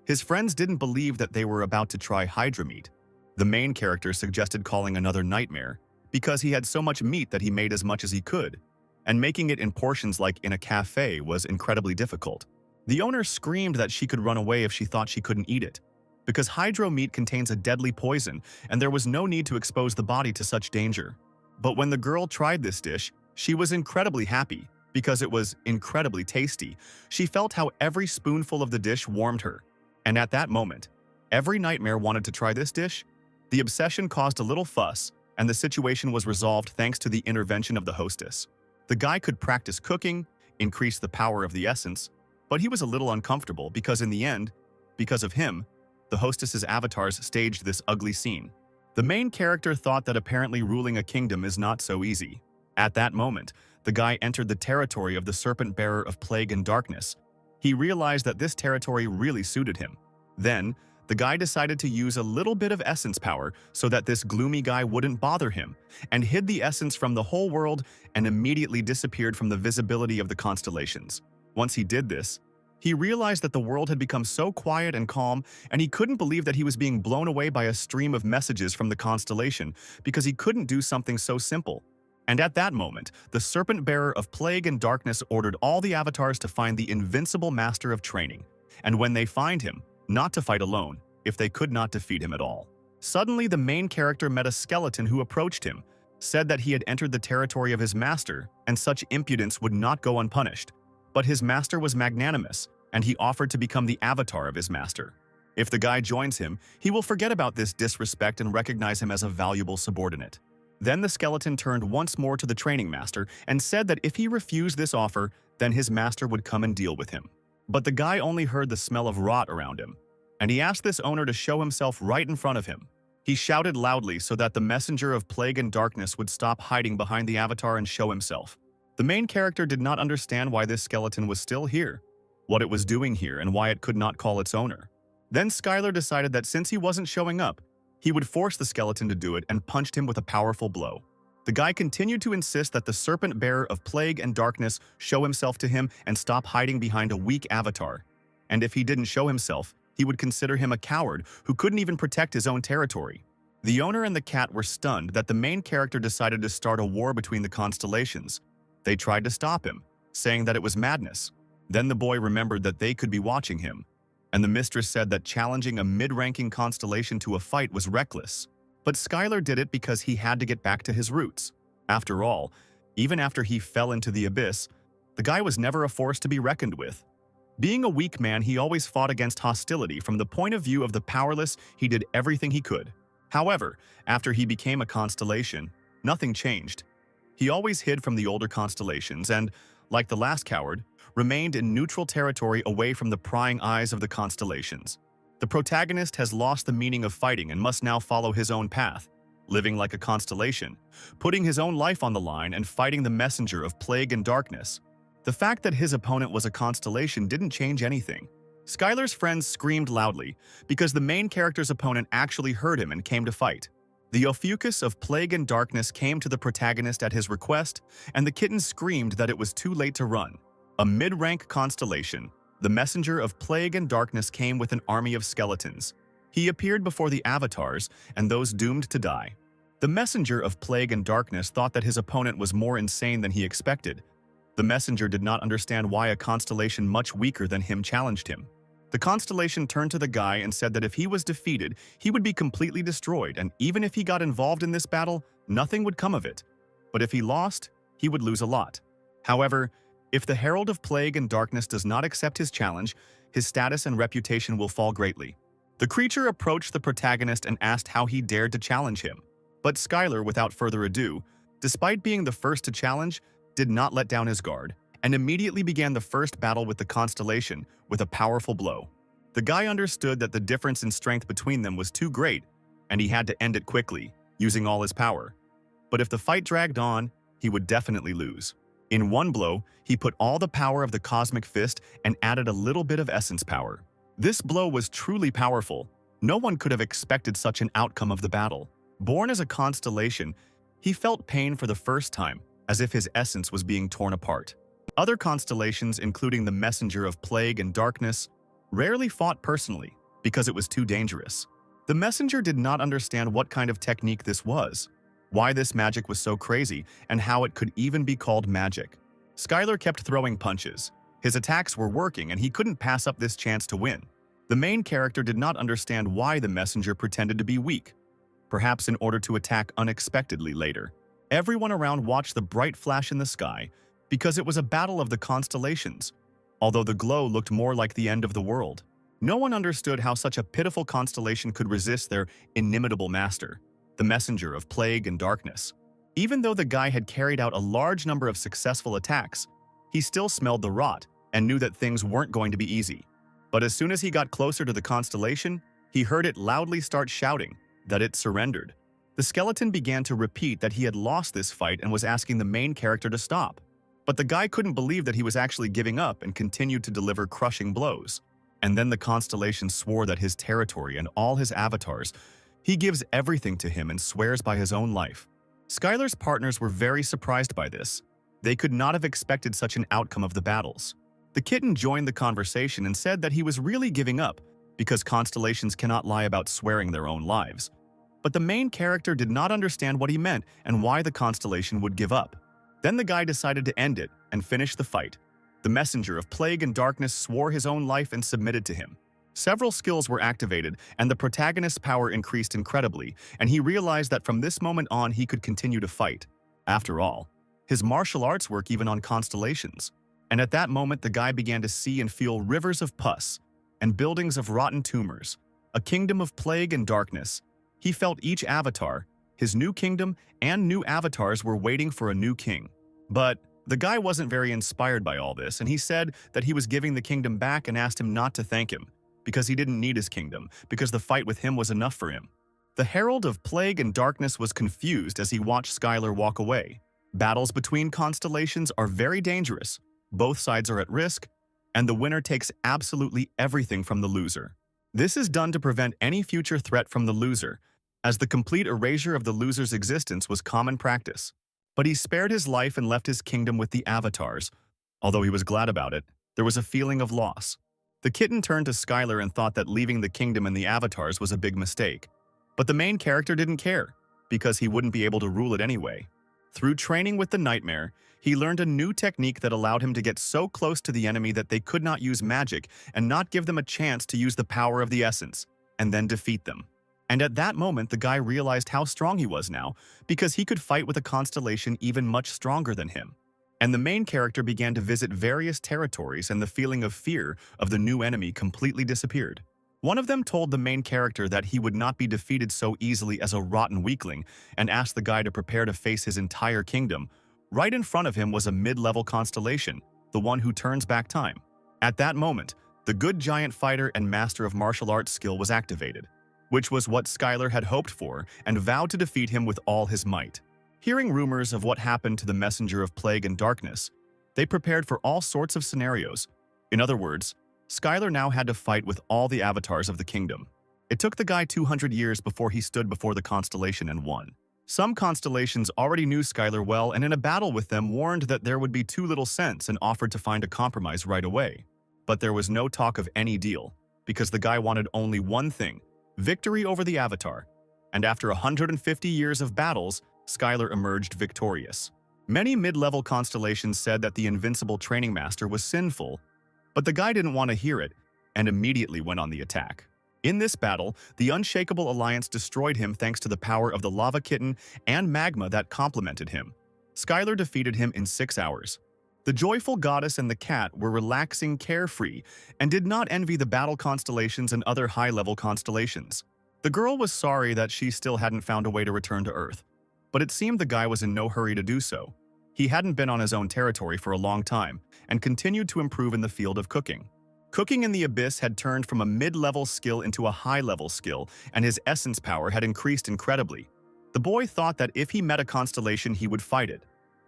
his friends didn't believe that they were about to try Hydra meat. The main character suggested calling another nightmare, because he had so much meat that he made as much as he could, and making it in portions like in a cafe was incredibly difficult. The owner screamed that she could run away if she thought she couldn't eat it, because hydro meat contains a deadly poison and there was no need to expose the body to such danger. But when the girl tried this dish, she was incredibly happy, because it was incredibly tasty. She felt how every spoonful of the dish warmed her. And at that moment, every nightmare wanted to try this dish. The obsession caused a little fuss, and the situation was resolved thanks to the intervention of the hostess. The guy could practice cooking, increase the power of the essence, but he was a little uncomfortable because in the end, because of him, the hostess's avatars staged this ugly scene. The main character thought that apparently ruling a kingdom is not so easy. At that moment, the guy entered the territory of the serpent bearer of plague and darkness. He realized that this territory really suited him. Then, the guy decided to use a little bit of essence power so that this gloomy guy wouldn't bother him, and hid the essence from the whole world and immediately disappeared from the visibility of the constellations. Once he did this, he realized that the world had become so quiet and calm, and he couldn't believe that he was being blown away by a stream of messages from the constellation because he couldn't do something so simple. And at that moment, the serpent bearer of plague and darkness ordered all the avatars to find the invincible master of training, and when they find him, not to fight alone, if they could not defeat him at all. Suddenly, the main character met a skeleton who approached him, said that he had entered the territory of his master, and such impudence would not go unpunished. But his master was magnanimous, and he offered to become the avatar of his master. If the guy joins him, he will forget about this disrespect and recognize him as a valuable subordinate. Then the skeleton turned once more to the training master and said that if he refused this offer, then his master would come and deal with him. But the guy only heard the smell of rot around him, and he asked this owner to show himself right in front of him. He shouted loudly so that the messenger of plague and darkness would stop hiding behind the avatar and show himself. The main character did not understand why this skeleton was still here, what it was doing here, and why it could not call its owner. Then Skylar decided that since he wasn't showing up, he would force the skeleton to do it and punched him with a powerful blow. The guy continued to insist that the serpent bearer of plague and darkness show himself to him and stop hiding behind a weak avatar. And if he didn't show himself, he would consider him a coward who couldn't even protect his own territory. The owner and the cat were stunned that the main character decided to start a war between the constellations. They tried to stop him, saying that it was madness. Then the boy remembered that they could be watching him, and the mistress said that challenging a mid-ranking constellation to a fight was reckless. But Skylar did it because he had to get back to his roots. After all, even after he fell into the abyss, the guy was never a force to be reckoned with. Being a weak man, he always fought against hostility. From the point of view of the powerless, he did everything he could. However, after he became a constellation, nothing changed. He always hid from the older constellations and, like the last coward, remained in neutral territory away from the prying eyes of the constellations. The protagonist has lost the meaning of fighting and must now follow his own path. living like a constellation, putting his own life on the line and fighting the messenger of plague and darkness. The fact that his opponent was a constellation didn't change anything. Skylar's friends screamed loudly because the main character's opponent actually heard him and came to fight. The Ophiuchus of plague and darkness came to the protagonist at his request, and the kitten screamed that it was too late to run. A mid-rank constellation, the messenger of plague and darkness came with an army of skeletons. He appeared before the avatars and those doomed to die. The messenger of plague and darkness thought that his opponent was more insane than he expected. The messenger did not understand why a constellation much weaker than him challenged him. The constellation turned to the guy and said that if he was defeated, he would be completely destroyed, and even if he got involved in this battle, nothing would come of it. But if he lost, he would lose a lot. However, if the Herald of Plague and Darkness does not accept his challenge, his status and reputation will fall greatly. The creature approached the protagonist and asked how he dared to challenge him. But Skylar, without further ado, despite being the first to challenge, did not let down his guard, and immediately began the first battle with the constellation with a powerful blow. The guy understood that the difference in strength between them was too great, and he had to end it quickly, using all his power. But if the fight dragged on, he would definitely lose. In one blow, he put all the power of the cosmic fist and added a little bit of essence power. This blow was truly powerful. No one could have expected such an outcome of the battle. Born as a constellation, he felt pain for the first time, as if his essence was being torn apart. Other constellations, including the messenger of plague and darkness, rarely fought personally because it was too dangerous. The messenger did not understand what kind of technique this was, why this magic was so crazy, and how it could even be called magic. Skylar kept throwing punches. His attacks were working and he couldn't pass up this chance to win. The main character did not understand why the messenger pretended to be weak, perhaps in order to attack unexpectedly later. Everyone around watched the bright flash in the sky because it was a battle of the constellations, although the glow looked more like the end of the world. No one understood how such a pitiful constellation could resist their inimitable master, the messenger of plague and darkness. Even though the guy had carried out a large number of successful attacks, he still smelled the rot and knew that things weren't going to be easy. But as soon as he got closer to the constellation, he heard it loudly start shouting that it surrendered. The skeleton began to repeat that he had lost this fight and was asking the main character to stop. But the guy couldn't believe that he was actually giving up and continued to deliver crushing blows. And then the constellation swore that his territory and all his avatars, he gives everything to him and swears by his own life. Skylar's partners were very surprised by this. They could not have expected such an outcome of the battles. The kitten joined the conversation and said that he was really giving up because constellations cannot lie about swearing their own lives. But the main character did not understand what he meant and why the constellation would give up. Then the guy decided to end it and finish the fight. The messenger of plague and darkness swore his own life and submitted to him. Several skills were activated, and the protagonist's power increased incredibly, and he realized that from this moment on he could continue to fight. After all, his martial arts work even on constellations. And at that moment the guy began to see and feel rivers of pus and buildings of rotten tumors, a kingdom of plague and darkness. He felt each avatar, his new kingdom, and new avatars were waiting for a new king. But the guy wasn't very inspired by all this, and he said that he was giving the kingdom back and asked him not to thank him, because he didn't need his kingdom, because the fight with him was enough for him. The Herald of Plague and Darkness was confused as he watched Skylar walk away. Battles between constellations are very dangerous, both sides are at risk, and the winner takes absolutely everything from the loser. This is done to prevent any future threat from the loser, as the complete erasure of the loser's existence was common practice. But he spared his life and left his kingdom with the avatars. Although he was glad about it, there was a feeling of loss. The kitten turned to Skylar and thought that leaving the kingdom and the avatars was a big mistake. But the main character didn't care, because he wouldn't be able to rule it anyway. Through training with the nightmare, he learned a new technique that allowed him to get so close to the enemy that they could not use magic and not give them a chance to use the power of the essence, and then defeat them. And at that moment, the guy realized how strong he was now, because he could fight with a constellation even much stronger than him. And the main character began to visit various territories, and the feeling of fear of the new enemy completely disappeared. One of them told the main character that he would not be defeated so easily as a rotten weakling, and asked the guy to prepare to face his entire kingdom. Right in front of him was a mid-level constellation, the one who turns back time. At that moment, the good giant fighter and master of martial arts skill was activated. which was what Skylar had hoped for, and vowed to defeat him with all his might. Hearing rumors of what happened to the messenger of plague and darkness, they prepared for all sorts of scenarios. In other words, Skylar now had to fight with all the avatars of the kingdom. It took the guy 200 years before he stood before the constellation and won. Some constellations already knew Skylar well, and in a battle with them warned that there would be too little sense and offered to find a compromise right away. But there was no talk of any deal, because the guy wanted only one thing: victory over the Avatar. And after 150 years of battles, Skylar emerged victorious. Many mid-level constellations said that the invincible training master was sinful, but the guy didn't want to hear it and immediately went on the attack. In this battle, the Unshakable Alliance destroyed him thanks to the power of the lava kitten and magma that complemented him. Skylar defeated him in 6 hours. The joyful goddess and the cat were relaxing, carefree, and did not envy the battle constellations and other high-level constellations. The girl was sorry that she still hadn't found a way to return to Earth, but it seemed the guy was in no hurry to do so. He hadn't been on his own territory for a long time and continued to improve in the field of cooking. Cooking in the Abyss had turned from a mid-level skill into a high-level skill, and his essence power had increased incredibly. The boy thought that if he met a constellation, he would fight it,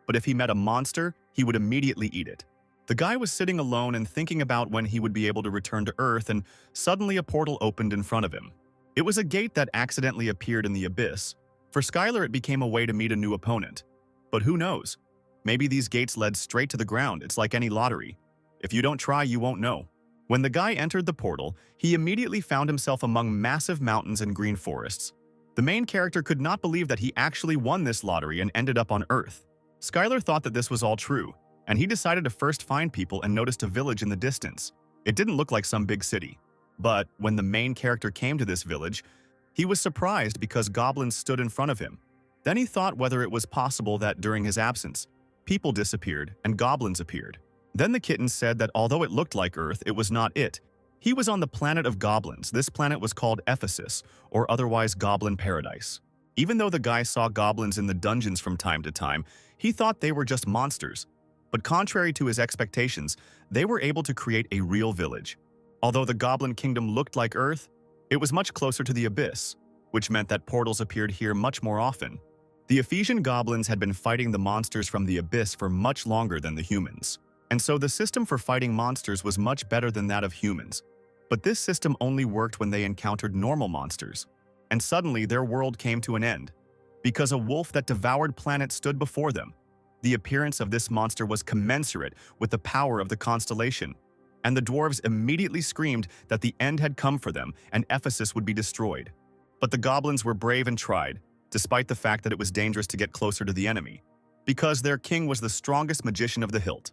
but if he met a monster, he would immediately eat it. The guy was sitting alone and thinking about when he would be able to return to Earth, and suddenly a portal opened in front of him. It was a gate that accidentally appeared in the Abyss. For Skylar, it became a way to meet a new opponent. But who knows? Maybe these gates led straight to the ground. It's like any lottery. If you don't try, you won't know. When the guy entered the portal, he immediately found himself among massive mountains and green forests. The main character could not believe that he actually won this lottery and ended up on Earth. Skylar thought that this was all true, and he decided to first find people and noticed a village in the distance. It didn't look like some big city. But when the main character came to this village, he was surprised because goblins stood in front of him. Then he thought whether it was possible that during his absence, people disappeared and goblins appeared. Then the kitten said that although it looked like Earth, it was not it. He was on the planet of goblins. This planet was called Ephesus, or otherwise Goblin Paradise. Even though the guy saw goblins in the dungeons from time to time, he thought they were just monsters. But contrary to his expectations, they were able to create a real village. Although the Goblin Kingdom looked like Earth, it was much closer to the Abyss, which meant that portals appeared here much more often. The Ephesian goblins had been fighting the monsters from the Abyss for much longer than the humans. And so the system for fighting monsters was much better than that of humans. But this system only worked when they encountered normal monsters. And suddenly their world came to an end, because a wolf that devoured planets stood before them. The appearance of this monster was commensurate with the power of the constellation, and the dwarves immediately screamed that the end had come for them and Ephesus would be destroyed. But the goblins were brave and tried, despite the fact that it was dangerous to get closer to the enemy, because their king was the strongest magician of the hilt.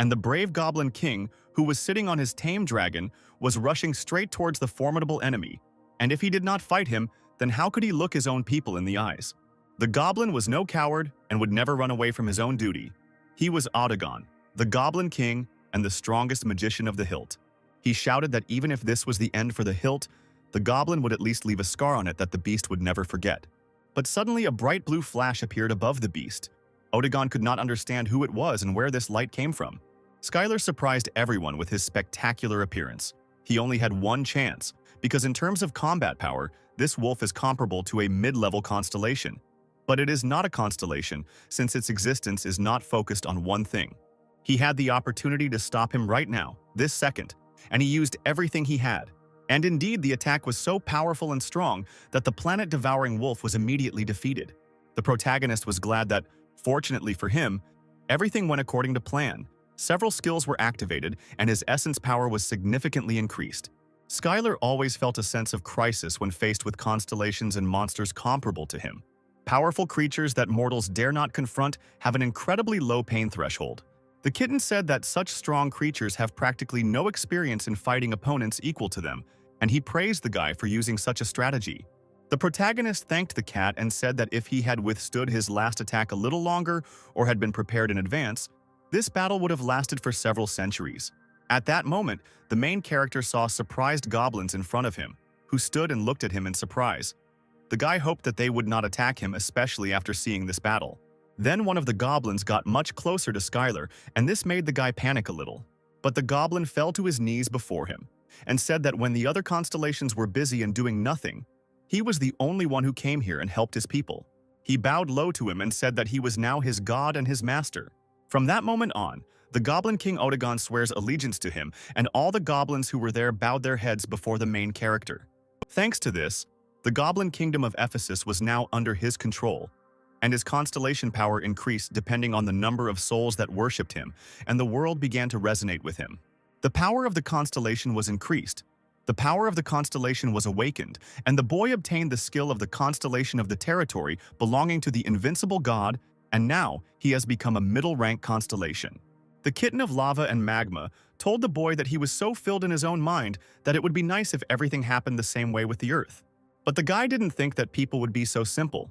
And the brave goblin king, who was sitting on his tame dragon, was rushing straight towards the formidable enemy, and if he did not fight him, then how could he look his own people in the eyes? The goblin was no coward and would never run away from his own duty. He was Odegon, the goblin king and the strongest magician of the hilt. He shouted that even if this was the end for the hilt, the goblin would at least leave a scar on it that the beast would never forget. But suddenly a bright blue flash appeared above the beast. Odegon could not understand who it was and where this light came from. Skylar surprised everyone with his spectacular appearance. He only had one chance, because in terms of combat power, this wolf is comparable to a mid-level constellation. But it is not a constellation, since its existence is not focused on one thing. He had the opportunity to stop him right now, this second, and he used everything he had. And indeed, the attack was so powerful and strong that the planet-devouring wolf was immediately defeated. The protagonist was glad that, fortunately for him, everything went according to plan. Several skills were activated, and his essence power was significantly increased. Skylar always felt a sense of crisis when faced with constellations and monsters comparable to him. Powerful creatures that mortals dare not confront have an incredibly low pain threshold. The kitten said that such strong creatures have practically no experience in fighting opponents equal to them, and he praised the guy for using such a strategy. The protagonist thanked the cat and said that if he had withstood his last attack a little longer or had been prepared in advance, this battle would have lasted for several centuries. At that moment, the main character saw surprised goblins in front of him, who stood and looked at him in surprise. The guy hoped that they would not attack him, especially after seeing this battle. Then one of the goblins got much closer to Skylar, and this made the guy panic a little. But the goblin fell to his knees before him, and said that when the other constellations were busy and doing nothing, He was the only one who came here and helped his people. He bowed low to him and said that he was now his god and his master. From that moment on, the Goblin King Odegon swears allegiance to him, and all the goblins who were there bowed their heads before the main character. Thanks to this, the Goblin Kingdom of Ephesus was now under his control, and his constellation power increased depending on the number of souls that worshipped him, and the world began to resonate with him. The power of the constellation was increased. The power of the constellation was awakened, and the boy obtained the skill of the constellation of the territory belonging to the invincible god, and now he has become a middle-rank constellation. The kitten of lava and magma told the boy that he was so filled in his own mind that it would be nice if everything happened the same way with the Earth. But the guy didn't think that people would be so simple,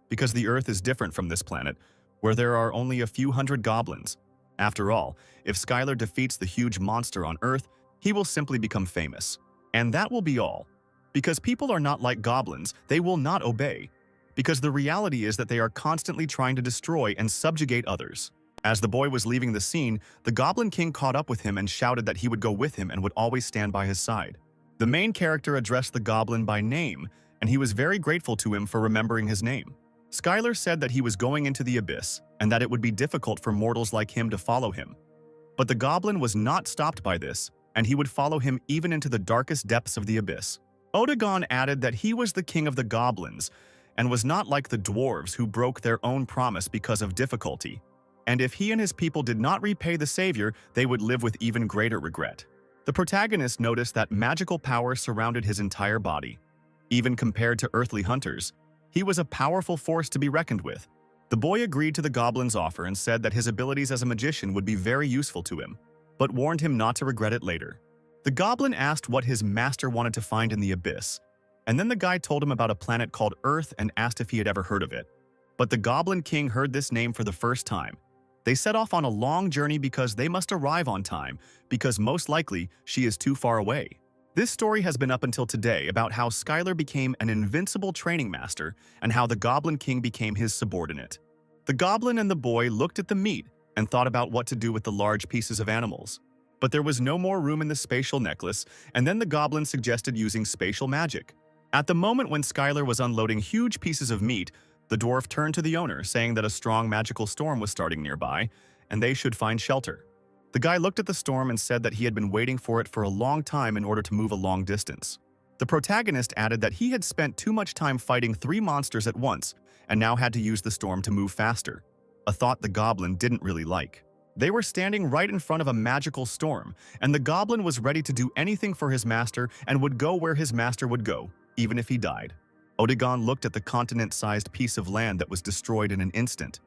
because the Earth is different from this planet, where there are only a few hundred goblins. After all, if Skylar defeats the huge monster on Earth, he will simply become famous. And that will be all. Because people are not like goblins, they will not obey. Because the reality is that they are constantly trying to destroy and subjugate others. As the boy was leaving the scene, the Goblin King caught up with him and shouted that he would go with him and would always stand by his side. The main character addressed the goblin by name, and he was very grateful to him for remembering his name. Skylar said that he was going into the abyss, and that it would be difficult for mortals like him to follow him. But the goblin was not stopped by this, and he would follow him even into the darkest depths of the abyss. Odegon added that he was the king of the goblins, and was not like the dwarves who broke their own promise because of difficulty. And if he and his people did not repay the savior, they would live with even greater regret. The protagonist noticed that magical power surrounded his entire body. Even compared to earthly hunters, he was a powerful force to be reckoned with. The boy agreed to the goblin's offer and said that his abilities as a magician would be very useful to him, but warned him not to regret it later. The goblin asked what his master wanted to find in the abyss, and then the guy told him about a planet called Earth and asked if he had ever heard of it. But the Goblin King heard this name for the first time. They set off on a long journey because they must arrive on time, because most likely she is too far away. This story has been up until today about how Skylar became an invincible training master and how the Goblin King became his subordinate. The goblin and the boy looked at the meat and thought about what to do with the large pieces of animals. But there was no more room in the spatial necklace, and then the goblin suggested using spatial magic. At the moment when Skylar was unloading huge pieces of meat, the dwarf turned to the owner, saying that a strong magical storm was starting nearby, and they should find shelter. The guy looked at the storm and said that he had been waiting for it for a long time in order to move a long distance. The protagonist added that he had spent too much time fighting 3 monsters at once, and now had to use the storm to move faster, a thought the goblin didn't really like. They were standing right in front of a magical storm, and the goblin was ready to do anything for his master and would go where his master would go, even if he died. Odegon looked at the continent-sized piece of land that was destroyed in an instant.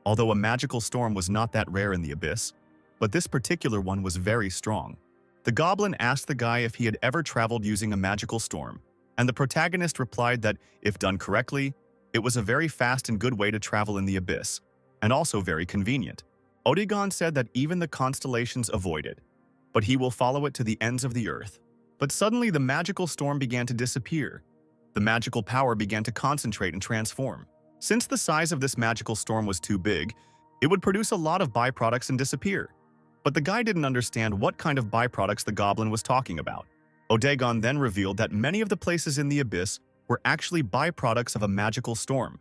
Although a magical storm was not that rare in the abyss, but this particular one was very strong. The goblin asked the guy if he had ever traveled using a magical storm, and the protagonist replied that, if done correctly, it was a very fast and good way to travel in the abyss, and also very convenient. Odegon said that even the constellations avoid it, but he will follow it to the ends of the earth. But suddenly the magical storm began to disappear. The magical power began to concentrate and transform. Since the size of this magical storm was too big, it would produce a lot of byproducts and disappear. But the guy didn't understand what kind of byproducts the goblin was talking about. Odegon then revealed that many of the places in the abyss were actually byproducts of a magical storm,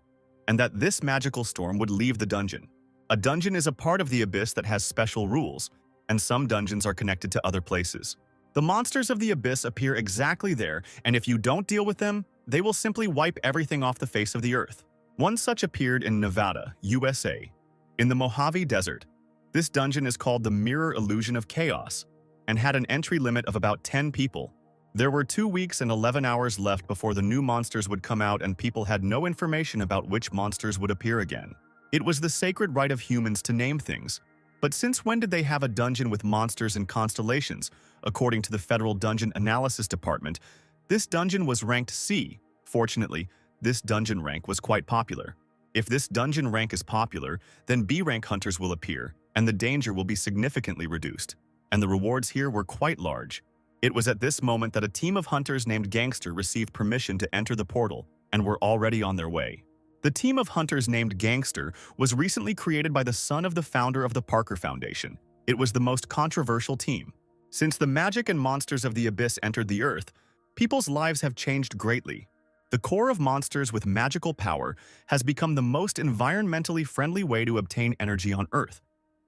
and that this magical storm would leave the dungeon. A dungeon is a part of the abyss that has special rules, and some dungeons are connected to other places. The monsters of the abyss appear exactly there, and if you don't deal with them, they will simply wipe everything off the face of the earth. One such appeared in Nevada, USA, in the Mojave Desert. This dungeon is called the Mirror Illusion of Chaos, and had an entry limit of about 10 people. There were 2 weeks and 11 hours left before the new monsters would come out, and people had no information about which monsters would appear again. It was the sacred right of humans to name things. But since when did they have a dungeon with monsters and constellations? According to the Federal Dungeon Analysis Department, this dungeon was ranked C. Fortunately, this dungeon rank was quite popular. If this dungeon rank is popular, then B rank hunters will appear, and the danger will be significantly reduced. And the rewards here were quite large. It was at this moment that a team of hunters named Gangster received permission to enter the portal, and were already on their way. The team of hunters named Gangster was recently created by the son of the founder of the Parker Foundation. It was the most controversial team. Since the magic and monsters of the abyss entered the earth, people's lives have changed greatly. The core of monsters with magical power has become the most environmentally friendly way to obtain energy on Earth.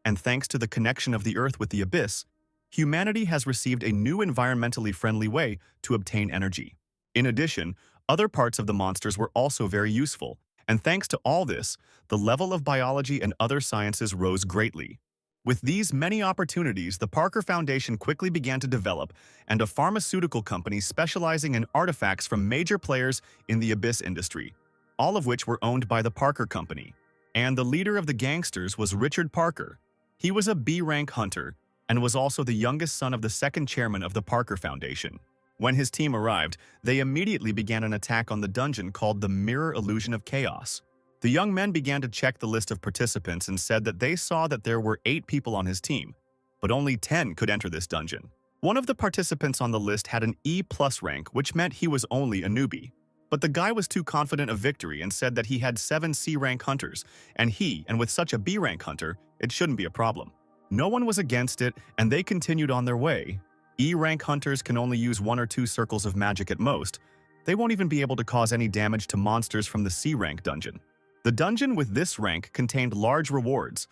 And thanks to the connection of the Earth with the abyss, humanity has received a new environmentally friendly way to obtain energy. In addition, other parts of the monsters were also very useful, and thanks to all this, the level of biology and other sciences rose greatly. With these many opportunities, the Parker Foundation quickly began to develop, and a pharmaceutical company specializing in artifacts from major players in the abyss industry, all of which were owned by the Parker Company. And the leader of the gangsters was Richard Parker. He was a B-rank hunter, and was also the youngest son of the second chairman of the Parker Foundation. When his team arrived, they immediately began an attack on the dungeon called the Mirror Illusion of Chaos. The young men began to check the list of participants and said that they saw that there were 8 people on his team, but only 10 could enter this dungeon. One of the participants on the list had an E+ rank, which meant he was only a newbie. But the guy was too confident of victory and said that he had 7 C-rank hunters, and with such a B-rank hunter, it shouldn't be a problem. No one was against it, and they continued on their way. E-rank hunters can only use 1 or 2 circles of magic at most. They won't even be able to cause any damage to monsters from the C-rank dungeon. The dungeon with this rank contained large rewards,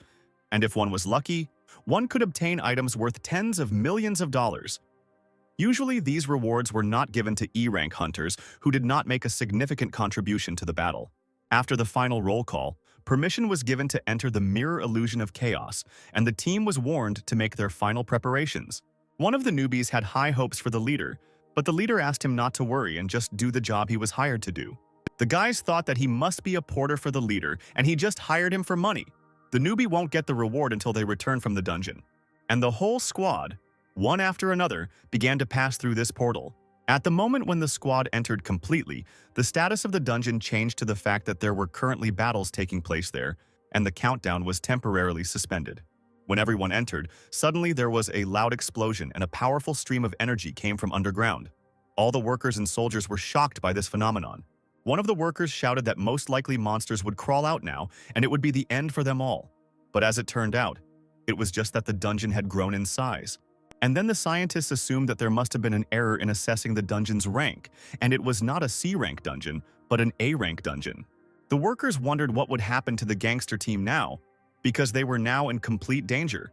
and if one was lucky, one could obtain items worth tens of millions of dollars. Usually, these rewards were not given to E-rank hunters who did not make a significant contribution to the battle. After the final roll call, permission was given to enter the Mirror Illusion of Chaos, and the team was warned to make their final preparations. One of the newbies had high hopes for the leader, but the leader asked him not to worry and just do the job he was hired to do. The guys thought that he must be a porter for the leader, and he just hired him for money. The newbie won't get the reward until they return from the dungeon. And the whole squad, one after another, began to pass through this portal. At the moment when the squad entered completely, the status of the dungeon changed to the fact that there were currently battles taking place there, and the countdown was temporarily suspended. When everyone entered, suddenly there was a loud explosion and a powerful stream of energy came from underground. All the workers and soldiers were shocked by this phenomenon. One of the workers shouted that most likely monsters would crawl out now, and it would be the end for them all. But as it turned out, it was just that the dungeon had grown in size. And then the scientists assumed that there must have been an error in assessing the dungeon's rank, and it was not a C-rank dungeon, but an A-rank dungeon. The workers wondered what would happen to the gangster team now, because they were now in complete danger.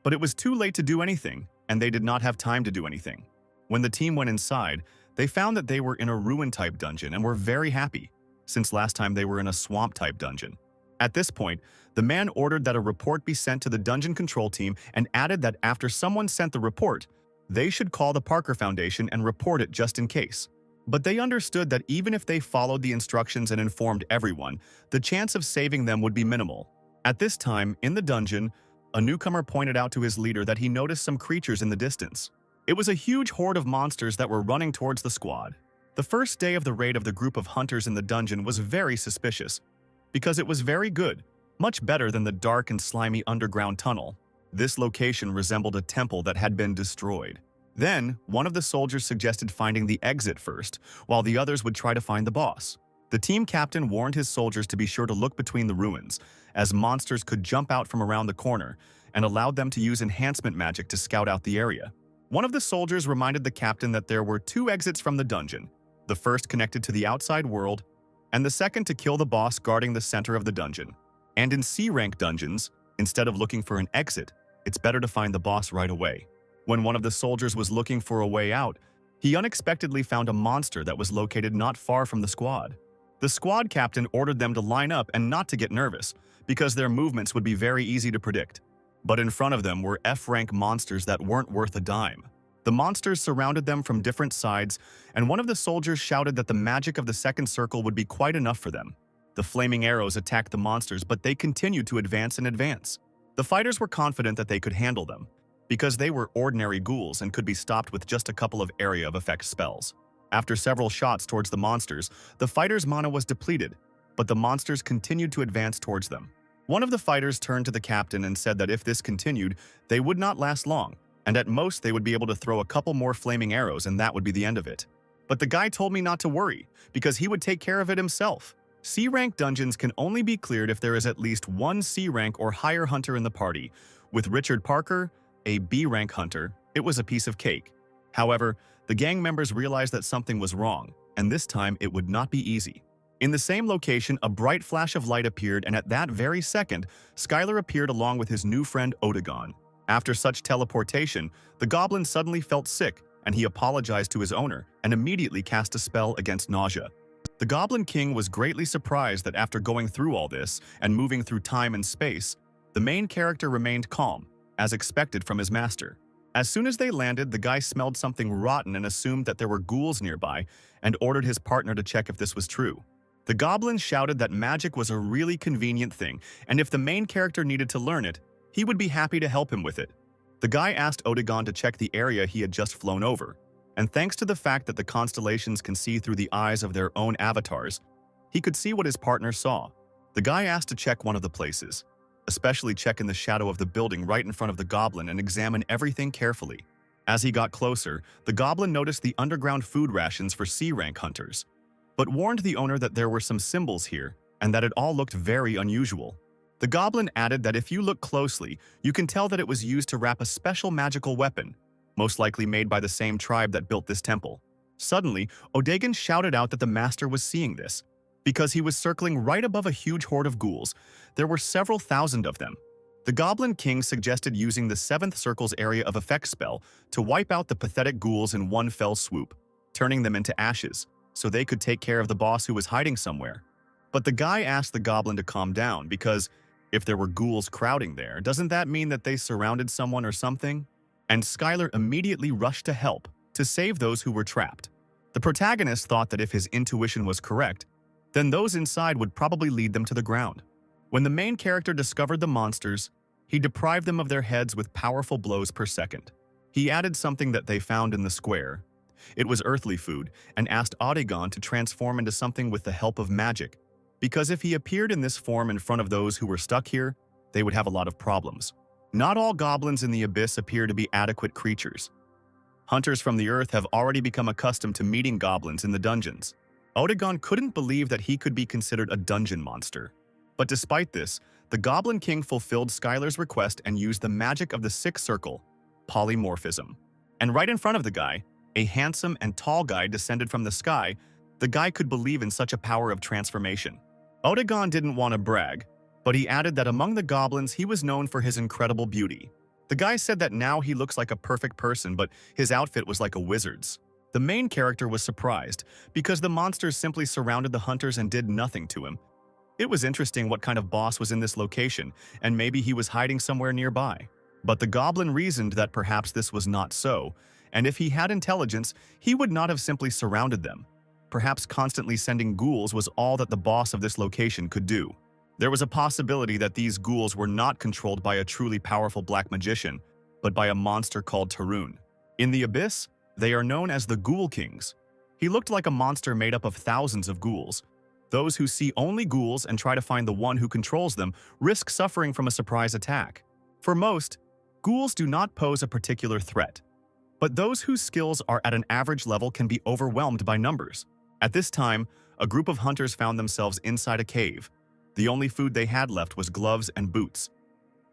But it was too late to do anything, and they did not have time to do anything. When the team went inside, they found that they were in a ruin-type dungeon and were very happy, since last time they were in a swamp-type dungeon. At this point, the man ordered that a report be sent to the dungeon control team and added that after someone sent the report, they should call the Parker Foundation and report it just in case. But they understood that even if they followed the instructions and informed everyone, the chance of saving them would be minimal. At this time, in the dungeon, a newcomer pointed out to his leader that he noticed some creatures in the distance. It was a huge horde of monsters that were running towards the squad. The first day of the raid of the group of hunters in the dungeon was very suspicious, because it was very good, much better than the dark and slimy underground tunnel. This location resembled a temple that had been destroyed. Then, one of the soldiers suggested finding the exit first, while the others would try to find the boss. The team captain warned his soldiers to be sure to look between the ruins, as monsters could jump out from around the corner, and allowed them to use enhancement magic to scout out the area. One of the soldiers reminded the captain that there were 2 exits from the dungeon, the first connected to the outside world, and the second to kill the boss guarding the center of the dungeon. And in C-rank dungeons, instead of looking for an exit, it's better to find the boss right away. When one of the soldiers was looking for a way out, he unexpectedly found a monster that was located not far from the squad. The squad captain ordered them to line up and not to get nervous, because their movements would be very easy to predict. But in front of them were F-rank monsters that weren't worth a dime. The monsters surrounded them from different sides, and one of the soldiers shouted that the magic of the second circle would be quite enough for them. The flaming arrows attacked the monsters, but they continued to advance and advance. The fighters were confident that they could handle them, because they were ordinary ghouls and could be stopped with just a couple of area of effect spells. After several shots towards the monsters, the fighters' mana was depleted, but the monsters continued to advance towards them. One of the fighters turned to the captain and said that if this continued, they would not last long, and at most they would be able to throw a couple more flaming arrows and that would be the end of it. But the guy told me not to worry, because he would take care of it himself. C-rank dungeons can only be cleared if there is at least 1 C-rank or higher hunter in the party. With Richard Parker, a B-rank hunter, it was a piece of cake. However, the gang members realized that something was wrong, and this time it would not be easy. In the same location, a bright flash of light appeared, and at that very second, Skylar appeared along with his new friend Odegon. After such teleportation, the goblin suddenly felt sick, and he apologized to his owner and immediately cast a spell against nausea. The Goblin King was greatly surprised that after going through all this and moving through time and space, the main character remained calm, as expected from his master. As soon as they landed, the guy smelled something rotten and assumed that there were ghouls nearby and ordered his partner to check if this was true. The goblin shouted that magic was a really convenient thing, and if the main character needed to learn it, he would be happy to help him with it. The guy asked Odegon to check the area he had just flown over, and thanks to the fact that the constellations can see through the eyes of their own avatars, he could see what his partner saw. The guy asked to check one of the places, especially check in the shadow of the building right in front of the goblin and examine everything carefully. As he got closer, the goblin noticed the underground food rations for C-rank hunters, but warned the owner that there were some symbols here and that it all looked very unusual. The goblin added that if you look closely, you can tell that it was used to wrap a special magical weapon, most likely made by the same tribe that built this temple. Suddenly, Odegon shouted out that the master was seeing this, because he was circling right above a huge horde of ghouls. There were several thousand of them. The Goblin King suggested using the 7th Circle's area of effect spell to wipe out the pathetic ghouls in one fell swoop, turning them into ashes, so they could take care of the boss who was hiding somewhere. But the guy asked the goblin to calm down because if there were ghouls crowding there, doesn't that mean that they surrounded someone or something? And Skylar immediately rushed to help, to save those who were trapped. The protagonist thought that if his intuition was correct, then those inside would probably lead them to the ground. When the main character discovered the monsters, he deprived them of their heads with powerful blows per second. He added something that they found in the square. It was earthly food, and asked Odegon to transform into something with the help of magic, because if he appeared in this form in front of those who were stuck here, they would have a lot of problems. Not all goblins in the abyss appear to be adequate creatures. Hunters from the earth have already become accustomed to meeting goblins in the dungeons. Odegon couldn't believe that he could be considered a dungeon monster. But despite this, the Goblin King fulfilled Skylar's request and used the magic of the 6th Circle, polymorphism. And right in front of the guy, a handsome and tall guy descended from the sky. The guy could believe in such a power of transformation. Odegon didn't want to brag, but he added that among the goblins he was known for his incredible beauty. The guy said that now he looks like a perfect person, but his outfit was like a wizard's. The main character was surprised, because the monsters simply surrounded the hunters and did nothing to him. It was interesting what kind of boss was in this location, and maybe he was hiding somewhere nearby. But the goblin reasoned that perhaps this was not so, and if he had intelligence, he would not have simply surrounded them. Perhaps constantly sending ghouls was all that the boss of this location could do. There was a possibility that these ghouls were not controlled by a truly powerful black magician, but by a monster called Tarun. In the abyss, they are known as the Ghoul Kings. He looked like a monster made up of thousands of ghouls. Those who see only ghouls and try to find the one who controls them risk suffering from a surprise attack. For most, ghouls do not pose a particular threat, but those whose skills are at an average level can be overwhelmed by numbers. At this time, a group of hunters found themselves inside a cave. The only food they had left was gloves and boots.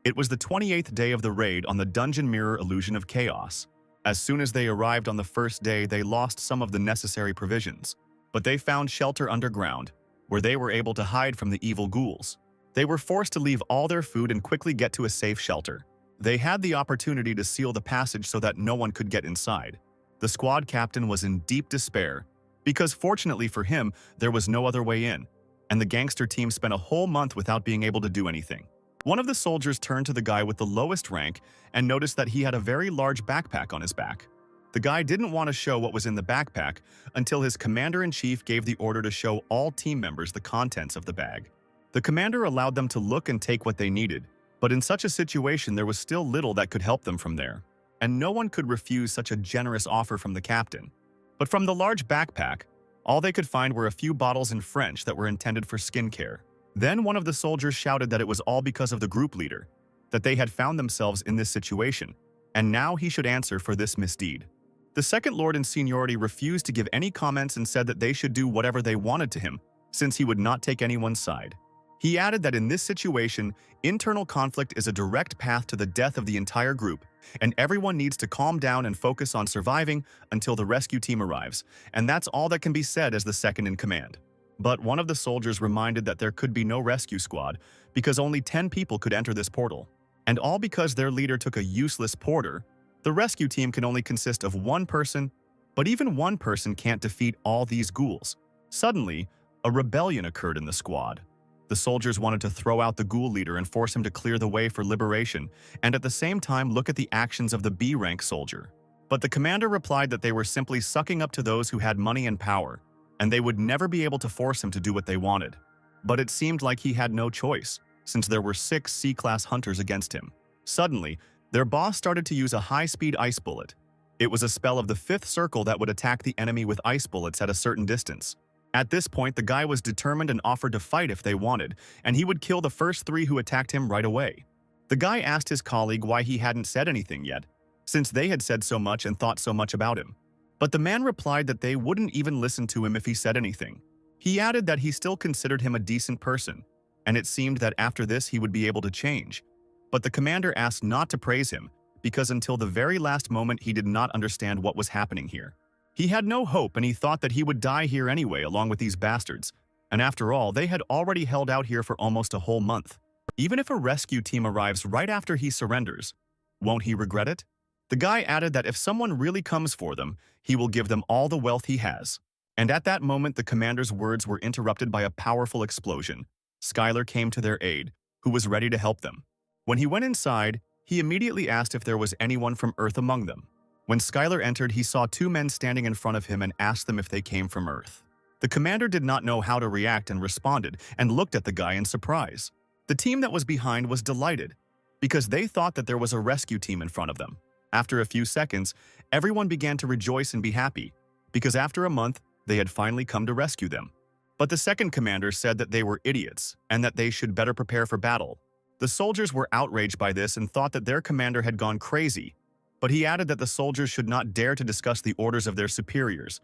It was the 28th day of the raid on the Dungeon Mirror Illusion of Chaos. As soon as they arrived on the first day, they lost some of the necessary provisions, but they found shelter underground, where they were able to hide from the evil ghouls. They were forced to leave all their food and quickly get to a safe shelter. They had the opportunity to seal the passage so that no one could get inside. The squad captain was in deep despair, because fortunately for him, there was no other way in, and the gangster team spent a whole month without being able to do anything. One of the soldiers turned to the guy with the lowest rank and noticed that he had a very large backpack on his back. The guy didn't want to show what was in the backpack until his commander-in-chief gave the order to show all team members the contents of the bag. The commander allowed them to look and take what they needed, but in such a situation there was still little that could help them from there, and no one could refuse such a generous offer from the captain. But from the large backpack, all they could find were a few bottles in French that were intended for skincare. Then one of the soldiers shouted that it was all because of the group leader, that they had found themselves in this situation, and now he should answer for this misdeed. The second lord in seniority refused to give any comments and said that they should do whatever they wanted to him, since he would not take anyone's side. He added that in this situation, internal conflict is a direct path to the death of the entire group, and everyone needs to calm down and focus on surviving until the rescue team arrives, and that's all that can be said as the second in command. But one of the soldiers reminded that there could be no rescue squad because only 10 people could enter this portal. And all because their leader took a useless porter. The rescue team can only consist of one person, but even one person can't defeat all these ghouls. Suddenly, a rebellion occurred in the squad. The soldiers wanted to throw out the ghoul leader and force him to clear the way for liberation, and at the same time look at the actions of the B-rank soldier. But the commander replied that they were simply sucking up to those who had money and power, and they would never be able to force him to do what they wanted. But it seemed like he had no choice, since there were 6 C-class hunters against him. Suddenly, their boss started to use a high-speed ice bullet. It was a spell of the 5th circle that would attack the enemy with ice bullets at a certain distance. At this point, the guy was determined and offered to fight if they wanted, and he would kill the first 3 who attacked him right away. The guy asked his colleague why he hadn't said anything yet, since they had said so much and thought so much about him. But the man replied that they wouldn't even listen to him if he said anything. He added that he still considered him a decent person, and it seemed that after this he would be able to change. But the commander asked not to praise him, because until the very last moment he did not understand what was happening here. He had no hope and he thought that he would die here anyway along with these bastards. And after all, they had already held out here for almost a whole month. Even if a rescue team arrives right after he surrenders, won't he regret it? The guy added that if someone really comes for them, he will give them all the wealth he has. And at that moment, the commander's words were interrupted by a powerful explosion. Skylar came to their aid, who was ready to help them. When he went inside, he immediately asked if there was anyone from Earth among them. When Skylar entered, he saw 2 men standing in front of him and asked them if they came from Earth. The commander did not know how to react and responded and looked at the guy in surprise. The team that was behind was delighted, because they thought that there was a rescue team in front of them. After a few seconds, everyone began to rejoice and be happy, because after a month, they had finally come to rescue them. But the second commander said that they were idiots and that they should better prepare for battle. The soldiers were outraged by this and thought that their commander had gone crazy, but he added that the soldiers should not dare to discuss the orders of their superiors.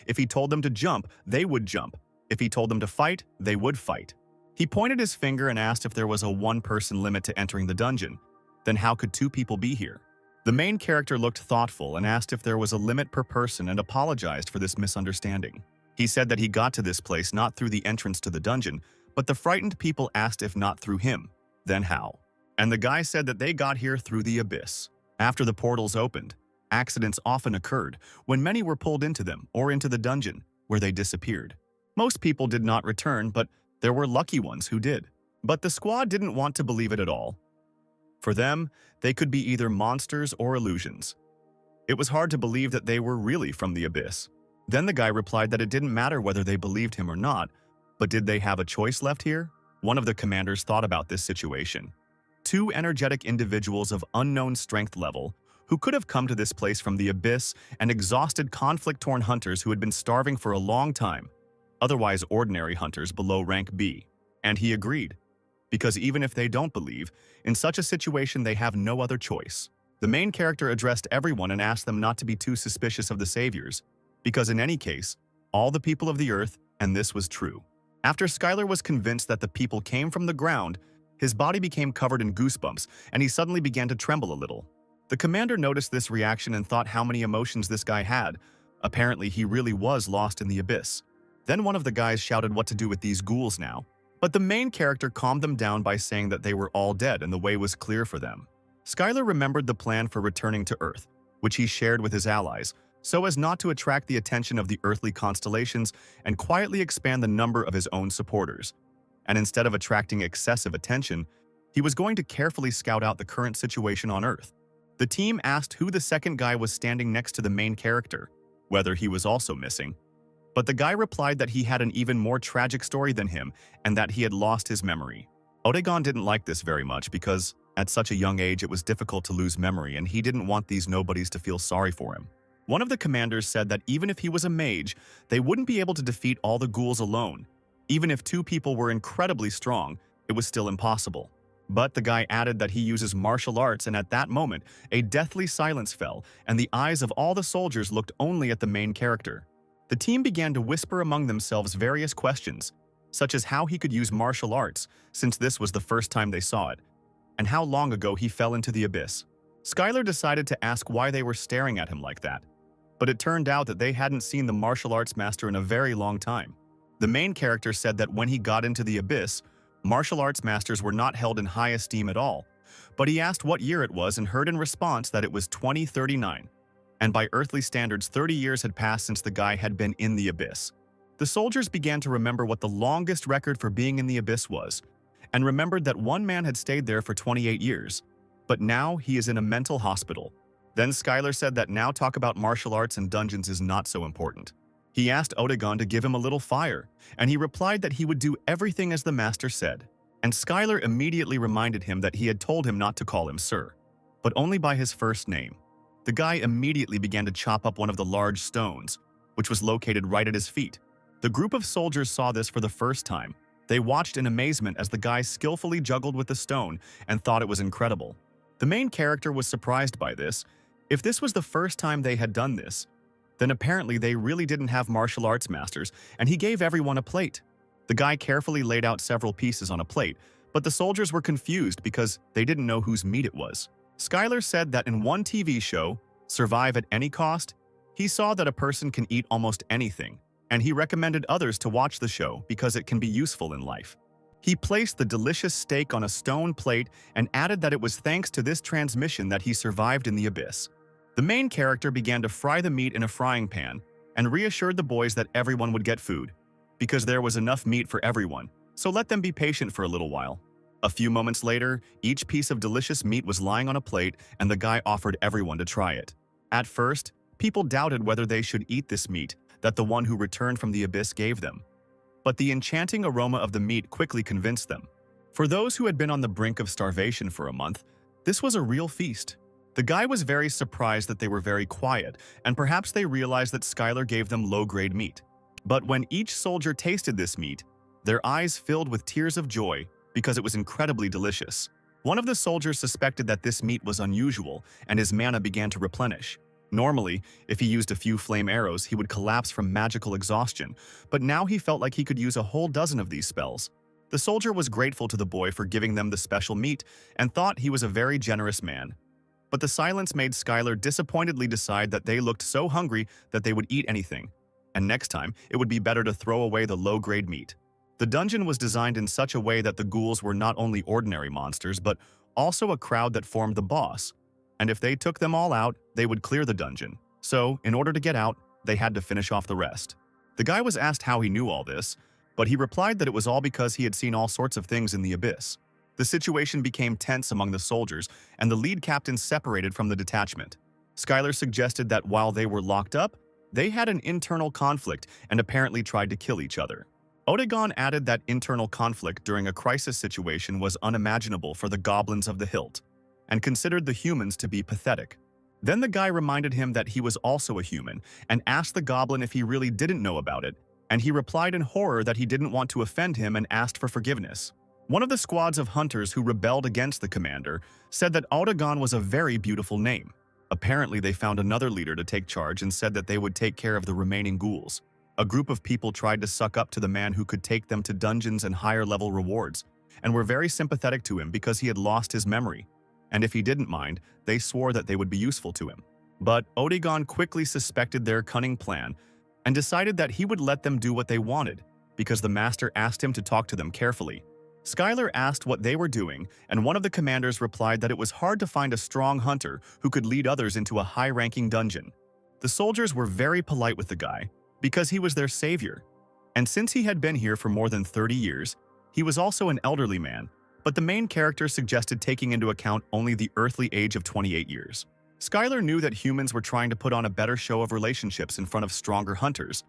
If he told them to jump, they would jump. If he told them to fight, they would fight. He pointed his finger and asked if there was a 1-person limit to entering the dungeon. Then how could 2 people be here? The main character looked thoughtful and asked if there was a limit per person and apologized for this misunderstanding. He said that he got to this place not through the entrance to the dungeon, but the frightened people asked if not through him. Then how? And the guy said that they got here through the abyss. After the portals opened, accidents often occurred when many were pulled into them or into the dungeon, where they disappeared. Most people did not return, but there were lucky ones who did. But the squad didn't want to believe it at all. For them, they could be either monsters or illusions. It was hard to believe that they were really from the abyss. Then the guy replied that it didn't matter whether they believed him or not, but did they have a choice left here? One of the commanders thought about this situation. 2 energetic individuals of unknown strength level who could have come to this place from the abyss and exhausted conflict-torn hunters who had been starving for a long time, otherwise ordinary hunters below rank B. And he agreed, because even if they don't believe, in such a situation they have no other choice. The main character addressed everyone and asked them not to be too suspicious of the saviors, because in any case, all the people of the earth, and this was true. After Skylar was convinced that the people came from the ground, his body became covered in goosebumps, and he suddenly began to tremble a little. The commander noticed this reaction and thought how many emotions this guy had. Apparently, he really was lost in the abyss. Then one of the guys shouted what to do with these ghouls now. But the main character calmed them down by saying that they were all dead and the way was clear for them. Skylar remembered the plan for returning to Earth, which he shared with his allies, so as not to attract the attention of the earthly constellations and quietly expand the number of his own supporters. And instead of attracting excessive attention, he was going to carefully scout out the current situation on Earth. The team asked who the second guy was standing next to the main character, whether he was also missing. But the guy replied that he had an even more tragic story than him and that he had lost his memory. Odegon didn't like this very much because, at such a young age, it was difficult to lose memory and he didn't want these nobodies to feel sorry for him. One of the commanders said that even if he was a mage, they wouldn't be able to defeat all the ghouls alone. Even if 2 people were incredibly strong, it was still impossible. But the guy added that he uses martial arts, and at that moment, a deathly silence fell, and the eyes of all the soldiers looked only at the main character. The team began to whisper among themselves various questions, such as how he could use martial arts, since this was the first time they saw it, and how long ago he fell into the abyss. Skylar decided to ask why they were staring at him like that, but it turned out that they hadn't seen the martial arts master in a very long time. The main character said that when he got into the abyss, martial arts masters were not held in high esteem at all, but he asked what year it was and heard in response that it was 2039. And by earthly standards, 30 years had passed since the guy had been in the abyss. The soldiers began to remember what the longest record for being in the abyss was, and remembered that one man had stayed there for 28 years. But now he is in a mental hospital. Then Skylar said that now talk about martial arts and dungeons is not so important. He asked Otagon to give him a little fire, and he replied that he would do everything as the master said. And Skylar immediately reminded him that he had told him not to call him sir, but only by his first name. The guy immediately began to chop up one of the large stones, which was located right at his feet. The group of soldiers saw this for the first time. They watched in amazement as the guy skillfully juggled with the stone and thought it was incredible. The main character was surprised by this. If this was the first time they had done this, then apparently they really didn't have martial arts masters, and he gave everyone a plate. The guy carefully laid out several pieces on a plate, but the soldiers were confused because they didn't know whose meat it was. Skylar said that in one TV show, Survive at Any Cost, he saw that a person can eat almost anything, and he recommended others to watch the show because it can be useful in life. He placed the delicious steak on a stone plate and added that it was thanks to this transmission that he survived in the abyss. The main character began to fry the meat in a frying pan and reassured the boys that everyone would get food, because there was enough meat for everyone, so let them be patient for a little while. A few moments later, each piece of delicious meat was lying on a plate and the guy offered everyone to try it. At first, people doubted whether they should eat this meat that the one who returned from the abyss gave them. But the enchanting aroma of the meat quickly convinced them. For those who had been on the brink of starvation for a month, this was a real feast. The guy was very surprised that they were very quiet, and perhaps they realized that Skylar gave them low-grade meat. But when each soldier tasted this meat, their eyes filled with tears of joy because it was incredibly delicious. One of the soldiers suspected that this meat was unusual, and his mana began to replenish. Normally, if he used a few flame arrows, he would collapse from magical exhaustion, but now he felt like he could use a whole dozen of these spells. The soldier was grateful to the boy for giving them the special meat and thought he was a very generous man. But the silence made Skylar disappointedly decide that they looked so hungry that they would eat anything, and next time it would be better to throw away the low-grade meat. The dungeon was designed in such a way that the ghouls were not only ordinary monsters, but also a crowd that formed the boss. And if they took them all out, they would clear the dungeon. So, in order to get out, they had to finish off the rest. The guy was asked how he knew all this, but he replied that it was all because he had seen all sorts of things in the abyss. The situation became tense among the soldiers, and the lead captain separated from the detachment. Skylar suggested that while they were locked up, they had an internal conflict and apparently tried to kill each other. Otagon added that internal conflict during a crisis situation was unimaginable for the goblins of the hilt, and considered the humans to be pathetic. Then the guy reminded him that he was also a human, and asked the goblin if he really didn't know about it, and he replied in horror that he didn't want to offend him and asked for forgiveness. One of the squads of hunters who rebelled against the commander said that Otagon was a very beautiful name. Apparently, they found another leader to take charge and said that they would take care of the remaining ghouls. A group of people tried to suck up to the man who could take them to dungeons and higher-level rewards, and were very sympathetic to him because he had lost his memory. And if he didn't mind, they swore that they would be useful to him. But Otagon quickly suspected their cunning plan and decided that he would let them do what they wanted, because the master asked him to talk to them carefully. Skylar asked what they were doing, and one of the commanders replied that it was hard to find a strong hunter who could lead others into a high-ranking dungeon. The soldiers were very polite with the guy, because he was their savior. And since he had been here for more than 30 years, he was also an elderly man, but the main character suggested taking into account only the earthly age of 28 years. Skylar knew that humans were trying to put on a better show of relationships in front of stronger hunters,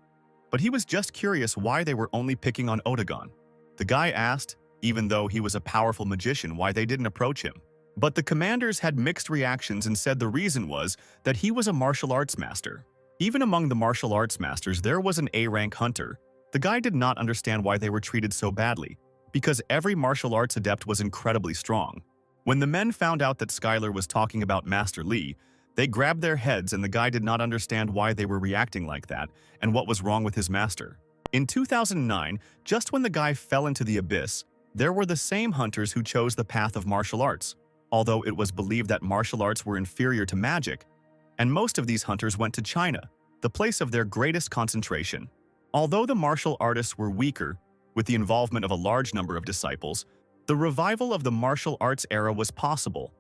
but he was just curious why they were only picking on Otagon. The guy asked, even though he was a powerful magician, why they didn't approach him. But the commanders had mixed reactions and said the reason was that he was a martial arts master. Even among the martial arts masters, there was an A-rank hunter. The guy did not understand why they were treated so badly, because every martial arts adept was incredibly strong. When the men found out that Skylar was talking about Master Lee, they grabbed their heads, and the guy did not understand why they were reacting like that and what was wrong with his master. In 2009, just when the guy fell into the abyss, there were the same hunters who chose the path of martial arts. although it was believed that martial arts were inferior to magic, and most of these hunters went to China, the place of their greatest concentration. Although the martial artists were weaker, with the involvement of a large number of disciples, the revival of the martial arts era was possible,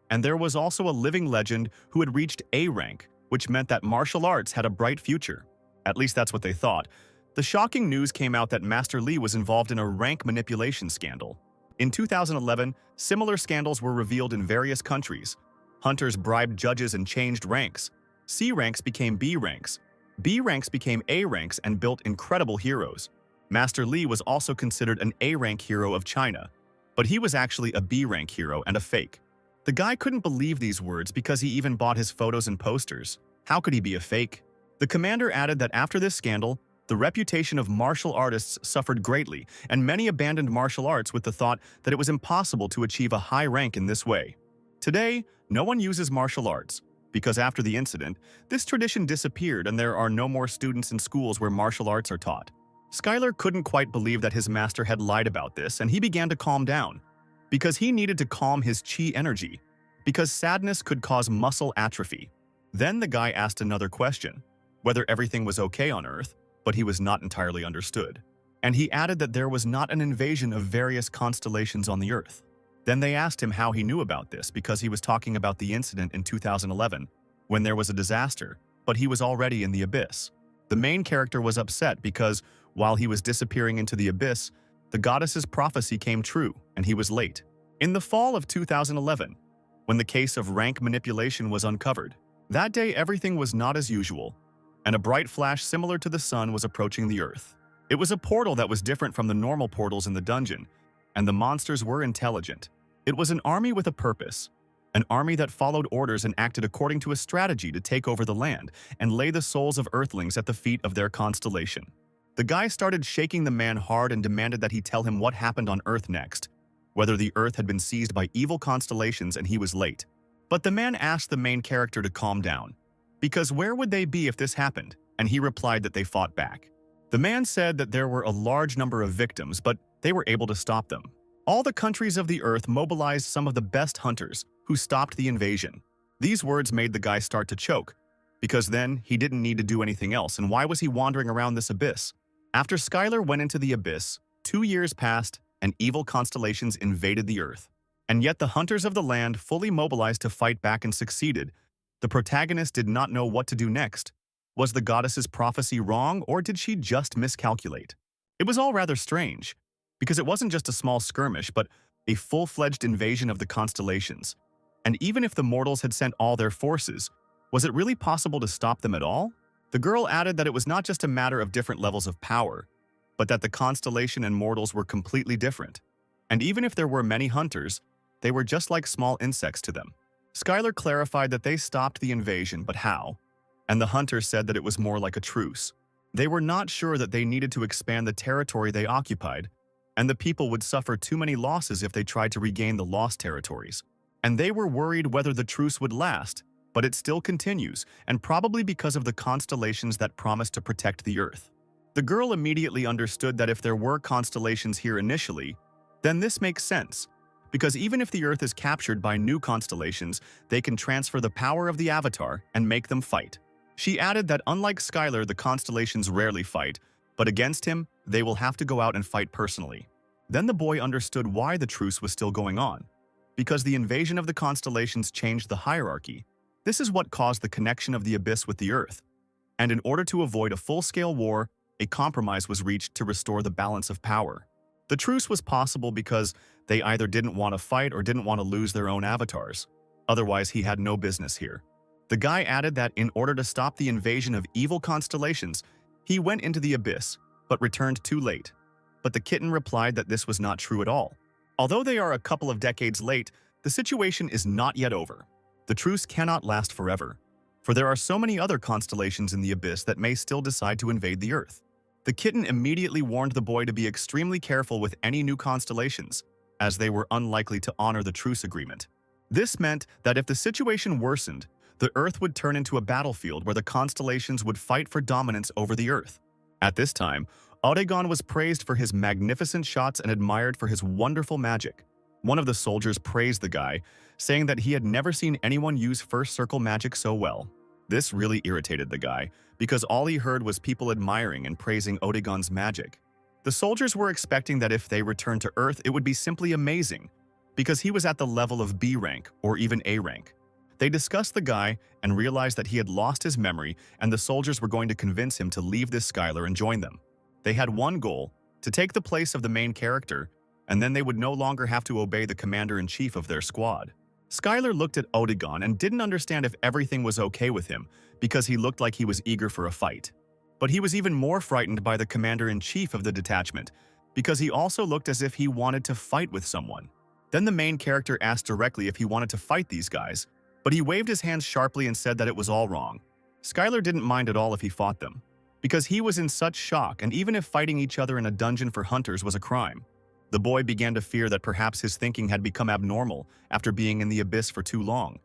and there was also a living legend who had reached A rank, which meant that martial arts had a bright future. At least that's what they thought. The shocking news came out that Master Li was involved in a rank manipulation scandal. In 2011, similar scandals were revealed in various countries. Hunters bribed judges and changed ranks. C ranks became B ranks. B ranks became A ranks and built incredible heroes. Master Li was also considered an A rank hero of China, but he was actually a B rank hero and a fake. The guy couldn't believe these words because he even bought his photos and posters. How could he be a fake? The commander added that after this scandal, the reputation of martial artists suffered greatly, and many abandoned martial arts with the thought that it was impossible to achieve a high rank in this way. Today, no one uses martial arts, because after the incident, this tradition disappeared and there are no more students in schools where martial arts are taught. Skylar couldn't quite believe that his master had lied about this, and he began to calm down, because he needed to calm his chi energy, because sadness could cause muscle atrophy. Then the guy asked another question, whether everything was okay on Earth, but he was not entirely understood. And he added that there was not an invasion of various constellations on the Earth. Then they asked him how he knew about this because he was talking about the incident in 2011, when there was a disaster, but he was already in the abyss. The main character was upset because, while he was disappearing into the abyss, the goddess's prophecy came true, and he was late. In the fall of 2011, when the case of rank manipulation was uncovered, that day everything was not as usual, and a bright flash similar to the sun was approaching the Earth. It was a portal that was different from the normal portals in the dungeon, and the monsters were intelligent. It was an army with a purpose, an army that followed orders and acted according to a strategy to take over the land and lay the souls of Earthlings at the feet of their constellation. The guy started shaking the man hard and demanded that he tell him what happened on Earth next, whether the Earth had been seized by evil constellations and he was late. But the man asked the main character to calm down, because where would they be if this happened? And he replied that they fought back. The man said that there were a large number of victims, but they were able to stop them. All the countries of the Earth mobilized some of the best hunters who stopped the invasion. These words made the guy start to choke, because then he didn't need to do anything else, and why was he wandering around this abyss? After Skylar went into the abyss, 2 years passed and evil constellations invaded the Earth. And yet the hunters of the land fully mobilized to fight back and succeeded. The protagonist did not know what to do next. Was the goddess's prophecy wrong, or did she just miscalculate? It was all rather strange, because it wasn't just a small skirmish, but a full-fledged invasion of the constellations. And even if the mortals had sent all their forces, was it really possible to stop them at all? The girl added that it was not just a matter of different levels of power, but that the constellation and mortals were completely different. And even if there were many hunters, they were just like small insects to them. Skylar clarified that they stopped the invasion, but how? And the hunters said that it was more like a truce. They were not sure that they needed to expand the territory they occupied, and the people would suffer too many losses if they tried to regain the lost territories. And they were worried whether the truce would last, but it still continues, and probably because of the constellations that promise to protect the Earth. The girl immediately understood that if there were constellations here initially, then this makes sense, because even if the Earth is captured by new constellations, they can transfer the power of the Avatar and make them fight. She added that unlike Skylar, the constellations rarely fight, but against him, they will have to go out and fight personally. Then the boy understood why the truce was still going on, because the invasion of the constellations changed the hierarchy. This is what caused the connection of the abyss with the Earth. And in order to avoid a full-scale war, a compromise was reached to restore the balance of power. The truce was possible because they either didn't want to fight or didn't want to lose their own avatars. Otherwise, he had no business here. The guy added that in order to stop the invasion of evil constellations, he went into the abyss, but returned too late. But the kitten replied that this was not true at all. Although they are a couple of decades late, the situation is not yet over. The truce cannot last forever, for there are so many other constellations in the abyss that may still decide to invade the Earth. The kitten immediately warned the boy to be extremely careful with any new constellations, as they were unlikely to honor the truce agreement. This meant that if the situation worsened, the Earth would turn into a battlefield where the constellations would fight for dominance over the Earth. At this time, Oregon was praised for his magnificent shots and admired for his wonderful magic. One of the soldiers praised the guy, saying that he had never seen anyone use first circle magic so well. This really irritated the guy, because all he heard was people admiring and praising Odegon's magic. The soldiers were expecting that if they returned to Earth, it would be simply amazing, because he was at the level of B rank or even A rank. They discussed the guy and realized that he had lost his memory, and the soldiers were going to convince him to leave this Skylar and join them. They had one goal: to take the place of the main character, and then they would no longer have to obey the commander-in-chief of their squad. Skylar looked at Odegon and didn't understand if everything was okay with him, because he looked like he was eager for a fight. But he was even more frightened by the commander-in-chief of the detachment, because he also looked as if he wanted to fight with someone. Then the main character asked directly if he wanted to fight these guys, but he waved his hands sharply and said that it was all wrong. Skylar didn't mind at all if he fought them, because he was in such shock, and even if fighting each other in a dungeon for hunters was a crime. The boy began to fear that perhaps his thinking had become abnormal after being in the abyss for too long.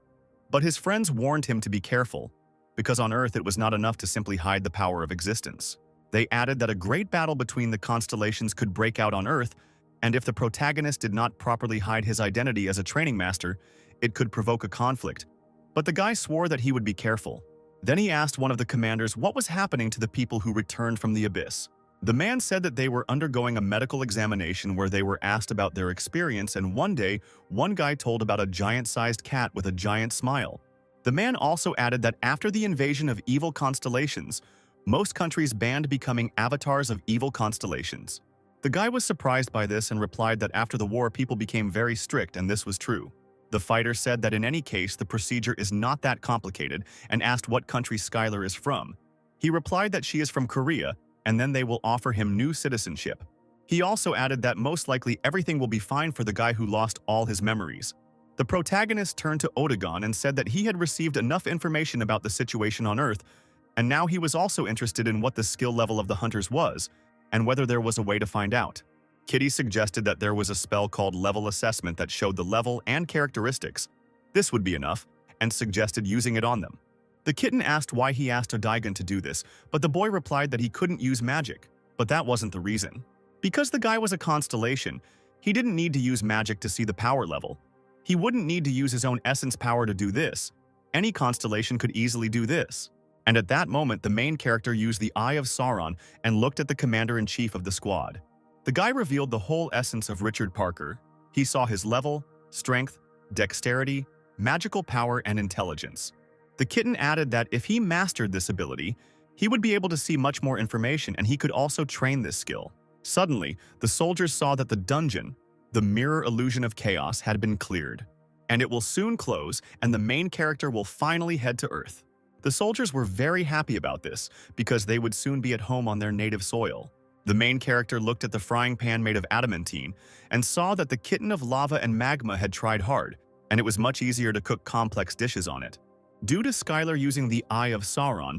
But his friends warned him to be careful, because on Earth it was not enough to simply hide the power of existence. They added that a great battle between the constellations could break out on Earth, and if the protagonist did not properly hide his identity as a training master, it could provoke a conflict. But the guy swore that he would be careful. Then he asked one of the commanders what was happening to the people who returned from the abyss. The man said that they were undergoing a medical examination where they were asked about their experience, and one day, one guy told about a giant-sized cat with a giant smile. The man also added that after the invasion of evil constellations, most countries banned becoming avatars of evil constellations. The guy was surprised by this and replied that after the war people became very strict, and this was true. The fighter said that in any case the procedure is not that complicated and asked what country Skylar is from. He replied that she is from Korea, and then they will offer him new citizenship. He also added that most likely everything will be fine for the guy who lost all his memories. The protagonist turned to Odegon and said that he had received enough information about the situation on Earth, and now he was also interested in what the skill level of the hunters was, and whether there was a way to find out. Kitty suggested that there was a spell called Level Assessment that showed the level and characteristics. This would be enough, and suggested using it on them. The kitten asked why he asked Odegon to do this, but the boy replied that he couldn't use magic. But that wasn't the reason. Because the guy was a constellation, he didn't need to use magic to see the power level. He wouldn't need to use his own essence power to do this. Any constellation could easily do this. And at that moment, the main character used the Eye of Sauron and looked at the commander-in-chief of the squad. The guy revealed the whole essence of Richard Parker. He saw his level, strength, dexterity, magical power, and intelligence. The kitten added that if he mastered this ability, he would be able to see much more information, and he could also train this skill. Suddenly, the soldiers saw that the dungeon, the mirror illusion of chaos, had been cleared. And it will soon close, and the main character will finally head to Earth. The soldiers were very happy about this, because they would soon be at home on their native soil. The main character looked at the frying pan made of adamantine and saw that the kitten of lava and magma had tried hard, and it was much easier to cook complex dishes on it. Due to Skylar using the Eye of Sauron,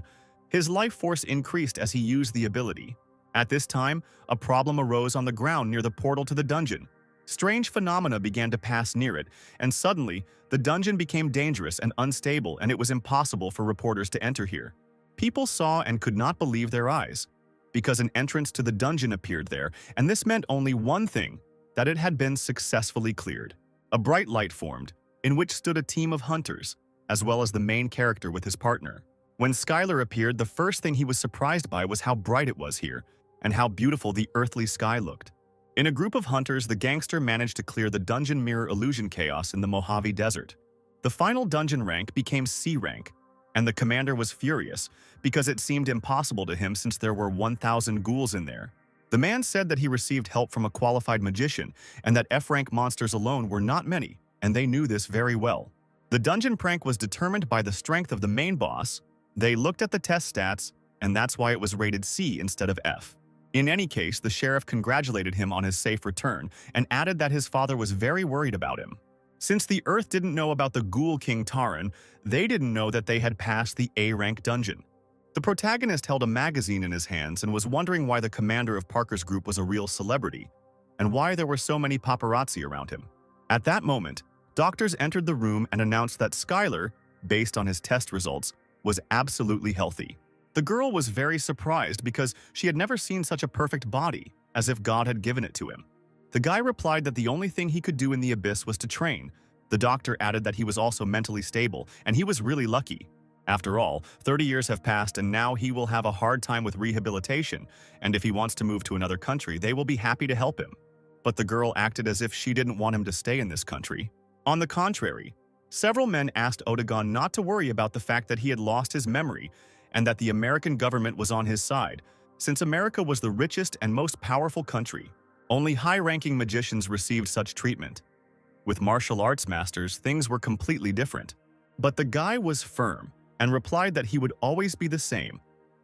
his life force increased as he used the ability. At this time, a problem arose on the ground near the portal to the dungeon. Strange phenomena began to pass near it, and suddenly, the dungeon became dangerous and unstable, and it was impossible for reporters to enter here. People saw and could not believe their eyes, because an entrance to the dungeon appeared there, and this meant only one thing, that it had been successfully cleared. A bright light formed, in which stood a team of hunters, as well as the main character with his partner. When Skylar appeared, the first thing he was surprised by was how bright it was here, and how beautiful the earthly sky looked. In a group of hunters, the gangster managed to clear the dungeon mirror illusion chaos in the Mojave Desert. The final dungeon rank became C rank, and the commander was furious, because it seemed impossible to him since there were 1,000 ghouls in there. The man said that he received help from a qualified magician, and that F-rank monsters alone were not many, and they knew this very well. The dungeon prank was determined by the strength of the main boss. They looked at the test stats, and that's why it was rated C instead of F. In any case, the sheriff congratulated him on his safe return and added that his father was very worried about him. Since the Earth didn't know about the Ghoul King Taran, they didn't know that they had passed the A-rank dungeon. The protagonist held a magazine in his hands and was wondering why the commander of Parker's group was a real celebrity, and why there were so many paparazzi around him. At that moment, doctors entered the room and announced that Skylar, based on his test results, was absolutely healthy. The girl was very surprised because she had never seen such a perfect body, as if God had given it to him. The guy replied that the only thing he could do in the abyss was to train. The doctor added that he was also mentally stable, and he was really lucky. After all, 30 years have passed and now he will have a hard time with rehabilitation, and if he wants to move to another country, they will be happy to help him. But the girl acted as if she didn't want him to stay in this country. On the contrary, several men asked Otagon not to worry about the fact that he had lost his memory and that the American government was on his side, since America was the richest and most powerful country. Only high-ranking magicians received such treatment. With martial arts masters, things were completely different. But the guy was firm and replied that he would always be the same,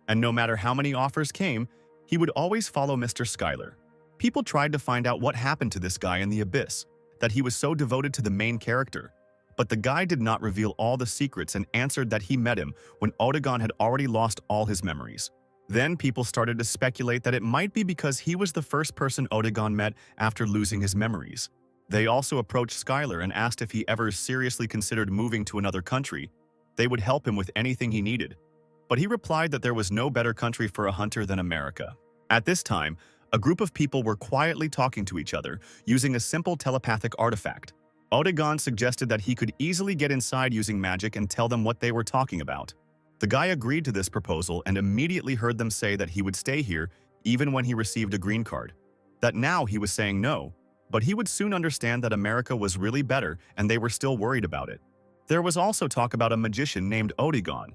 and no matter how many offers came, he would always follow Mr. Schuyler. People tried to find out what happened to this guy in the abyss, that he was so devoted to the main character. But the guy did not reveal all the secrets and answered that he met him when Otagon had already lost all his memories. Then people started to speculate that it might be because he was the first person Otagon met after losing his memories. They also approached Schuyler and asked if he ever seriously considered moving to another country. They would help him with anything he needed. But he replied that there was no better country for a hunter than America. At this time, a group of people were quietly talking to each other using a simple telepathic artifact. Otagon suggested that he could easily get inside using magic and tell them what they were talking about. The guy agreed to this proposal and immediately heard them say that he would stay here even when he received a green card. That now he was saying no, but he would soon understand that America was really better and they were still worried about it. There was also talk about a magician named Otagon.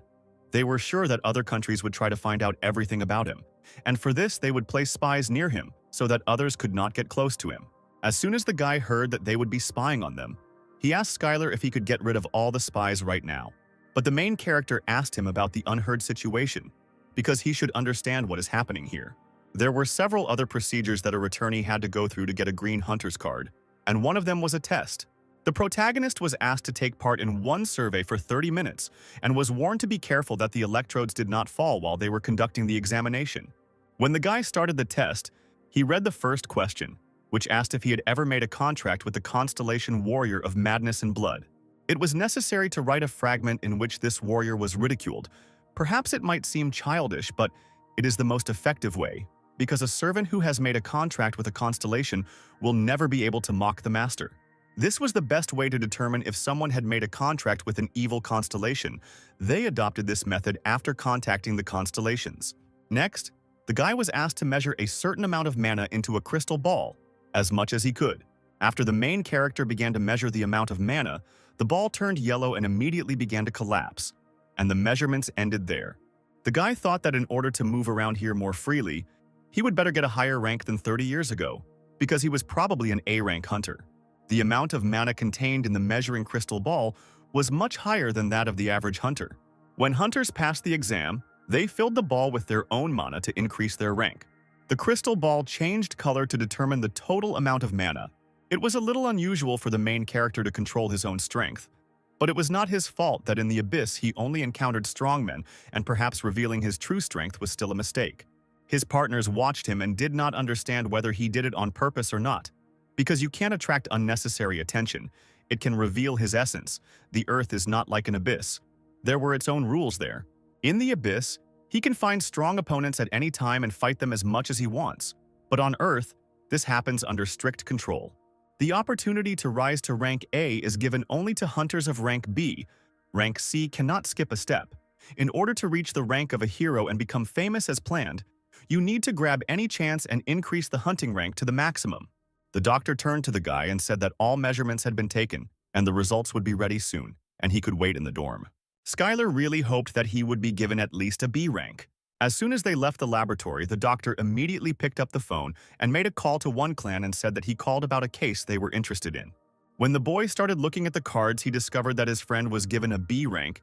They were sure that other countries would try to find out everything about him, and for this they would place spies near him so that others could not get close to him. As soon as the guy heard that they would be spying on them, he asked Schuyler if he could get rid of all the spies right now. But the main character asked him about the unheard situation, because he should understand what is happening here. There were several other procedures that a returnee had to go through to get a green hunter's card, and one of them was a test. The protagonist was asked to take part in one survey for 30 minutes and was warned to be careful that the electrodes did not fall while they were conducting the examination. When the guy started the test, he read the first question, which asked if he had ever made a contract with the constellation warrior of madness and blood. It was necessary to write a fragment in which this warrior was ridiculed. Perhaps it might seem childish, but it is the most effective way, because a servant who has made a contract with a constellation will never be able to mock the master. This was the best way to determine if someone had made a contract with an evil constellation. They adopted this method after contacting the constellations. Next, the guy was asked to measure a certain amount of mana into a crystal ball, as much as he could. After the main character began to measure the amount of mana, the ball turned yellow and immediately began to collapse, and the measurements ended there. The guy thought that in order to move around here more freely, he would better get a higher rank than 30 years ago, because he was probably an A-rank hunter. The amount of mana contained in the measuring crystal ball was much higher than that of the average hunter. When hunters passed the exam, they filled the ball with their own mana to increase their rank. The crystal ball changed color to determine the total amount of mana. It was a little unusual for the main character to control his own strength, but it was not his fault that in the abyss he only encountered strongmen, and perhaps revealing his true strength was still a mistake. His partners watched him and did not understand whether he did it on purpose or not. Because you can't attract unnecessary attention, it can reveal his essence. The earth is not like an abyss. There were its own rules there. In the abyss, he can find strong opponents at any time and fight them as much as he wants. But on Earth, this happens under strict control. The opportunity to rise to rank A is given only to hunters of rank B. Rank C cannot skip a step. In order to reach the rank of a hero and become famous as planned, you need to grab any chance and increase the hunting rank to the maximum. The doctor turned to the guy and said that all measurements had been taken, and the results would be ready soon, and he could wait in the dorm. Schuyler really hoped that he would be given at least a B rank. As soon as they left the laboratory, the doctor immediately picked up the phone and made a call to one clan and said that he called about a case they were interested in. When the boy started looking at the cards, he discovered that his friend was given a B rank.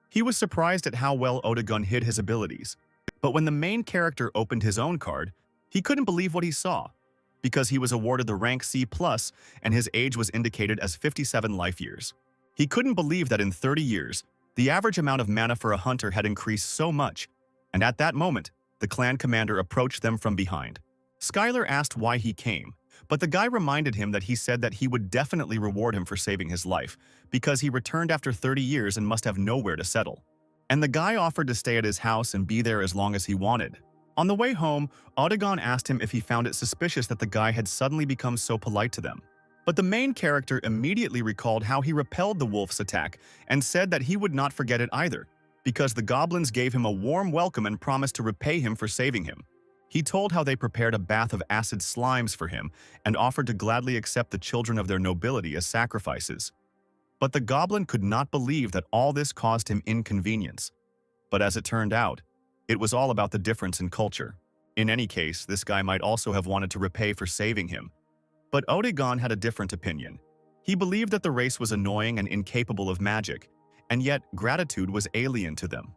He was surprised at how well Otagon hid his abilities. But when the main character opened his own card, he couldn't believe what he saw, because he was awarded the rank C+, and his age was indicated as 57 life years. He couldn't believe that in 30 years, the average amount of mana for a hunter had increased so much, and at that moment, the clan commander approached them from behind. Schuyler asked why he came, but the guy reminded him that he said that he would definitely reward him for saving his life, because he returned after 30 years and must have nowhere to settle. And the guy offered to stay at his house and be there as long as he wanted. On the way home, Audubon asked him if he found it suspicious that the guy had suddenly become so polite to them. But the main character immediately recalled how he repelled the wolf's attack and said that he would not forget it either, because the goblins gave him a warm welcome and promised to repay him for saving him. He told how they prepared a bath of acid slimes for him and offered to gladly accept the children of their nobility as sacrifices. But the goblin could not believe that all this caused him inconvenience. But as it turned out, it was all about the difference in culture. In any case, this guy might also have wanted to repay for saving him. But Odegon had a different opinion. He believed that the race was annoying and incapable of magic, and yet gratitude was alien to them.